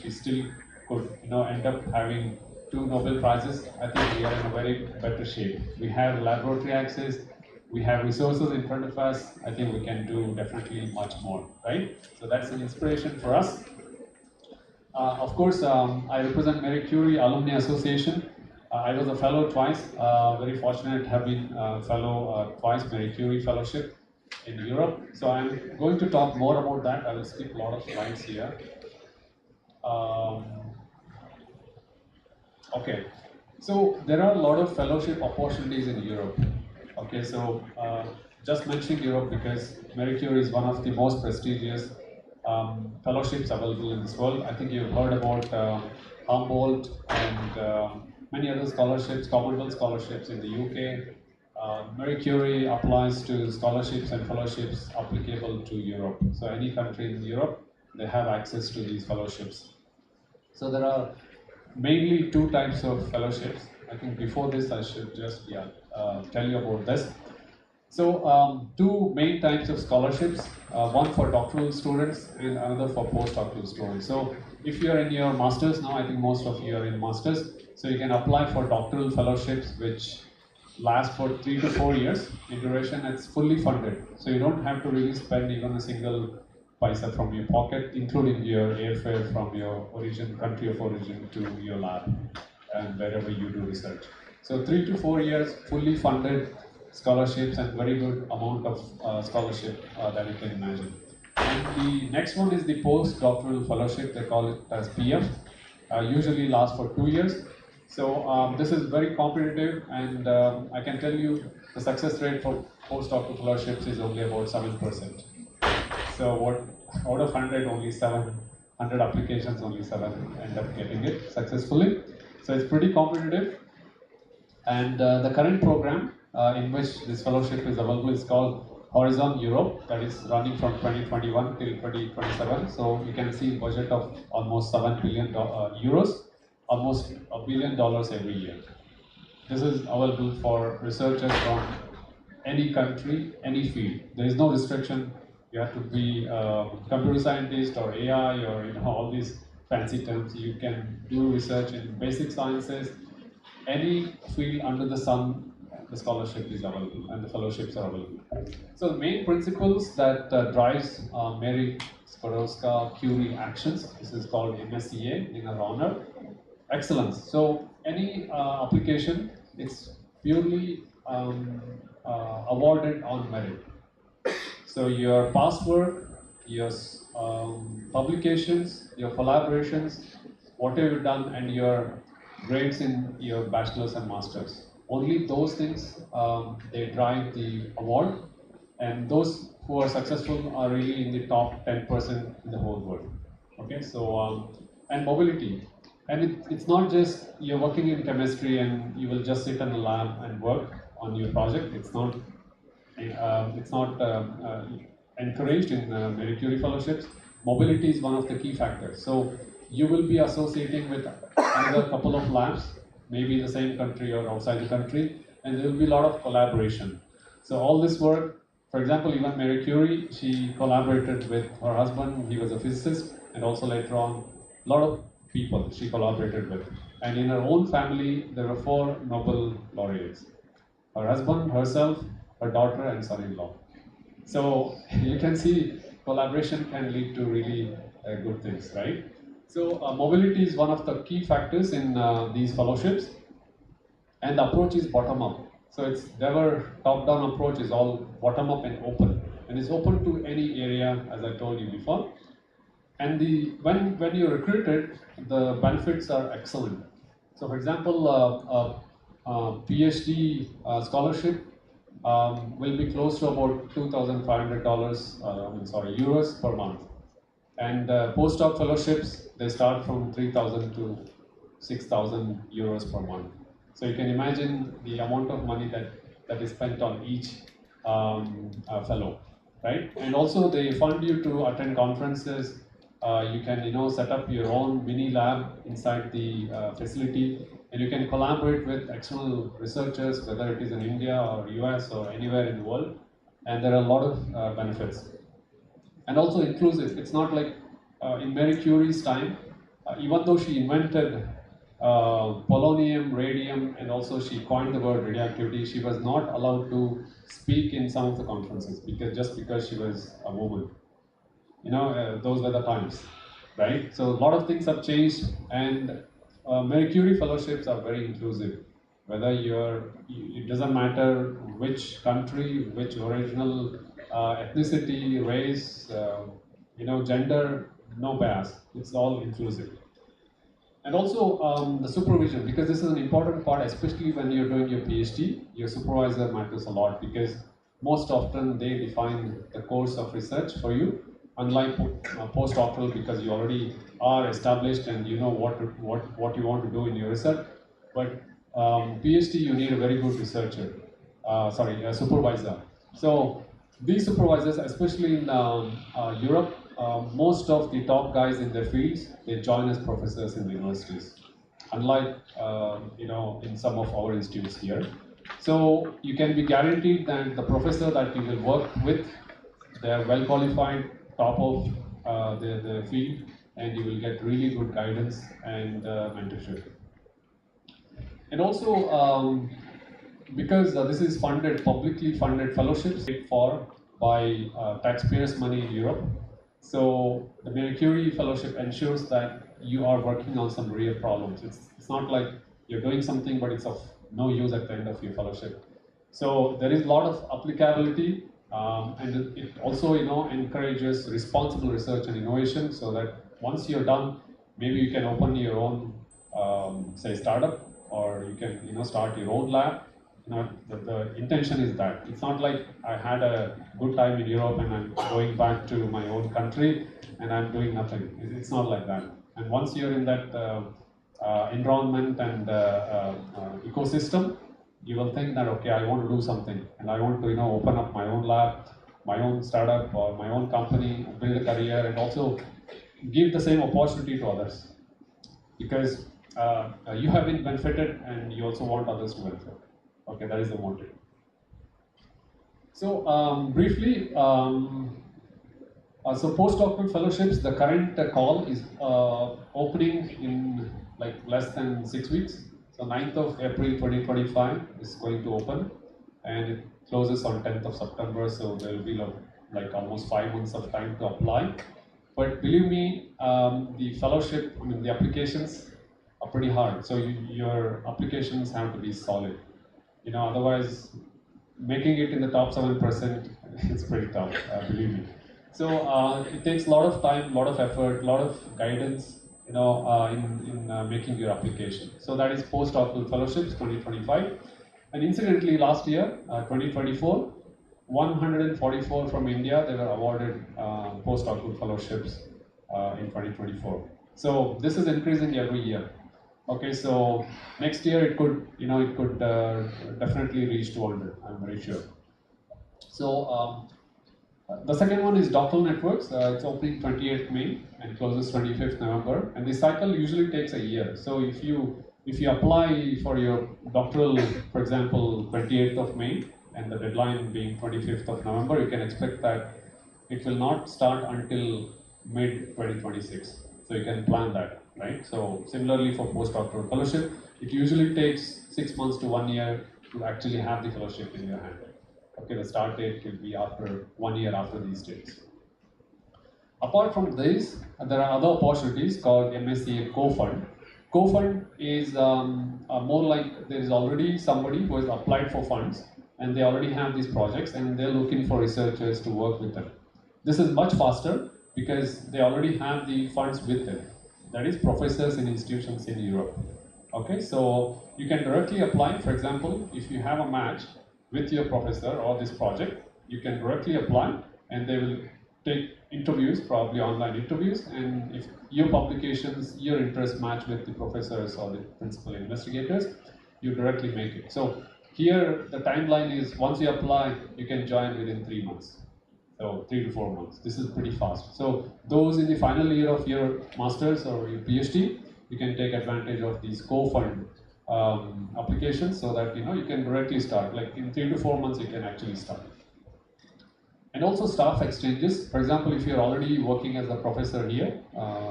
she still could, end up having 2 Nobel Prizes, I think we are in a very better shape. We have laboratory access, we have resources in front of us. I think we can do definitely much more, right? So that's an inspiration for us. Of course, I represent Marie Curie Alumni Association. I was a fellow twice, very fortunate to have been a fellow twice, Marie Curie Fellowship in Europe. So I'm going to talk more about that. I will skip a lot of slides here. Okay, so there are a lot of fellowship opportunities in Europe. Okay, so just mentioning Europe because Marie Curie is one of the most prestigious fellowships available in this world. I think you've heard about Humboldt and many other scholarships, Commonwealth scholarships in the UK. Marie Curie applies to scholarships and fellowships applicable to Europe. So any country in Europe, they have access to these fellowships. So there are mainly 2 types of fellowships. I think before this I should just tell you about this. So 2 main types of scholarships, one for doctoral students and another for postdoctoral students. So if you are in your masters now, I think most of you are in masters, so you can apply for doctoral fellowships which last for 3 to 4 years in duration. It's fully funded, so you don't have to really spend even a single paisa from your pocket, including your airfare from your country of origin to your lab and wherever you do research. So 3 to 4 years, fully funded scholarships and very good amount of scholarship that you can imagine. And the next one is the postdoctoral fellowship. They call it as PF. Usually lasts for 2 years. So this is very competitive, and I can tell you the success rate for postdoctoral fellowships is only about 7%. So out of 100, only 700 applications, only 7 end up getting it successfully. So it's pretty competitive. And the current program in which this fellowship is available is called Horizon Europe, that is running from 2021 till 2027. So you can see budget of almost 7 billion euros, almost $1 billion every year. this is available for researchers from any country, any field. There is no restriction. You have to be a computer scientist or AI or all these fancy terms. You can do research in basic sciences, any field under the sun. The scholarship is available and the fellowships are available. So the main principles that drives Mary Skłodowska-Curie actions. This is called MSCA in her honor. Excellence. So any application, it's purely awarded on merit. So your past work, your publications, your collaborations, whatever you've done, and your grades in your bachelor's and master's. Only those things they drive the award, and those who are successful are really in the top 10% in the whole world. Okay, so and mobility, and it's not just you're working in chemistry and you will just sit in the lab and work on your project. It's not encouraged in Marie Curie fellowships. Mobility is one of the key factors. So you will be associating with another couple of labs, maybe in the same country or outside the country, and there will be a lot of collaboration. So all this work, for example, even Marie Curie, she collaborated with her husband. He was a physicist, and also later on, a lot of people she collaborated with. And in her own family, there were 4 Nobel laureates: her husband, herself, her daughter, and son-in-law. So you can see collaboration can lead to really good things, right? So mobility is one of the key factors in these fellowships, and the approach is bottom-up. So it's never top-down approach, is all bottom-up and open, and it's open to any area, as I told you before. And when you're recruited, the benefits are excellent. So for example, PhD scholarship will be close to about $2,500, euros per month. And postdoc fellowships, they start from 3,000 to 6,000 euros per month. So you can imagine the amount of money that is spent on each fellow, right? And also they fund you to attend conferences. You can set up your own mini lab inside the facility, and you can collaborate with external researchers, whether it is in India or US or anywhere in the world. And there are a lot of benefits. And also inclusive. It's not like in Marie Curie's time, even though she invented polonium, radium, and also she coined the word radioactivity, she was not allowed to speak in some of the conferences because she was a woman. Those were the times, right? So a lot of things have changed, and Marie Curie fellowships are very inclusive. Whether it doesn't matter which country, which original ethnicity, race, gender, no bias. It's all inclusive. And also the supervision, because this is an important part, especially when you're doing your PhD, your supervisor matters a lot, because most often they define the course of research for you, unlike postdoctoral, because you already are established and you know what you want to do in your research. But PhD, you need a very good researcher, a supervisor. So these supervisors, especially in Europe, most of the top guys in their fields, they join as professors in the universities, unlike in some of our institutes here. So you can be guaranteed that the professor that you will work with, they are well qualified, top of the field, and you will get really good guidance and mentorship. And also, because this is publicly funded fellowships paid for by taxpayers' money in Europe, so the Marie Curie Fellowship ensures that you are working on some real problems. It's not like you're doing something but it's of no use at the end of your fellowship. So there is a lot of applicability, and it also encourages responsible research and innovation, so that once you're done, maybe you can open your own say startup, or you can start your own lab. The intention is that it's not like I had a good time in Europe and I'm going back to my own country and I'm doing nothing. It's not like that. And once you're in that environment and ecosystem, you will think that, okay, I want to do something, and I want to open up my own lab, my own startup, or my own company, build a career, and also give the same opportunity to others. Because you have been benefited and you also want others to benefit. Okay, that is the motive. So briefly, so postdoctoral fellowships, the current call is opening in like less than 6 weeks. So 9th of April 2025 is going to open, and it closes on 10th of September. So there will be like almost 5 months of time to apply. But believe me, the fellowship, I mean the applications are pretty hard. So your applications have to be solid. You know, otherwise making it in the top 7% is pretty tough, believe me. So it takes a lot of time, a lot of effort, a lot of guidance, you know, in making your application. So that is postdoctoral fellowships 2025. And incidentally, last year, 2024, 144 from India, they were awarded postdoctoral fellowships in 2024. So this is increasing every year. Okay, so next year it could, you know, it could definitely reach 200. I'm very sure. So the second one is doctoral networks. It's opening 28th May and closes 25th November. And this cycle usually takes a year. So if you apply for your doctoral, for example, 28th of May, and the deadline being 25th of November, you can expect that it will not start until mid-2026. So you can plan that, right? So similarly for postdoctoral fellowship, it usually takes 6 months to 1 year to actually have the fellowship in your hand. Okay, the start date will be after 1 year after these dates. Apart from this, there are other opportunities called MSCA Co-Fund. Co-Fund is more like there is already somebody who has applied for funds, and they already have these projects and they're looking for researchers to work with them. This is much faster because they already have the funds with them. That is professors in institutions in Europe. Okay, so you can directly apply. For example, if you have a match with your professor or this project, you can directly apply and they will take interviews, probably online interviews, and if your publications, your interests match with the professors or the principal investigators, you directly make it. So here, the timeline is once you apply, you can join within 3 months. So 3 to 4 months. This is pretty fast. So those in the final year of your master's or your PhD, you can take advantage of these co-fund applications so that you can directly start. Like in 3 to 4 months, you can actually start. And also staff exchanges. For example, if you're already working as a professor here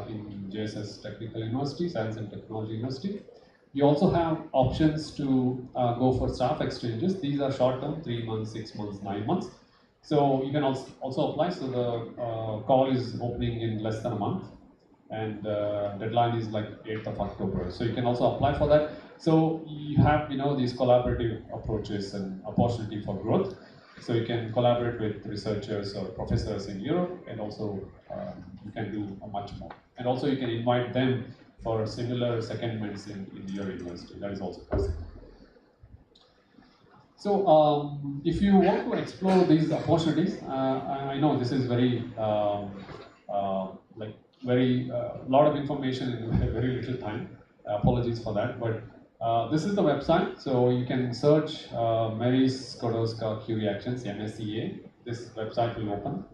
in JSS Technical University, Science and Technology University, you also have options to go for staff exchanges. These are short-term, 3 months, 6 months, 9 months. So you can also apply. So the call is opening in less than a month, and deadline is like 8th of October. So you can also apply for that. So you have these collaborative approaches and opportunity for growth. So you can collaborate with researchers or professors in Europe, and also you can do much more. And also you can invite them for similar secondments in your university. That is also possible. So if you want to explore these opportunities, I know this is very lot of information in very little time. Apologies for that, but this is the website. So you can search Mary Sklodowska-Curie Actions, MSCA. This website will open.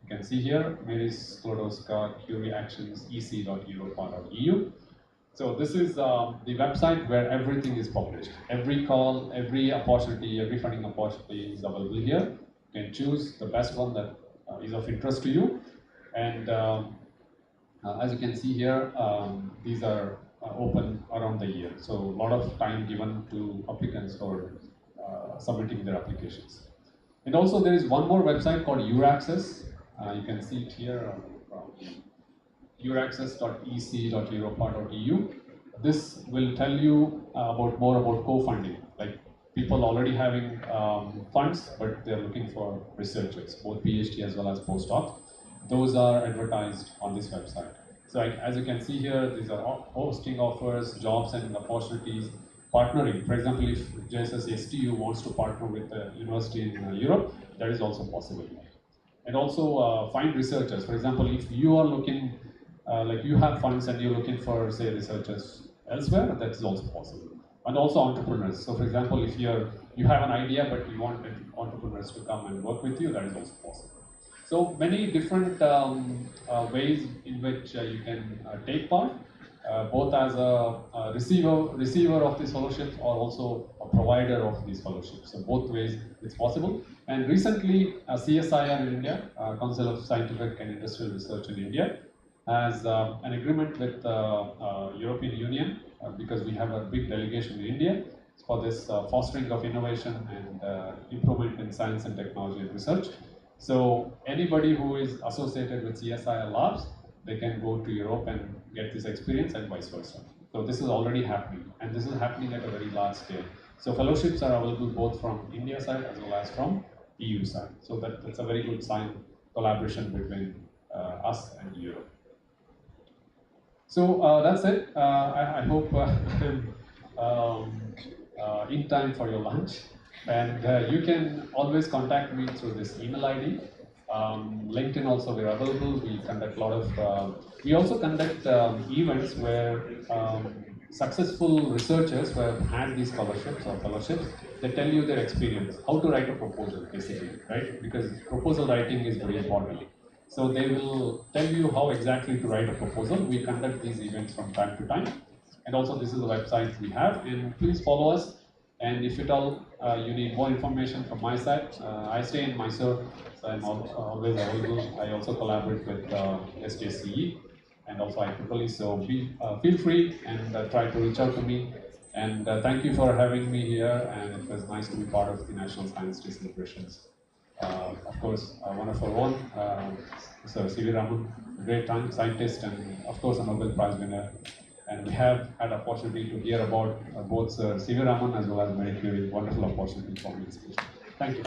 You can see here Mary Sklodowska-Curie Actions, ec.europa.eu. So this is the website where everything is published. Every call, every opportunity, every funding opportunity is available here. You can choose the best one that is of interest to you. And as you can see here, these are open around the year. So a lot of time given to applicants for submitting their applications. And also there is one more website called EURAccess. You can see it here. euraccess.ec.europa.eu. This will tell you more about co-funding, like people already having funds, but they're looking for researchers, both PhD as well as postdoc. Those are advertised on this website. So as you can see here, these are hosting offers, jobs and opportunities, partnering. For example, if JSS STU wants to partner with a university in Europe, that is also possible. And also find researchers. For example, if you are looking like you have funds and you're looking for, say, researchers elsewhere, that is also possible. And also entrepreneurs. So for example, if you have an idea but you want entrepreneurs to come and work with you, that is also possible. So many different ways in which you can take part. both as a receiver of these fellowships or also a provider of these fellowships. So both ways it's possible. And recently, CSIR in India, Council of Scientific and Industrial Research in India, has an agreement with European Union because we have a big delegation in India for this fostering of innovation and improvement in science and technology and research. So anybody who is associated with CSIR labs, they can go to Europe and get this experience and vice versa. So this is already happening, and this is happening at a very large scale. So fellowships are available both from India side as well as from EU side. So that's a very good sign, collaboration between us and Europe. So that's it. I hope I'm in time for your lunch. And you can always contact me through this email ID. LinkedIn also we're available. We conduct a lot of, we also conduct events where successful researchers who have had these scholarships or fellowships, they tell you their experience, how to write a proposal basically, right? Because proposal writing is very important. So they will tell you how exactly to write a proposal. We conduct these events from time to time. And also this is the website we have, and please follow us. And if at all you need more information from my side, I stay in Mysore, so I'm always available. I also collaborate with SJCE and also IEEE, so feel free and try to reach out to me. And thank you for having me here, and it was nice to be part of the National Science Day celebrations. Of course, one of our own, Sir C.V. Raman, a great scientist and of course a Nobel Prize winner. And we have had opportunity to hear about both Sir C.V. Raman as well as Marie Curie. Wonderful opportunity for me. Thank you.